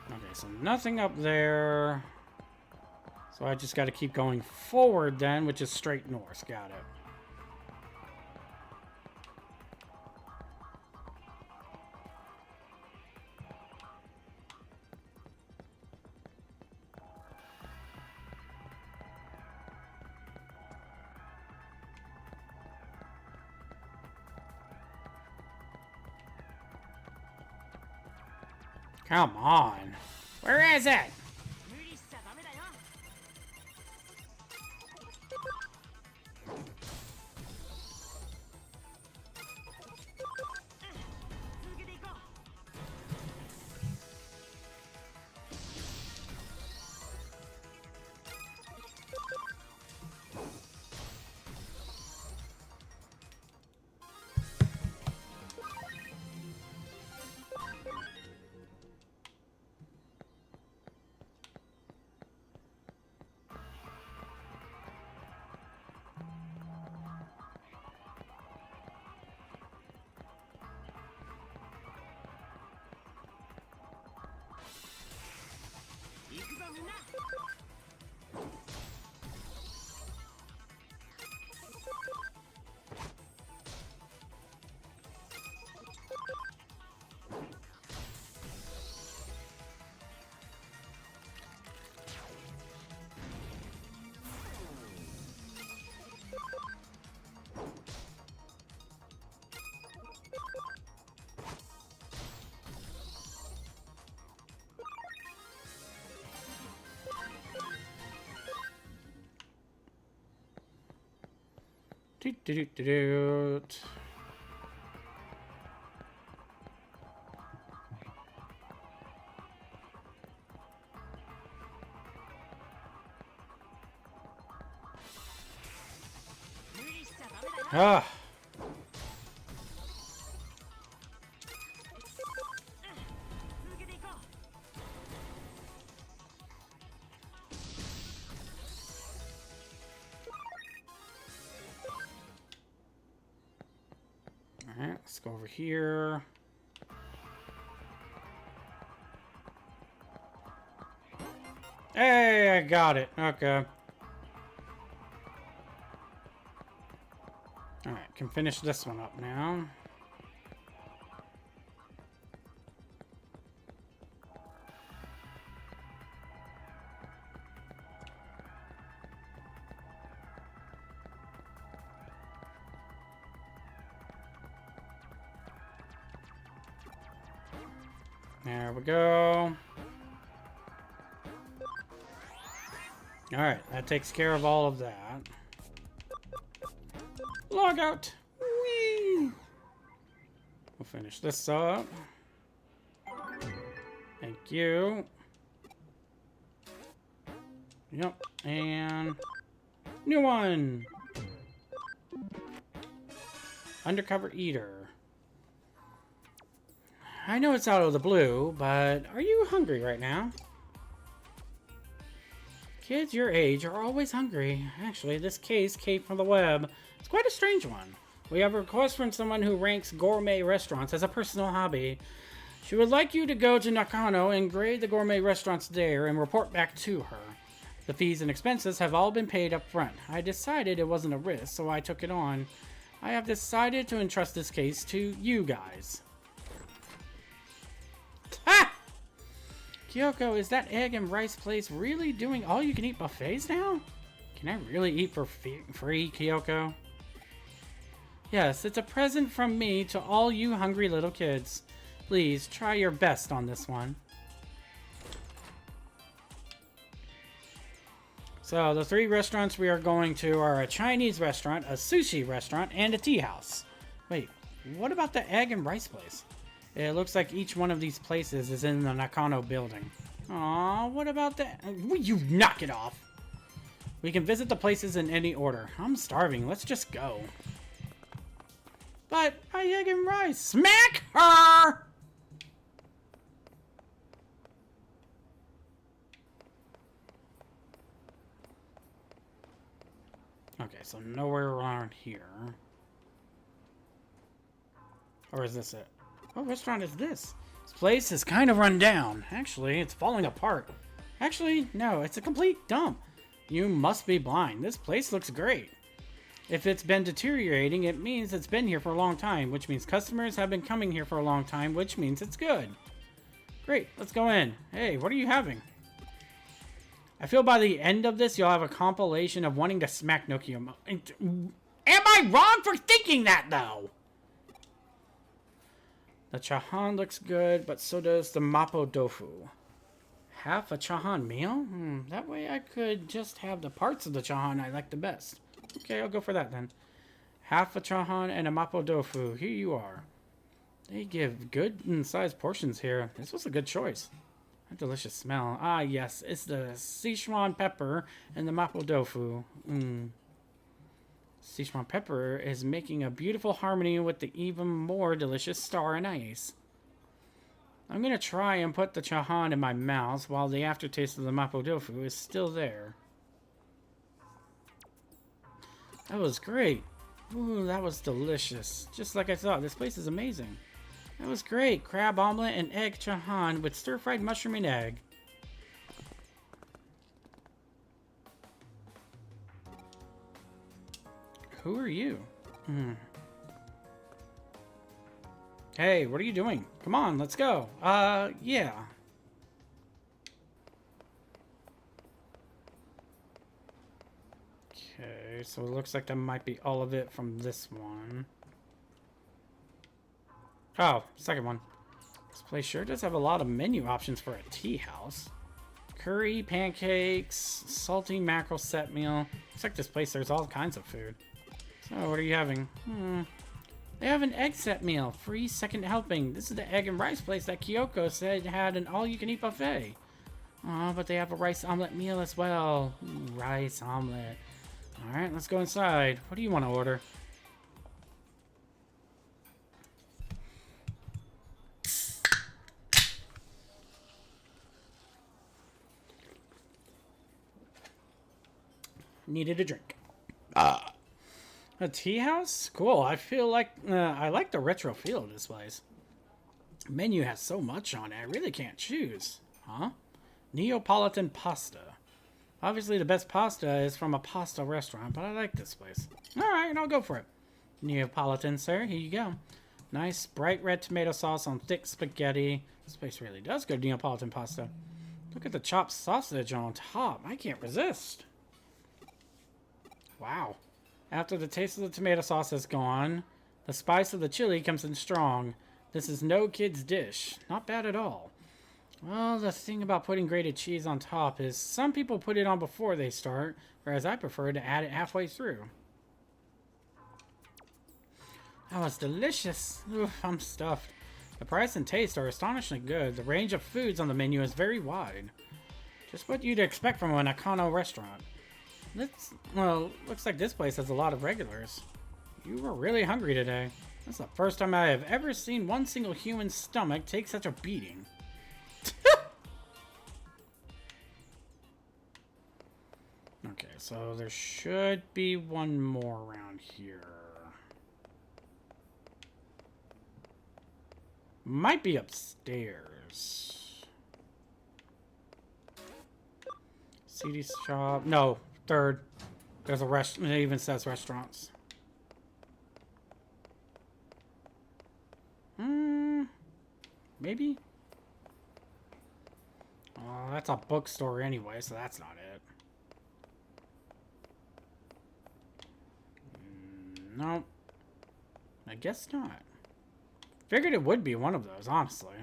S2: Okay, so nothing up there. So I just got to keep going forward then, which is straight north. Got it. Come on. Where is it? Doot. Ah. Alright, let's go over here. Hey, I got it. Okay. Alright, can finish this one up now. There we go. Alright, that takes care of all of that. Log out! Whee! We'll finish this up. Thank you. Yep, and... new one! Undercover Eater. I know it's out of the blue, but are you hungry right now? Kids your age are always hungry. Actually, this case came from the web. It's quite a strange one. We have a request from someone who ranks gourmet restaurants as a personal hobby. She would like you to go to Nakano and grade the gourmet restaurants there and report back to her. The fees and expenses have all been paid up front. I decided it wasn't a risk, so I took it on. I have decided to entrust this case to you guys. Ha! Kyoko, is that egg and rice place really doing all-you-can-eat buffets now? Can I really eat for free, Kyoko? Yes, it's a present from me to all you hungry little kids. Please, try your best on this one. So, the three restaurants we are going to are a Chinese restaurant, a sushi restaurant, and a tea house. Wait, what about the egg and rice place? It looks like each one of these places is in the Nakano building. Aw, what about that? Will you knock it off? We can visit the places in any order. I'm starving. Let's just go. But my egg and rice. Smack her! Okay, so nowhere around here. Or is this it? What restaurant is this? This place is kind of run down. Actually, it's falling apart. Actually, no, it's a complete dump. You must be blind. This place looks great. If it's been deteriorating, it means it's been here for a long time, which means customers have been coming here for a long time, which means it's good. Great, let's go in. Hey, what are you having? I feel by the end of this, you'll have a compilation of wanting to smack Nokia. Am I wrong for thinking that, though? The chahan looks good, but so does the mapo tofu. Half a chahan meal? That way I could just have the parts of the chahan I like the best. Okay, I'll go for that then. Half a chahan and a mapo tofu. Here you are. They give good sized portions here. This was a good choice. A delicious smell. Ah, yes, it's the Sichuan pepper and the mapo tofu. Sichuan pepper is making a beautiful harmony with the even more delicious star anise. I'm gonna try and put the chahan in my mouth while the aftertaste of the mapo tofu is still there. That was great. Ooh, that was delicious. Just like I thought, this place is amazing. That was great. Crab omelet and egg chahan with stir-fried mushroom and egg. Who are you? Hey, what are you doing? Come on, let's go. Yeah. Okay, so it looks like that might be all of it from this one. Oh, second one. This place sure does have a lot of menu options for a tea house. Curry, pancakes, salty mackerel set meal. Looks like this place there's all kinds of food. So, what are you having? They have an egg set meal. Free second helping. This is the egg and rice place that Kyoko said had an all-you-can-eat buffet. Oh, but they have a rice omelet meal as well. Ooh, rice omelet. Alright, let's go inside. What do you want to order? Needed a drink. A tea house? Cool. I feel like I like the retro feel of this place. Menu has so much on it, I really can't choose. Huh? Neapolitan pasta. Obviously, the best pasta is from a pasta restaurant, but I like this place. Alright, I'll go for it. Neapolitan, sir. Here you go. Nice, bright red tomato sauce on thick spaghetti. This place really does good Neapolitan pasta. Look at the chopped sausage on top. I can't resist. Wow. After the taste of the tomato sauce is gone, the spice of the chili comes in strong. This is no kid's dish. Not bad at all. Well, the thing about putting grated cheese on top is some people put it on before they start, whereas I prefer to add it halfway through. That was delicious. Oof, I'm stuffed. The price and taste are astonishingly good. The range of foods on the menu is very wide. Just what you'd expect from an Nakano restaurant. Well, looks like this place has a lot of regulars. You were really hungry today. That's the first time I have ever seen one single human stomach take such a beating. Okay, so there should be one more around here. Might be upstairs. CD shop. No. Third. There's a restaurant. It even says restaurants. Maybe? Oh, that's a bookstore anyway, so that's not it. No. I guess not. Figured it would be one of those, honestly.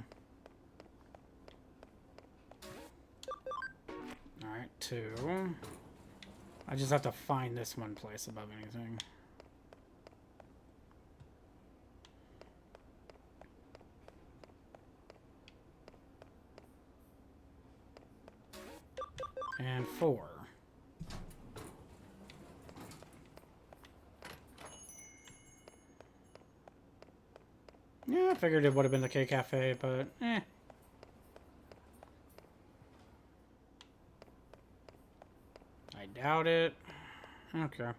S2: Alright, 2. I just have to find this one place above anything. And 4. Yeah, I figured it would have been the K Cafe, but eh. I doubt it. Okay.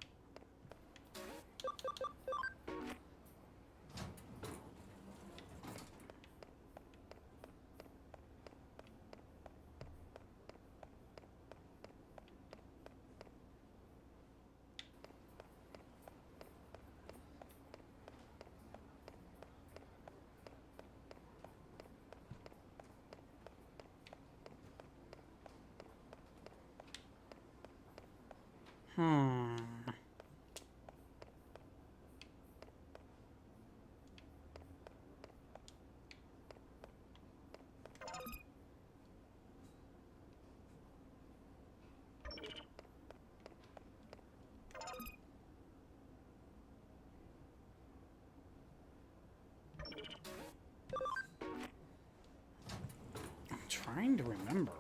S2: Trying to remember.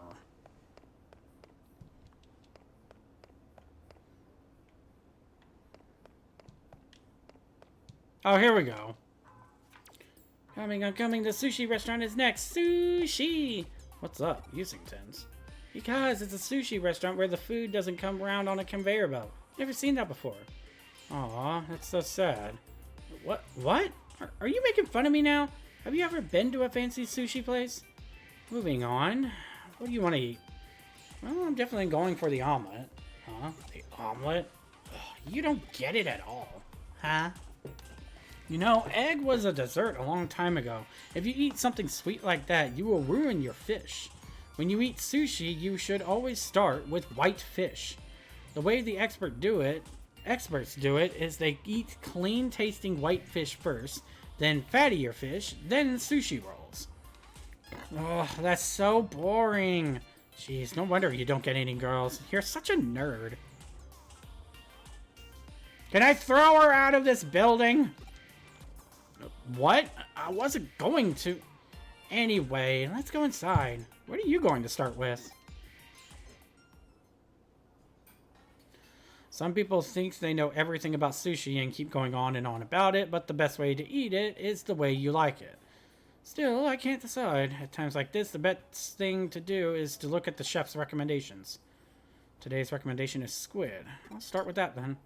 S2: Oh, here we go. I'm coming. The sushi restaurant is next. Sushi! What's up? Using tens. Because it's a sushi restaurant where the food doesn't come around on a conveyor belt. Never seen that before. Aw, that's so sad. What? Are you making fun of me now? Have you ever been to a fancy sushi place? Moving on. What do you want to eat? Well, I'm definitely going for the omelet. Huh? The omelet? Ugh, You don't get it at all. Huh? You know, egg was a dessert a long time ago. If you eat something sweet like that, you will ruin your fish. When you eat sushi, you should always start with white fish. The way the experts do it is they eat clean-tasting white fish first, then fattier fish, then sushi rolls. Oh, that's so boring. Jeez, no wonder you don't get any girls. You're such a nerd. Can I throw her out of this building? What? I wasn't going to. Anyway, let's go inside. What are you going to start with? Some people think they know everything about sushi and keep going on and on about it, but the best way to eat it is the way you like it. Still, I can't decide. At times like this, the best thing to do is to look at the chef's recommendations. Today's recommendation is squid. I'll start with that then.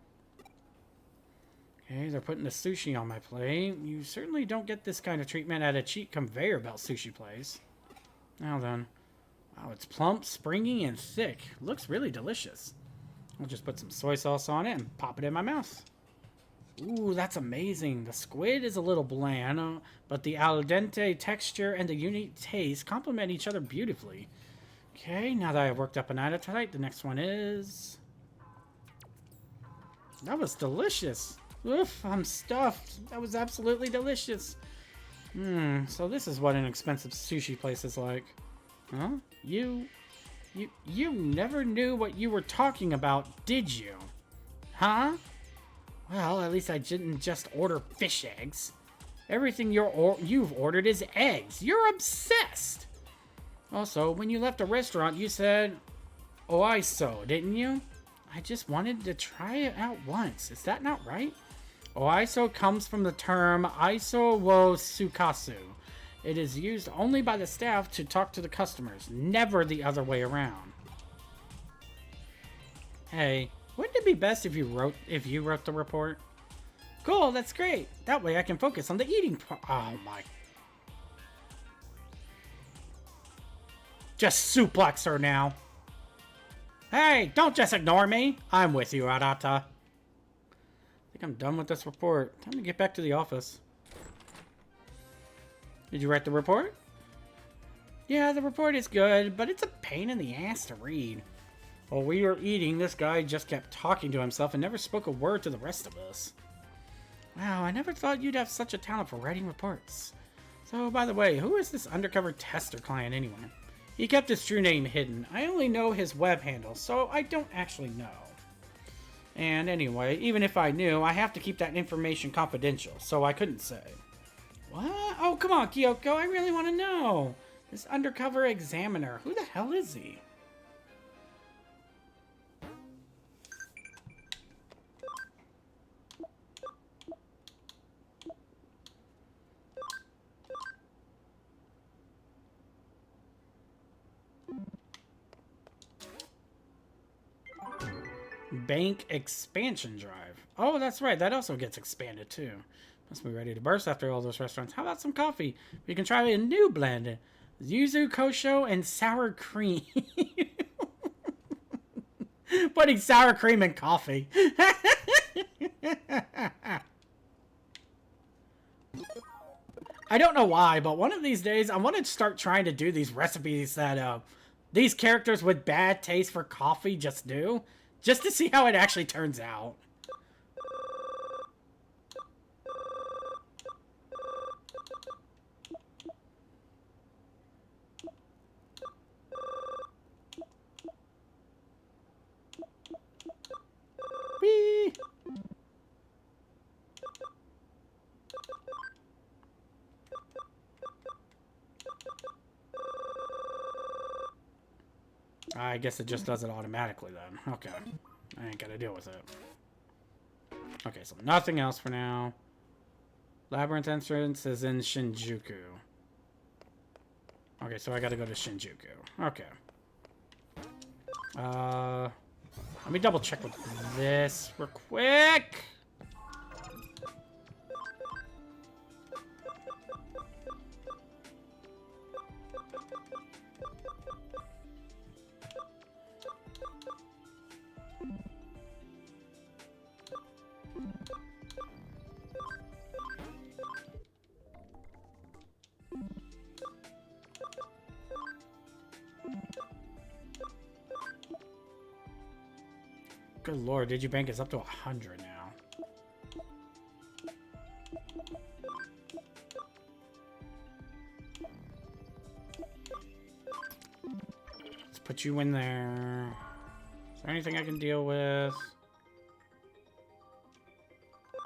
S2: Okay, they're putting the sushi on my plate. You certainly don't get this kind of treatment at a cheap conveyor belt sushi place. Now then. Wow, it's plump, springy, and thick. Looks really delicious. I'll just put some soy sauce on it and pop it in my mouth. Ooh, that's amazing. The squid is a little bland, but the al dente texture and the unique taste complement each other beautifully. Okay, now that I've worked up an appetite, the next one is... That was delicious. Oof, I'm stuffed. That was absolutely delicious. So this is what an expensive sushi place is like. Huh? You never knew what you were talking about, did you? Huh? Well, at least I didn't just order fish eggs. Everything you've ordered is eggs. You're obsessed. Also, when you left the restaurant, you said, "Oiso," didn't you? I just wanted to try it out once. Is that not right? Oiso comes from the term iso wo sukasu. It is used only by the staff to talk to the customers, never the other way around. Hey, wouldn't it be best if you wrote the report? Cool, that's great. That way I can focus on the eating part. Oh my. Just suplex her now. Hey, don't just ignore me. I'm with you, Arata. I think I'm done with this report. Time to get back to the office. Did you write the report? Yeah, the report is good, but it's a pain in the ass to read. While we were eating, this guy just kept talking to himself and never spoke a word to the rest of us. Wow, I never thought you'd have such a talent for writing reports. So, by the way, who is this undercover tester client anyway? He kept his true name hidden. I only know his web handle, so I don't actually know. And anyway, even if I knew, I have to keep that information confidential, so I couldn't say. What? Oh, come on, Kyoko, I really want to know. This undercover examiner, who the hell is he? Bank expansion drive. Oh, that's right. That also gets expanded too. Must be ready to burst after all those restaurants. How about some coffee? We can try a new blend. Yuzu kosho and sour cream. Putting sour cream in coffee. I don't know why, but one of these days I want to start trying to do these recipes that these characters with bad taste for coffee just do. Just to see how it actually turns out. Whee! I guess it just does it automatically then. Okay. I ain't gotta deal with it. Okay, so nothing else for now. Labyrinth entrance is in Shinjuku. Okay, so I gotta go to Shinjuku. Okay. Let me double check with this real quick. Good lord, Digibank is up to 100 now. Let's put you in there. Is there anything I can deal with?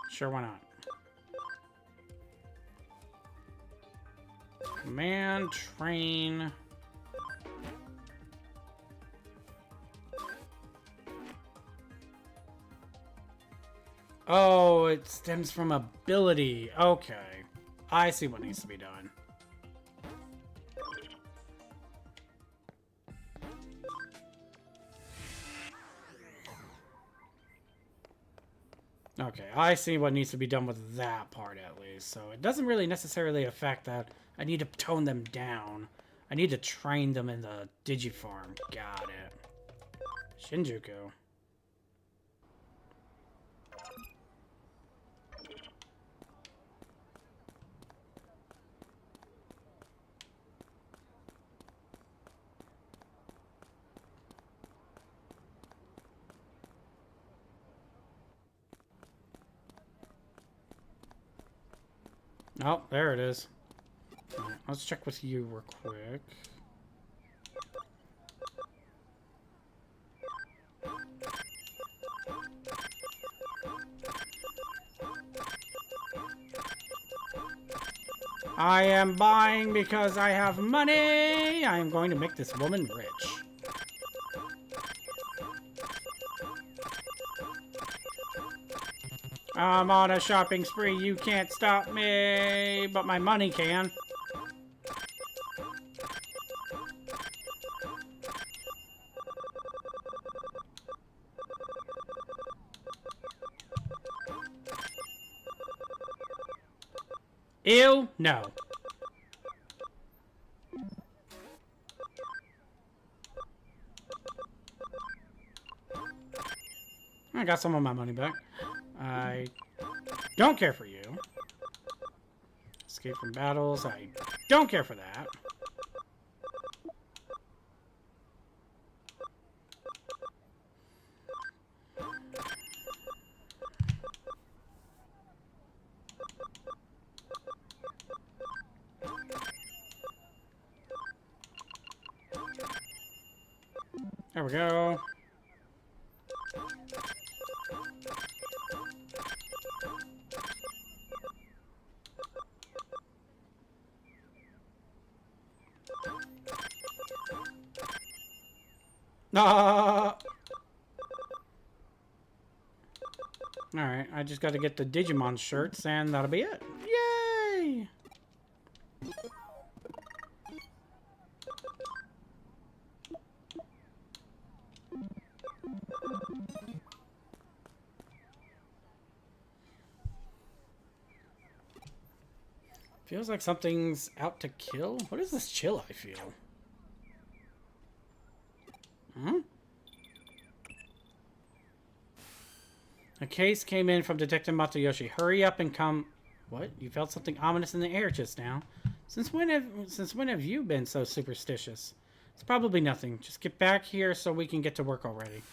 S2: Sure, why not? Command, train. Oh, it stems from ability. Okay. I see what needs to be done. Okay, I see what needs to be done with that part at least. So it doesn't really necessarily affect that. I need to tone them down. I need to train them in the Digifarm. Got it. Shinjuku. Oh, there it is. Right, let's check with you real quick. I am buying because I have money. I am going to make this woman rich. I'm on a shopping spree. You can't stop me, but my money can. Ew, no. I got some of my money back. I don't care for you. Escape from battles. I don't care for that. There we go. Ah! Alright, I just got to get the Digimon shirts and that'll be it. Yay! Feels like something's out to kill. What is this chill I feel? Hmm? A case came in from Detective Matayoshi. Hurry up and come. What? You felt something ominous in the air just now. Since when have you been so superstitious? It's probably nothing. Just get back here so we can get to work already.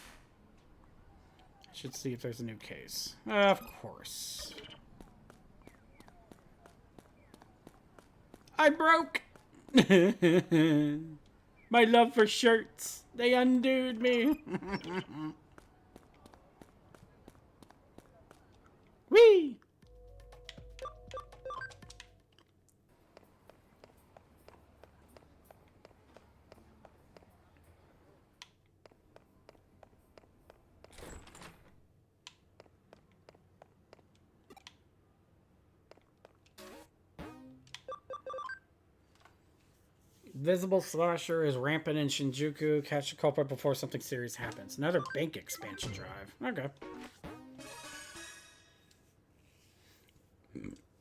S2: I should see if there's a new case. Of course. I broke! My love for shirts. They undoed me. Whee! Visible slasher is rampant in Shinjuku. Catch the culprit before something serious happens. Another bank expansion drive. Okay.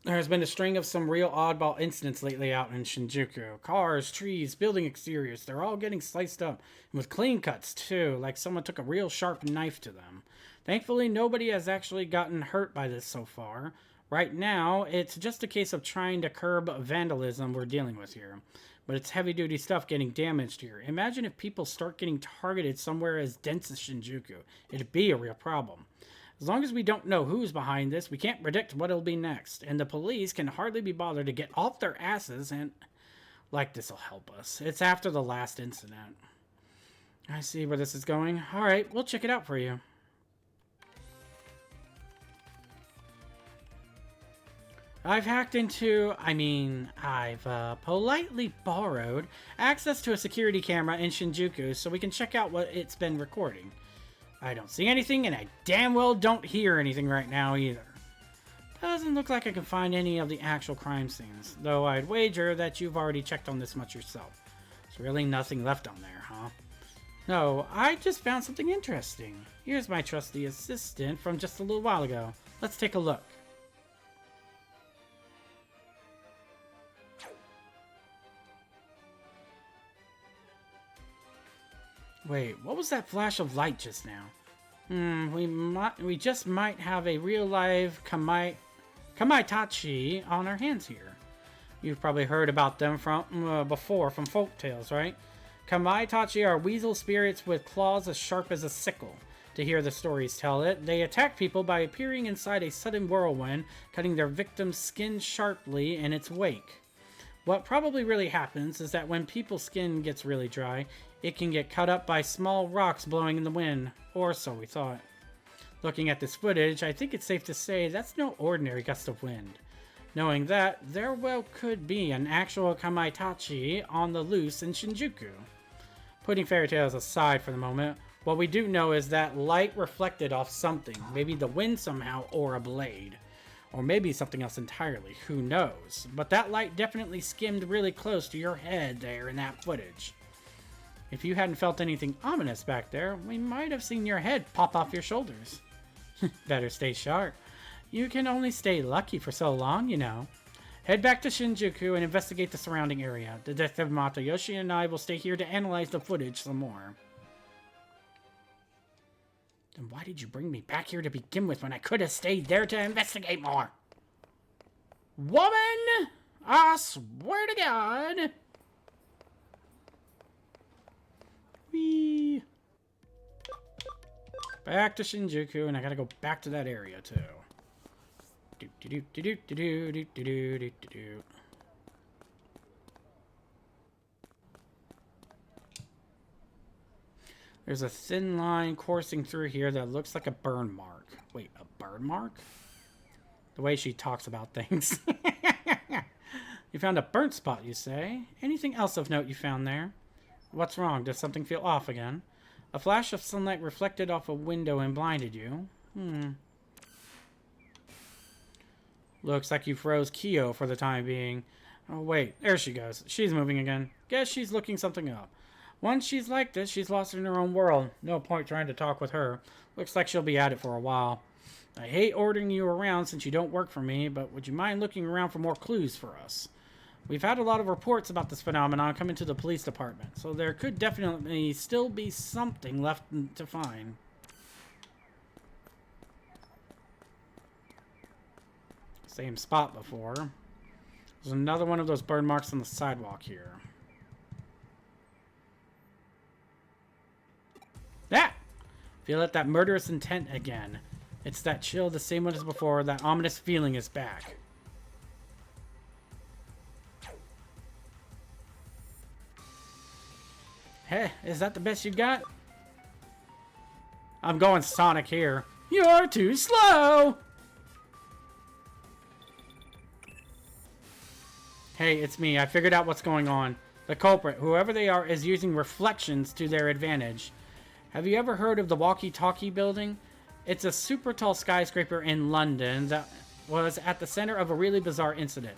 S2: There has been a string of some real oddball incidents lately out in Shinjuku. Cars, trees, building exteriors, they're all getting sliced up. And with clean cuts, too, like someone took a real sharp knife to them. Thankfully, nobody has actually gotten hurt by this so far. Right now, it's just a case of trying to curb vandalism we're dealing with here. But it's heavy-duty stuff getting damaged here. Imagine if people start getting targeted somewhere as dense as Shinjuku. It'd be a real problem. As long as we don't know who's behind this, we can't predict what it'll be next. And the police can hardly be bothered to get off their asses and... Like, this'll help us. It's after the last incident. I see where this is going. Alright, we'll check it out for you. I've politely borrowed access to a security camera in Shinjuku so we can check out what it's been recording. I don't see anything, and I damn well don't hear anything right now either. Doesn't look like I can find any of the actual crime scenes, though I'd wager that you've already checked on this much yourself. There's really nothing left on there, huh? No, I just found something interesting. Here's my trusty assistant from just a little while ago. Let's take a look. Wait, what was that flash of light just now? We just might have a real live Kamaitachi on our hands here. You've probably heard about them before from folktales, right? Kamaitachi are weasel spirits with claws as sharp as a sickle. To hear the stories tell it, they attack people by appearing inside a sudden whirlwind, cutting their victim's skin sharply in its wake. What probably really happens is that when people's skin gets really dry, it can get cut up by small rocks blowing in the wind, or so we thought. Looking at this footage, I think it's safe to say that's no ordinary gust of wind. Knowing that, there well could be an actual Kamaitachi on the loose in Shinjuku. Putting fairy tales aside for the moment, what we do know is that light reflected off something, maybe the wind somehow, or a blade. Or maybe something else entirely, who knows. But that light definitely skimmed really close to your head there in that footage. If you hadn't felt anything ominous back there, we might have seen your head pop off your shoulders. Better stay sharp. You can only stay lucky for so long, you know. Head back to Shinjuku and investigate the surrounding area. Detective Matayoshi and I will stay here to analyze the footage some more. Then why did you bring me back here to begin with when I could have stayed there to investigate more? Woman! I swear to God! Whee! Back to Shinjuku, and I gotta go back to that area too. There's a thin line coursing through here that looks like a burn mark. Wait, a burn mark? The way she talks about things. You found a burnt spot, you say? Anything else of note you found there? What's wrong? Does something feel off again? A flash of sunlight reflected off a window and blinded you. Looks like you froze Kyo for the time being. Oh, wait. There she goes. She's moving again. Guess she's looking something up. Once she's like this, she's lost in her own world. No point trying to talk with her. Looks like she'll be at it for a while. I hate ordering you around since you don't work for me, but would you mind looking around for more clues for us? We've had a lot of reports about this phenomenon coming to the police department, so there could definitely still be something left to find. Same spot before. There's another one of those burn marks on the sidewalk here. Ah! Feel it, that murderous intent again. It's that chill, the same one as before. That ominous feeling is back. Hey, is that the best you got? I'm going Sonic here. You're too slow! Hey, it's me. I figured out what's going on. The culprit, whoever they are, is using reflections to their advantage. Have you ever heard of the Walkie-Talkie building? It's a super tall skyscraper in London that was at the center of a really bizarre incident.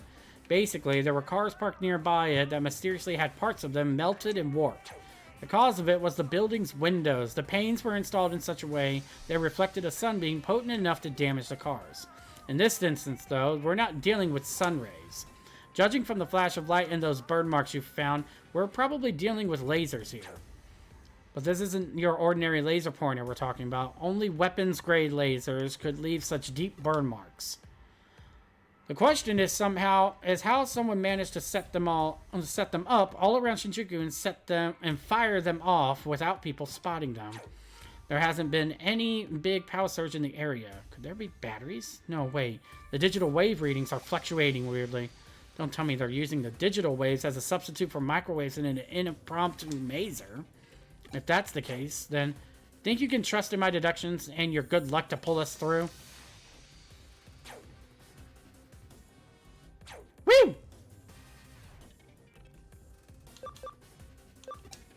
S2: Basically, there were cars parked nearby it that mysteriously had parts of them melted and warped. The cause of it was the building's windows. The panes were installed in such a way they reflected a sunbeam potent enough to damage the cars. In this instance, though, we're not dealing with sun rays. Judging from the flash of light and those burn marks you found, we're probably dealing with lasers here. But this isn't your ordinary laser pointer we're talking about. Only weapons-grade lasers could leave such deep burn marks. The question is how someone managed to set them up all around Shinjuku and fire them off without people spotting them. There hasn't been any big power surge in the area. Could there be batteries? No, wait. The digital wave readings are fluctuating weirdly. Don't tell me they're using the digital waves as a substitute for microwaves in an impromptu maser. If that's the case, then think you can trust in my deductions and your good luck to pull us through? Woo!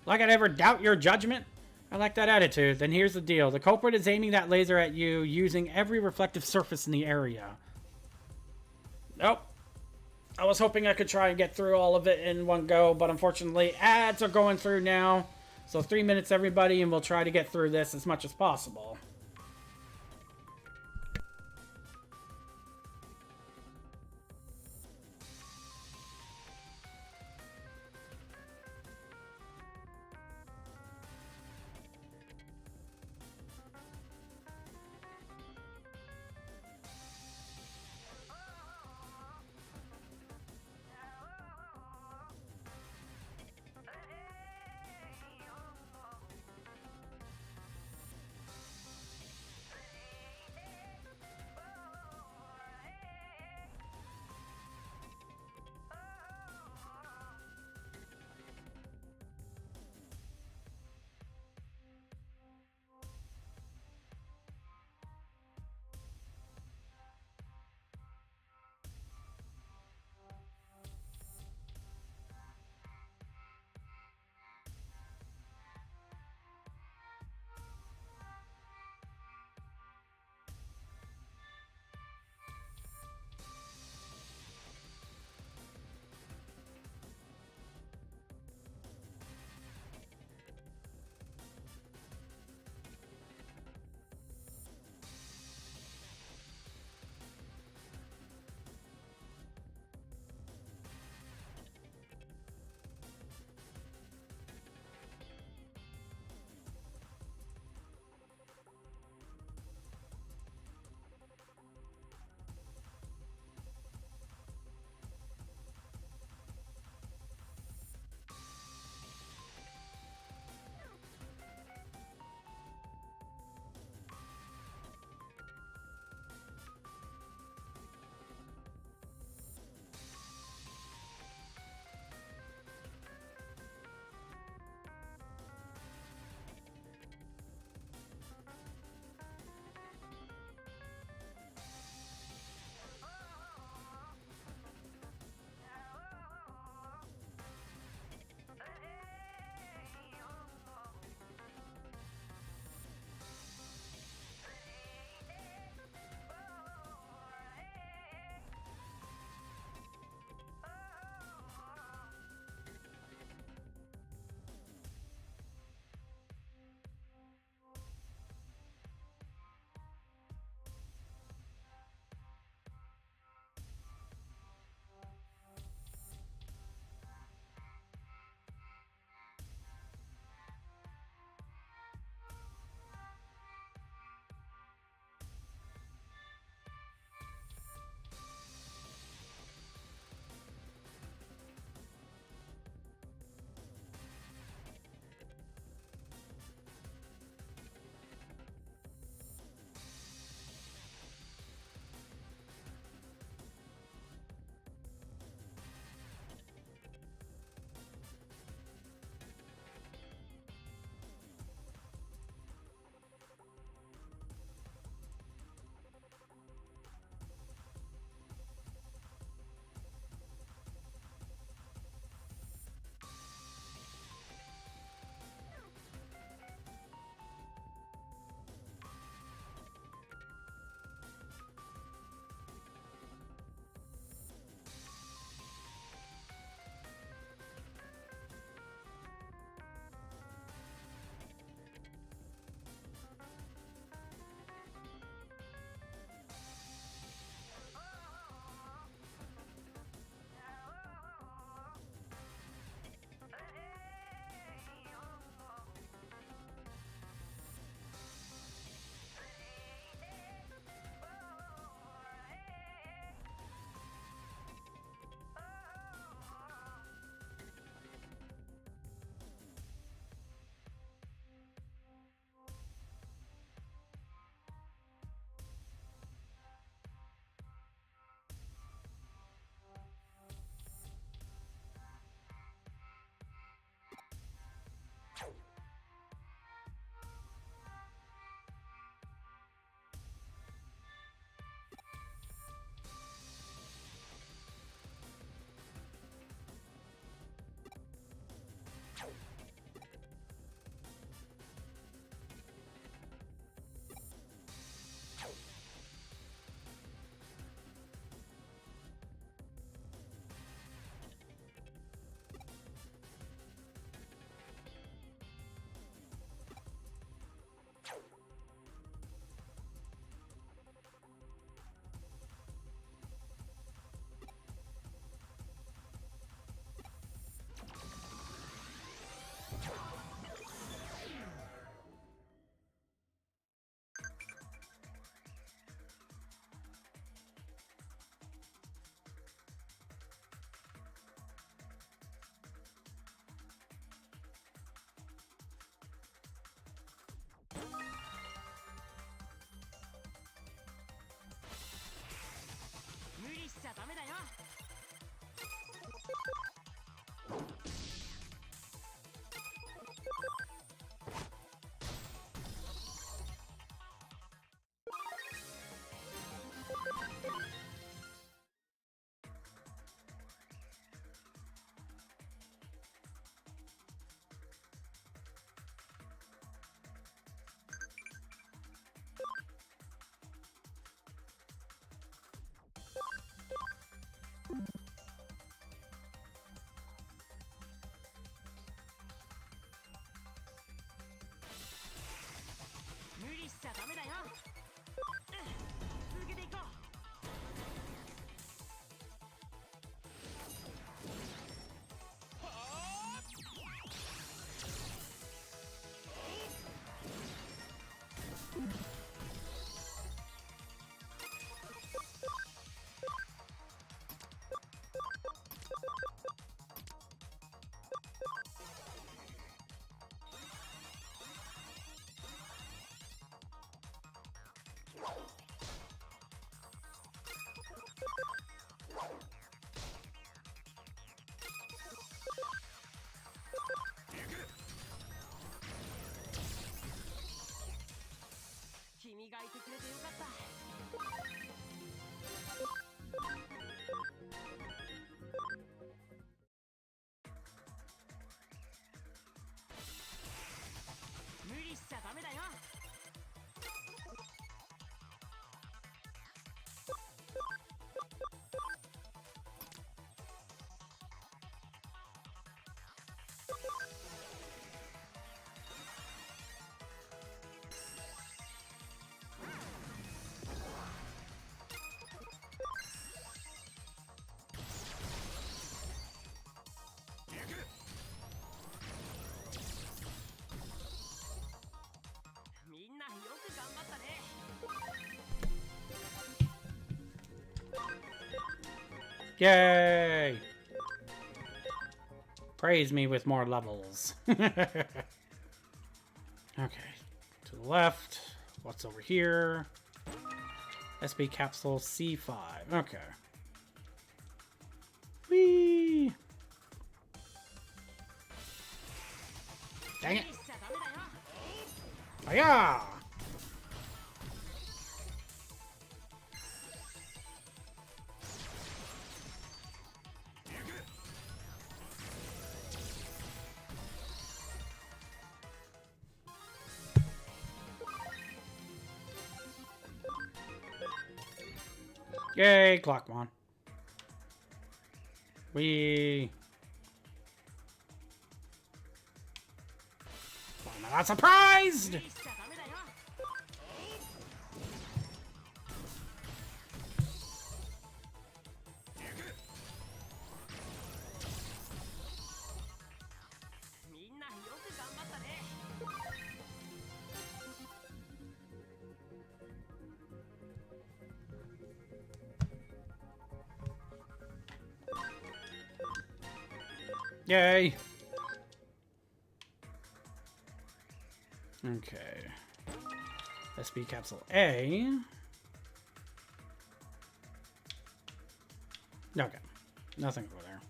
S2: Like I'd ever doubt your judgment? I like that attitude. Then here's the deal. The culprit is aiming that laser at you using every reflective surface in the area. Nope. I was hoping I could try and get through all of it in one go, but unfortunately ads are going through now. So 3 minutes everybody, and we'll try to get through this as much as possible. Yay! Praise me with more levels. Okay. To the left. What's over here? SB capsule C5. Okay. Whee! Dang it! Hiya! Yay, Clockmon. We. I'm not surprised! Yay! Okay. SB capsule A. Okay. Nothing over there.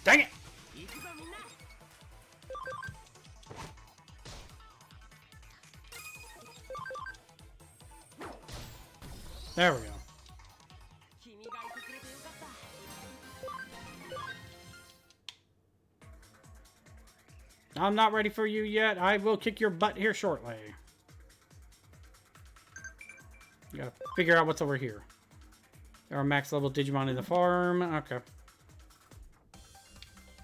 S2: Dang it! There we go. I'm not ready for you yet. I will kick your butt here shortly. Gotta figure out what's over here. There are max level Digimon in the farm. Okay.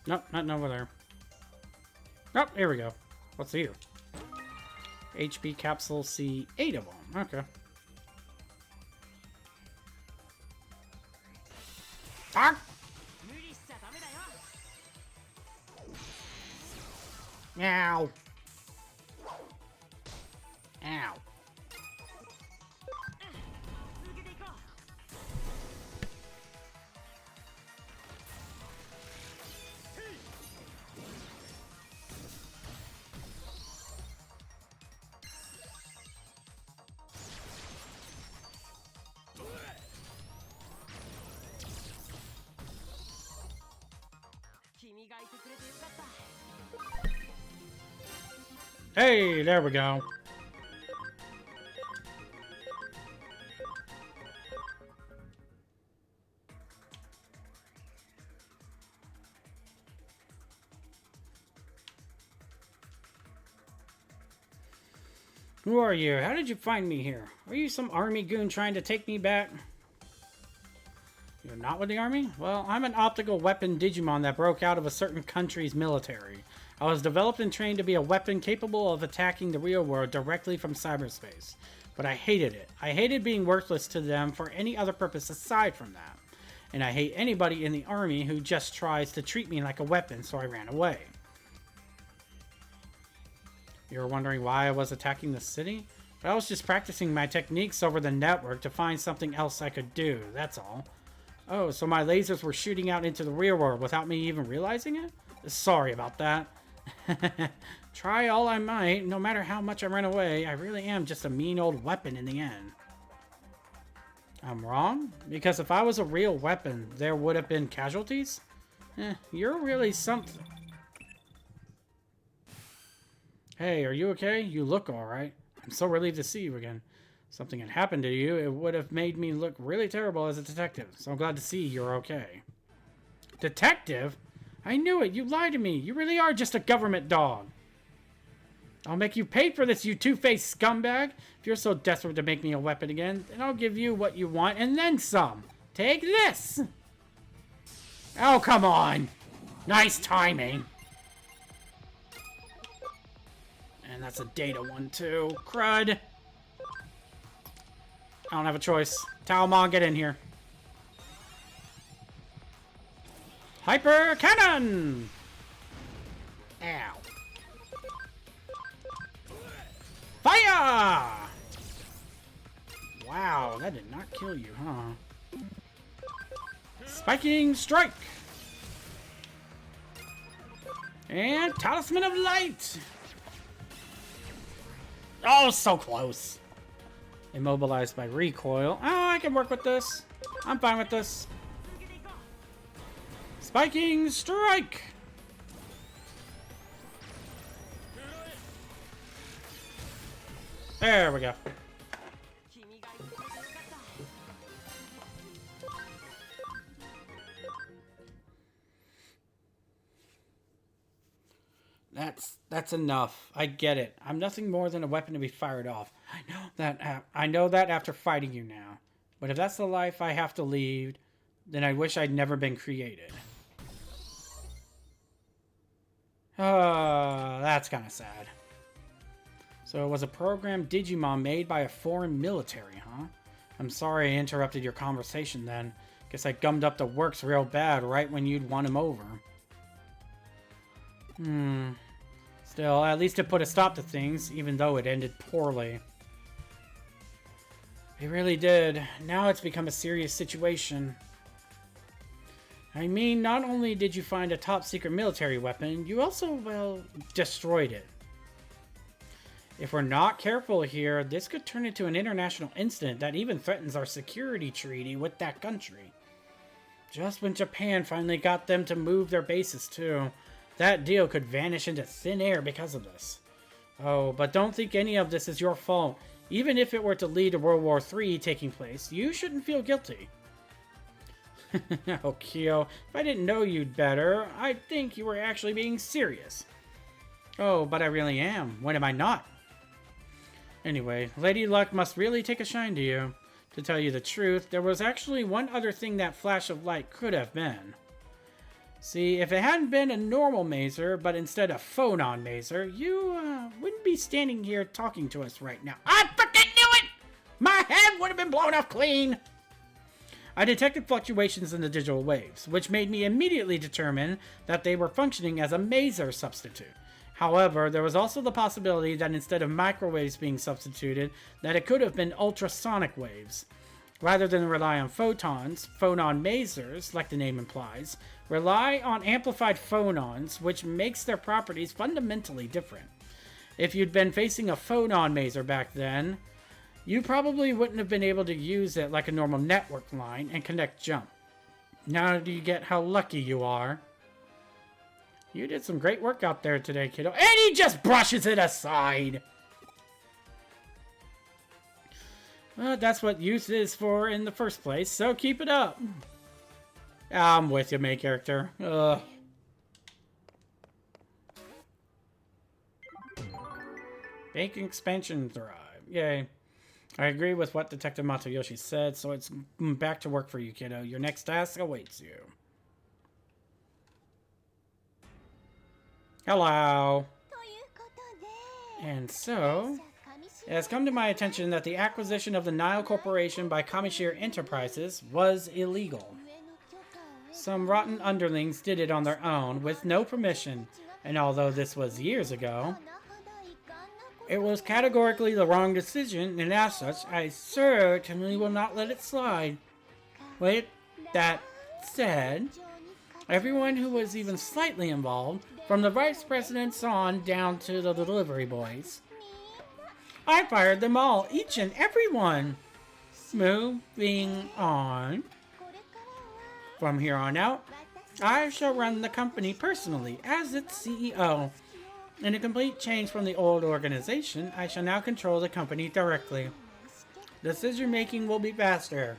S2: Nope, nothing over there. Oh, here we go. What's here? HP capsule C, 8 of them. Okay. Ah! Ow. Ow. Hey, there we go. Who are you? How did you find me here? Are you some army goon trying to take me back? You're not with the army? Well, I'm an optical weapon Digimon that broke out of a certain country's military. I was developed and trained to be a weapon capable of attacking the real world directly from cyberspace. But I hated it. I hated being worthless to them for any other purpose aside from that. And I hate anybody in the army who just tries to treat me like a weapon, so I ran away. You're wondering why I was attacking the city? But I was just practicing my techniques over the network to find something else I could do, that's all. Oh, so my lasers were shooting out into the real world without me even realizing it? Sorry about that. Try all I might, no matter how much I run away, I really am just a mean old weapon in the end. I'm wrong? Because if I was a real weapon, there would have been casualties? You're really something. Hey, are you okay? You look alright. I'm so relieved to see you again. Something had happened to you. It would have made me look really terrible as a detective. So I'm glad to see you're okay. Detective? I knew it. You lied to me. You really are just a government dog. I'll make you pay for this, you two-faced scumbag. If you're so desperate to make me a weapon again, then I'll give you what you want and then some. Take this. Oh, come on. Nice timing. And that's a data one, too. Crud. I don't have a choice. Talmon, get in here. Hyper Cannon! Ow. Fire! Wow, that did not kill you, huh? Spiking Strike! And Talisman of Light! Oh, so close. Immobilized by recoil. Oh, I can work with this. I'm fine with this. Spiking Strike! There we go. That's enough. I get it. I'm nothing more than a weapon to be fired off. I know that after fighting you now. But if that's the life I have to lead, then I wish I'd never been created. That's kind of sad. So it was a program Digimon made by a foreign military, huh? I'm sorry I interrupted your conversation then. Guess I gummed up the works real bad right when you'd won him over. Still, at least it put a stop to things, even though it ended poorly. It really did. Now it's become a serious situation. I mean, not only did you find a top-secret military weapon, you also, well, destroyed it. If we're not careful here, this could turn into an international incident that even threatens our security treaty with that country. Just when Japan finally got them to move their bases too, that deal could vanish into thin air because of this. Oh, but don't think any of this is your fault. Even if it were to lead to World War III taking place, you shouldn't feel guilty. Oh, Kyo, if I didn't know you'd better, I'd think you were actually being serious. Oh, but I really am. When am I not? Anyway, Lady Luck must really take a shine to you. To tell you the truth, there was actually one other thing that flash of light could have been. See, if it hadn't been a normal Mazer, but instead a phonon Mazer, you wouldn't be standing here talking to us right now. I freaking knew it! My head would have been blown off clean! I detected fluctuations in the digital waves, which made me immediately determine that they were functioning as a Mazer substitute. However, there was also the possibility that instead of microwaves being substituted, that it could have been ultrasonic waves. Rather than rely on photons, phonon Mazers, like the name implies, rely on amplified phonons, which makes their properties fundamentally different. If you'd been facing a phonon Mazer back then, you probably wouldn't have been able to use it like a normal network line and connect jump. Now do you get how lucky you are? You did some great work out there today, kiddo. And he just brushes it aside! Well, that's what youth is for in the first place, so keep it up. I'm with you, main character. Ugh. Bank expansion thrive. Yay. I agree with what Detective Matoyoshi said, so it's back to work for you, kiddo. Your next task awaits you. Hello. And so, it has come to my attention that the acquisition of the Nile Corporation by Kamishir Enterprises was illegal. Some rotten underlings did it on their own, with no permission, and although this was years ago, it was categorically the wrong decision, and as such, I certainly will not let it slide. With that said, everyone who was even slightly involved, from the vice presidents on down to the delivery boys, I fired them all, each and every one. Moving on. From here on out, I shall run the company personally as its CEO. In a complete change from the old organization, I shall now control the company directly. Decision making will be faster,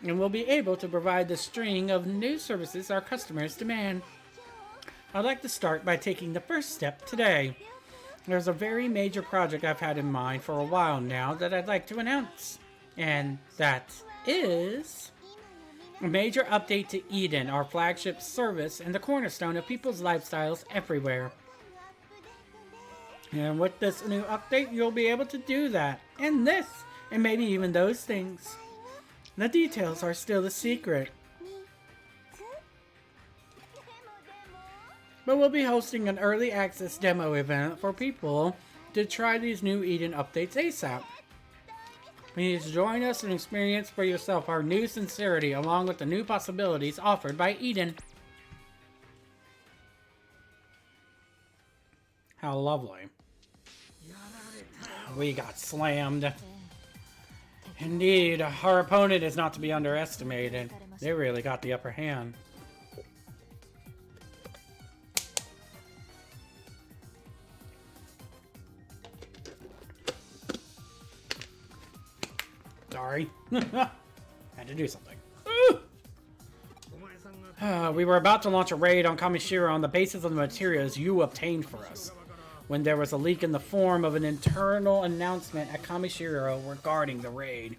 S2: and we'll be able to provide the string of new services our customers demand. I'd like to start by taking the first step today. There's a very major project I've had in mind for a while now that I'd like to announce. And that is a major update to Eden, our flagship service and the cornerstone of people's lifestyles everywhere. And with this new update, you'll be able to do that, and this, and maybe even those things. The details are still a secret. But we'll be hosting an early access demo event for people to try these new Eden updates ASAP. Please join us and experience for yourself our new sincerity along with the new possibilities offered by Eden. How lovely. We got slammed. Indeed, our opponent is not to be underestimated. They really got the upper hand. Sorry. Had to do something. We were about to launch a raid on Kamishiro on the basis of the materials you obtained for us, when there was a leak in the form of an internal announcement at Kamishiro regarding the raid.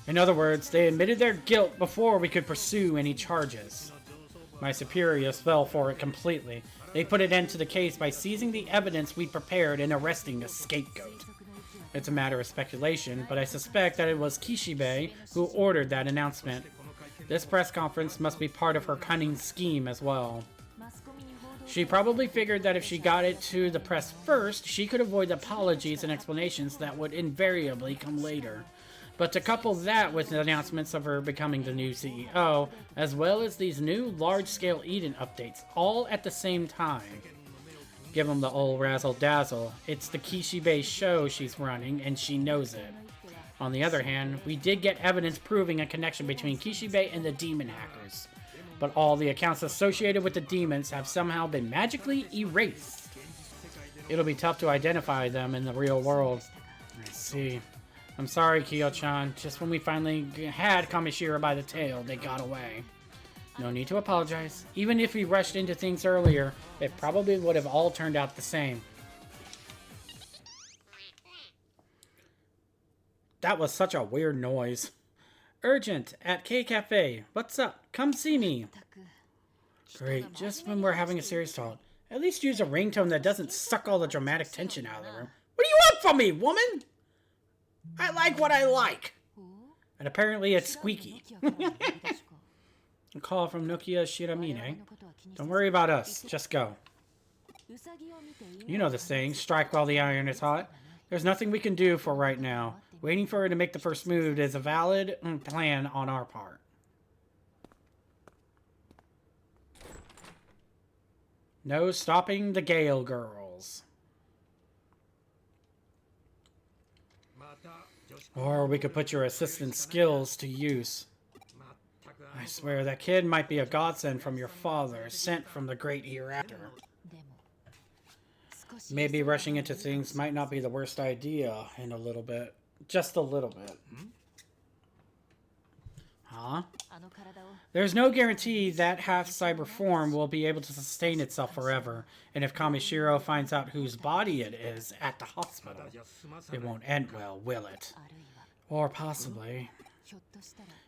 S2: In other words, they admitted their guilt before we could pursue any charges. My superiors fell for it completely. They put an end to the case by seizing the evidence we prepared and arresting the scapegoat. It's a matter of speculation, but I suspect that it was Kishibe who ordered that announcement. This press conference must be part of her cunning scheme as well. She probably figured that if she got it to the press first, she could avoid the apologies and explanations that would invariably come later. But to couple that with the announcements of her becoming the new CEO, as well as these new large-scale Eden updates, all at the same time. Give them the old razzle-dazzle. It's the Kishibe show she's running, and she knows it. On the other hand, we did get evidence proving a connection between Kishibe and the demon hackers. But all the accounts associated with the demons have somehow been magically erased. It'll be tough to identify them in the real world. I see. I'm sorry, Kyo-chan. Just when we finally had Kamishiro by the tail, they got away. No need to apologize. Even if we rushed into things earlier, it probably would have all turned out the same. That was such a weird noise. Urgent, at K Cafe. What's up? Come see me. Great, just when we're having a serious talk. At least use a ringtone that doesn't suck all the dramatic tension out of the room. What do you want from me, woman? I like what I like. And apparently it's squeaky. A call from Nokia Shiramine. Don't worry about us. Just go. You know the saying, strike while the iron is hot. There's nothing we can do for right now. Waiting for her to make the first move is a valid plan on our part. No stopping the Gale girls. Or we could put your assistant skills to use. I swear, that kid might be a godsend from your father, sent from the great hereafter. Maybe rushing into things might not be the worst idea in a little bit. Just a little bit. Huh? There's no guarantee that half-cyber form will be able to sustain itself forever, and if Kamishiro finds out whose body it is at the hospital, it won't end well, will it? Or possibly...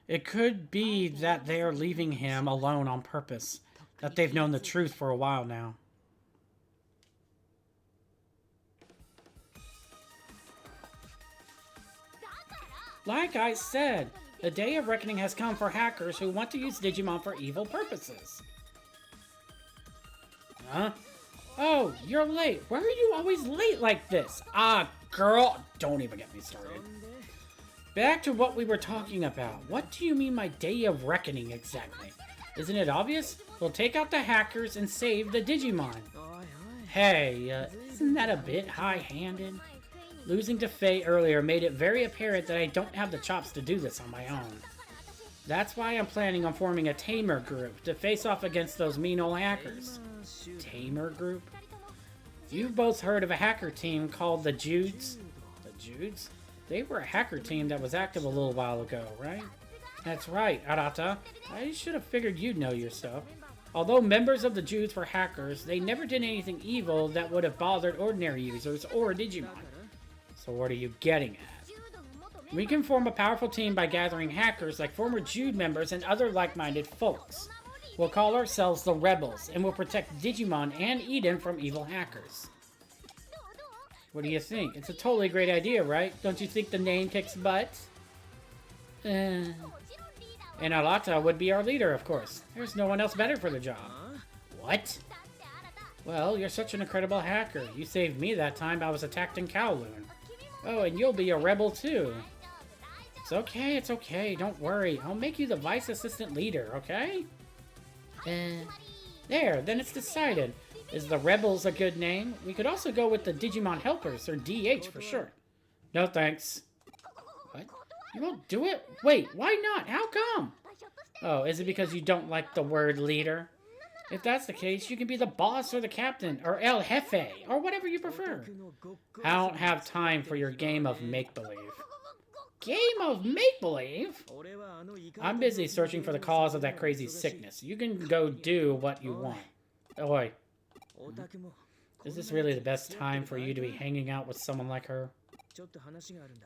S2: it could be that they're leaving him alone on purpose, that they've known the truth for a while now. Like I said, the day of reckoning has come for hackers who want to use Digimon for evil purposes. Huh? Oh, you're late. Why are you always late like this? Ah, girl, don't even get me started. Back to what we were talking about. What do you mean by day of reckoning exactly? Isn't it obvious? We'll take out the hackers and save the Digimon. Hey, isn't that a bit high-handed? Losing to Faye earlier made it very apparent that I don't have the chops to do this on my own. That's why I'm planning on forming a tamer group to face off against those mean old hackers. Tamer group? You've both heard of a hacker team called the Judes? The Judes? They were a hacker team that was active a little while ago, right? That's right, Arata. I should have figured you'd know your stuff. Although members of the Judes were hackers, they never did anything evil that would have bothered ordinary users or Digimon. So what are you getting at? We can form a powerful team by gathering hackers like former Jude members and other like-minded folks. We'll call ourselves the Rebels, and we'll protect Digimon and Eden from evil hackers. What do you think? It's a totally great idea, right? Don't you think the name kicks butt? And Arata would be our leader, of course. There's no one else better for the job. What? Well, you're such an incredible hacker. You saved me that time I was attacked in Kowloon. Oh, and you'll be a rebel too. It's okay. Don't worry. I'll make you the vice assistant leader, okay? There, then it's decided. Is the Rebels a good name? We could also go with the Digimon Helpers, or DH for short. No thanks. What? You won't do it? Wait, why not? How come? Oh, is it because you don't like the word leader? If that's the case, you can be the boss or the captain, or El Jefe, or whatever you prefer. I don't have time for your game of make-believe. Game of make-believe? I'm busy searching for the cause of that crazy sickness. You can go do what you want. Oi. Is this really the best time for you to be hanging out with someone like her?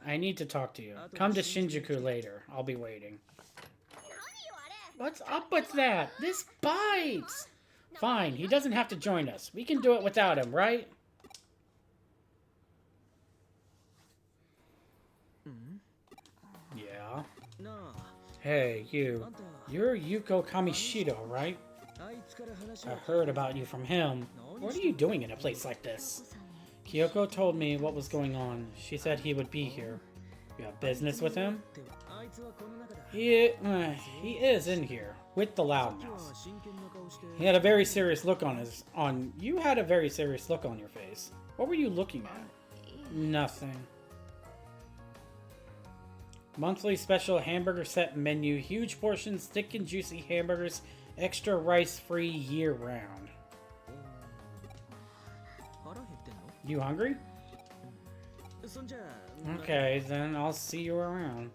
S2: I need to talk to you. Come to Shinjuku later. I'll be waiting. What's up with that? This bites! Fine, he doesn't have to join us. We can do it without him, right? Yeah. Hey, you. You're Yuko Kamishito, right? I heard about you from him. What are you doing in a place like this? Kyoko told me what was going on. She said he would be here. You have business with him? He is in here with the loudmouth. He had a very serious look you had a very serious look on your face. What were you looking at? Nothing. Monthly special hamburger set menu, huge portions, thick and juicy hamburgers, extra rice free year round. You hungry? Okay, then I'll see you around.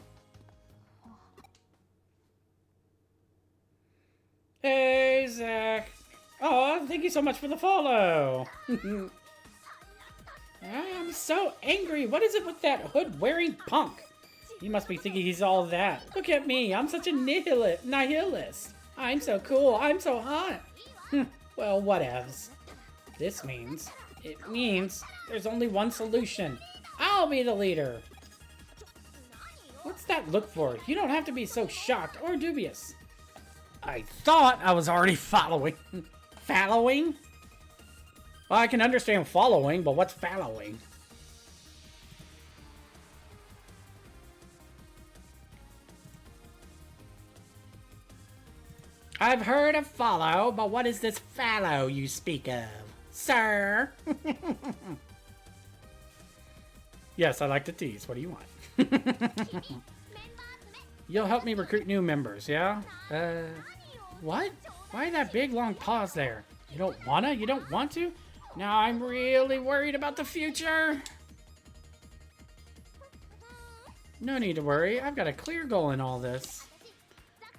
S2: Hey, Zach. Oh, thank you so much for the follow. I'm so angry. What is it with that hood-wearing punk? He must be thinking he's all that. Look at me. I'm such a nihilist. I'm so cool. I'm so hot. Well, whatevs. It means there's only one solution. I'll be the leader. What's that look for? You don't have to be so shocked or dubious. I thought I was already following. Following? Well, I can understand following, but what's following? I've heard of follow, but what is this fallow you speak of, sir? Yes, I like to tease. What do you want? You'll help me recruit new members, yeah? What? Why that big long pause there? You don't wanna? You don't want to? Now I'm really worried about the future. No need to worry. I've got a clear goal in all this.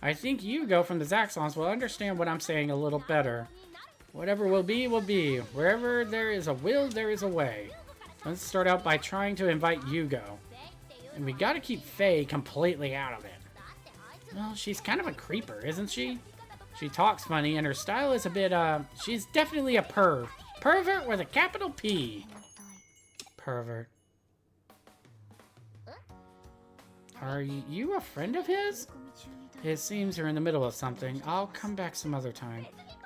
S2: I think Yugo from the Zaxxons will understand what I'm saying a little better. Whatever will be, will be. Wherever there is a will, there is a way. Let's start out by trying to invite Yugo. And we gotta keep Faye completely out of it. Well, she's kind of a creeper, isn't she? She talks funny, and her style is a bit, she's definitely a perv. Pervert with a capital P. Pervert. Are you a friend of his? It seems you're in the middle of something. I'll come back some other time.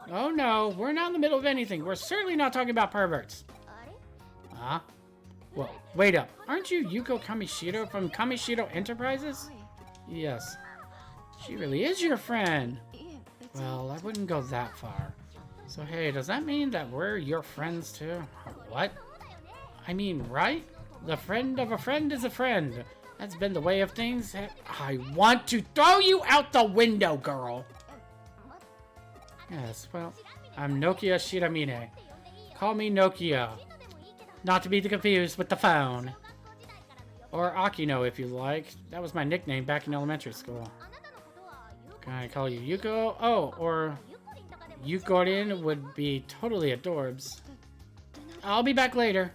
S2: Oh no, we're not in the middle of anything. We're certainly not talking about perverts. Huh? Well, wait up. Aren't you Yuko Kamishito from Kamishito Enterprises? Yes. She really is your friend. Well, I wouldn't go that far. So hey, does that mean that we're your friends too? What? I mean, right? The friend of a friend is a friend. That's been the way of things. I want to throw you out the window, girl. Yes, well, I'm Nokia Shiramine. Call me Nokia. Not to be confused with the phone. Or Akino, if you like. That was my nickname back in elementary school. Can I call you Yuko? Oh, or Yukorin would be totally adorbs. I'll be back later.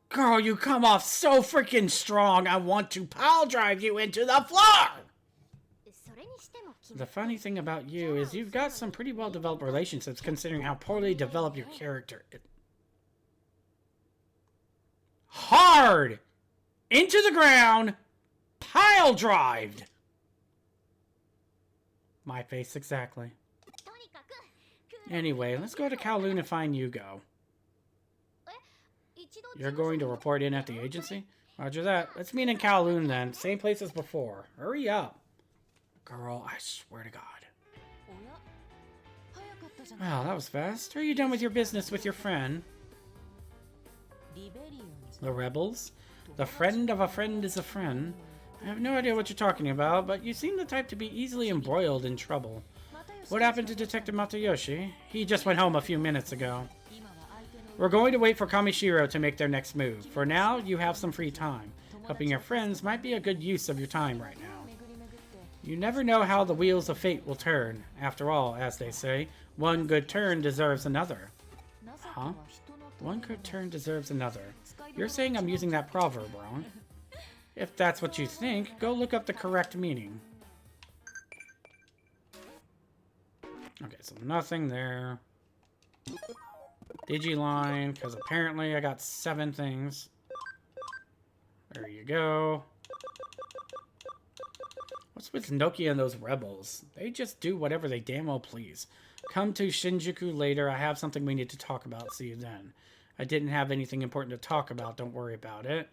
S2: Girl, you come off so freaking strong, I want to pile drive you into the floor! The funny thing about you is you've got some pretty well-developed relationships considering how poorly developed your character is. Hard! Into the ground! Pile drived! My face exactly. Anyway, let's go to Kowloon and find Yugo. You're going to report in at the agency? Roger that. Let's meet in Kowloon then. Same place as before. Hurry up. Girl, I swear to God. Wow, that was fast. Are you done with your business with your friend? The rebels? The friend of a friend is a friend. I have no idea what you're talking about, but you seem the type to be easily embroiled in trouble. What happened to Detective Matayoshi? He just went home a few minutes ago. We're going to wait for Kamishiro to make their next move. For now, you have some free time. Helping your friends might be a good use of your time right now. You never know how the wheels of fate will turn. After all, as they say, one good turn deserves another. Huh? One good turn deserves another. You're saying I'm using that proverb wrong. If that's what you think, go look up the correct meaning. Okay, so nothing there. Digiline, because apparently I got 7 things. There you go. What's with Nokia and those rebels? They just do whatever they damn well please. Come to Shinjuku later. I have something we need to talk about. See you then. I didn't have anything important to talk about. Don't worry about it.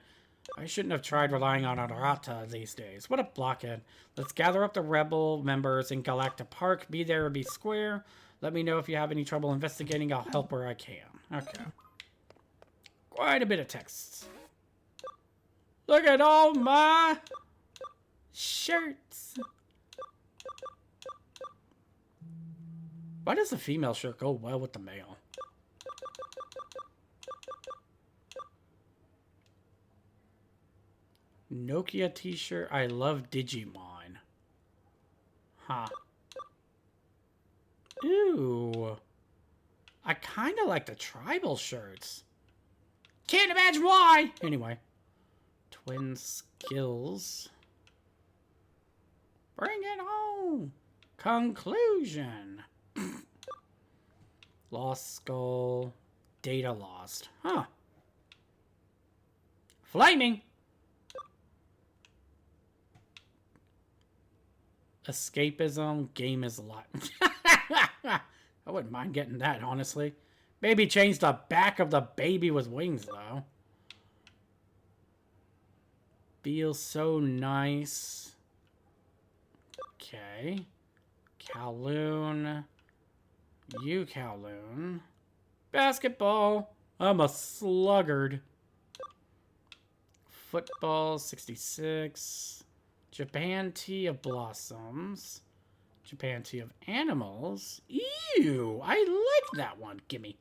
S2: I shouldn't have tried relying on Arata these days. What a blockhead. Let's gather up the rebel members in Galactic Park. Be there or be square. Let me know if you have any trouble investigating. I'll help where I can. Okay. Quite a bit of text. Look at all my shirts. Why does the female shirt go well with the male? Nokia t-shirt. I love Digimon. Huh. Ooh. I kind of like the tribal shirts. Can't imagine why. Anyway. Twin skills. Bring it home. Conclusion. Lost skull. Data lost. Huh. Flaming. Escapism. Game is a lot. I wouldn't mind getting that, honestly. Maybe change the back of the baby with wings, though. Feels so nice. Okay. Kowloon. You, Kowloon. Basketball. I'm a sluggard. Football, 66. Japan Tea of Blossoms. Japan Tea of Animals. Ew, I like that one. Gimme.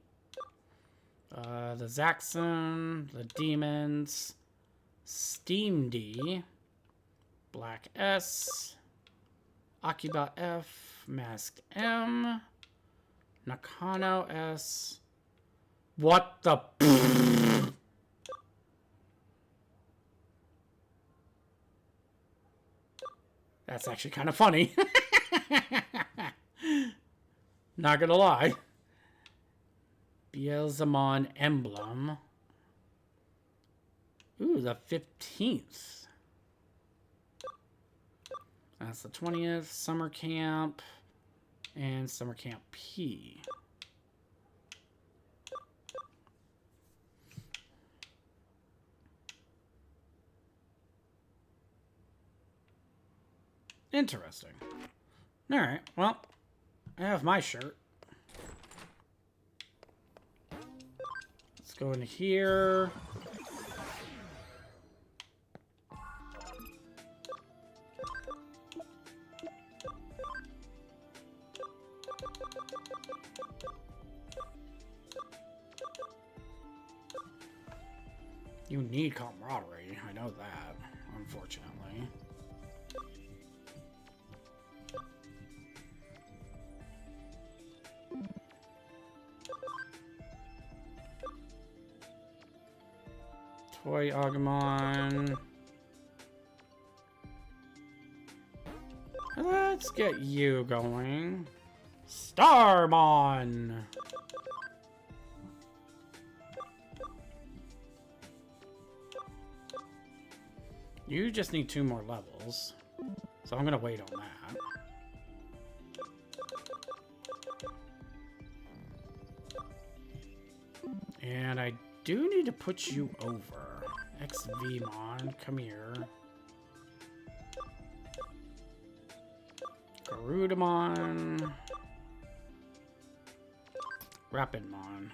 S2: The Zaxxon, the Demons, Steam D, Black S, Akiba F, Masked M, Nakano S. What the? That's actually kind of funny. Not gonna lie. Beelzemon emblem. Ooh, the 15th. That's the 20th. Summer Camp. And Summer Camp P. Interesting. Alright, well, I have my shirt. Let's go in here. You need camaraderie, I know that, unfortunately. Toy Agumon. Let's get you going. Starmon! You just need 2 more levels. So I'm gonna wait on that. And I do need to put you over. XVmon, come here. Garudamon. Rapidmon.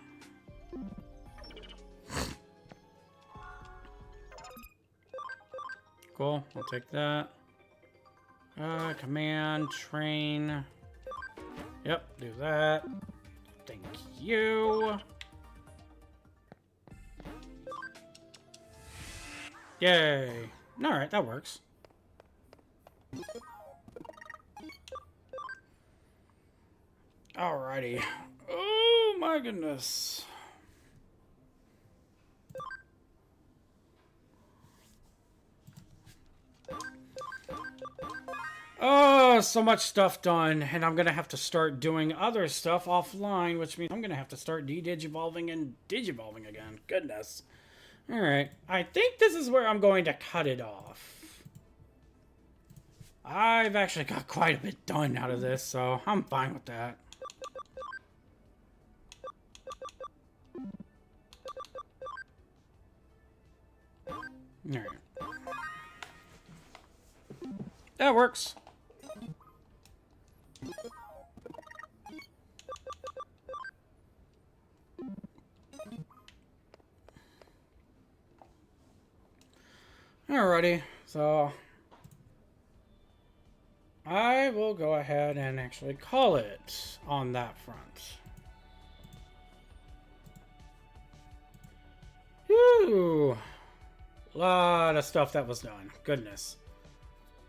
S2: Cool, I'll take that. Command, train. Yep, do that. Thank you. Yay. Alright, that works. Alrighty. Oh my goodness. Oh, so much stuff done, and I'm gonna have to start doing other stuff offline, which means I'm gonna have to start de-digivolving and digivolving again. Goodness. Alright, I think this is where I'm going to cut it off. I've actually got quite a bit done out of this, so I'm fine with that. Alright. That works. Alrighty, so I will go ahead and actually call it on that front. Whew. Lot of stuff that was done. Goodness.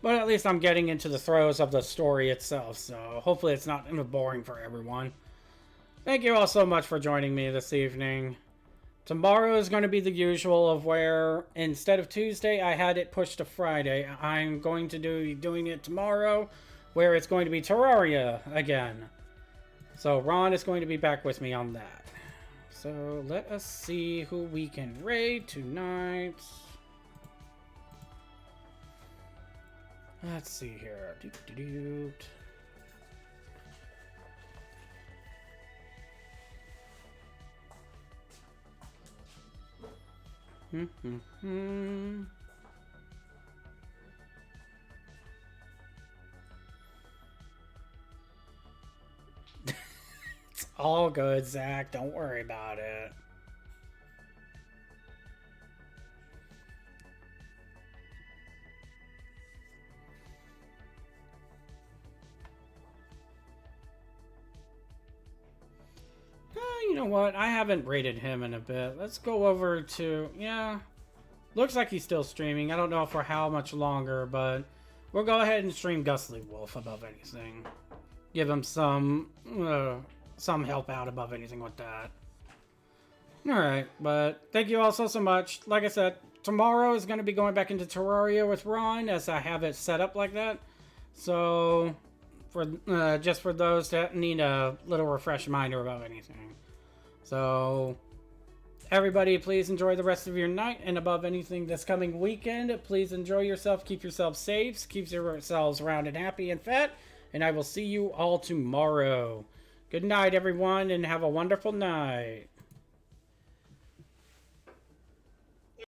S2: But at least I'm getting into the throes of the story itself, so hopefully it's not boring for everyone. Thank you all so much for joining me this evening. Tomorrow is going to be the usual of where, instead of Tuesday, I had it pushed to Friday. I'm going to be doing it tomorrow, where it's going to be Terraria again. So Ron is going to be back with me on that. So let us see who we can raid tonight. Let's see here. It's all good, Zach. Don't worry about it. You know what? I haven't rated him in a bit. Let's go over to... Yeah. Looks like he's still streaming. I don't know for how much longer, but we'll go ahead and stream Gustly Wolf above anything. Give him some help out above anything with that. Alright, but thank you all so much. Like I said, tomorrow is going to be going back into Terraria with Ron, as I have it set up like that. So, for just for those that need a little refresh reminder about anything. So, everybody, please enjoy the rest of your night, and above anything this coming weekend, please enjoy yourself, keep yourself safe, keep yourselves round and happy and fat, and I will see you all tomorrow. Good night, everyone, and have a wonderful night.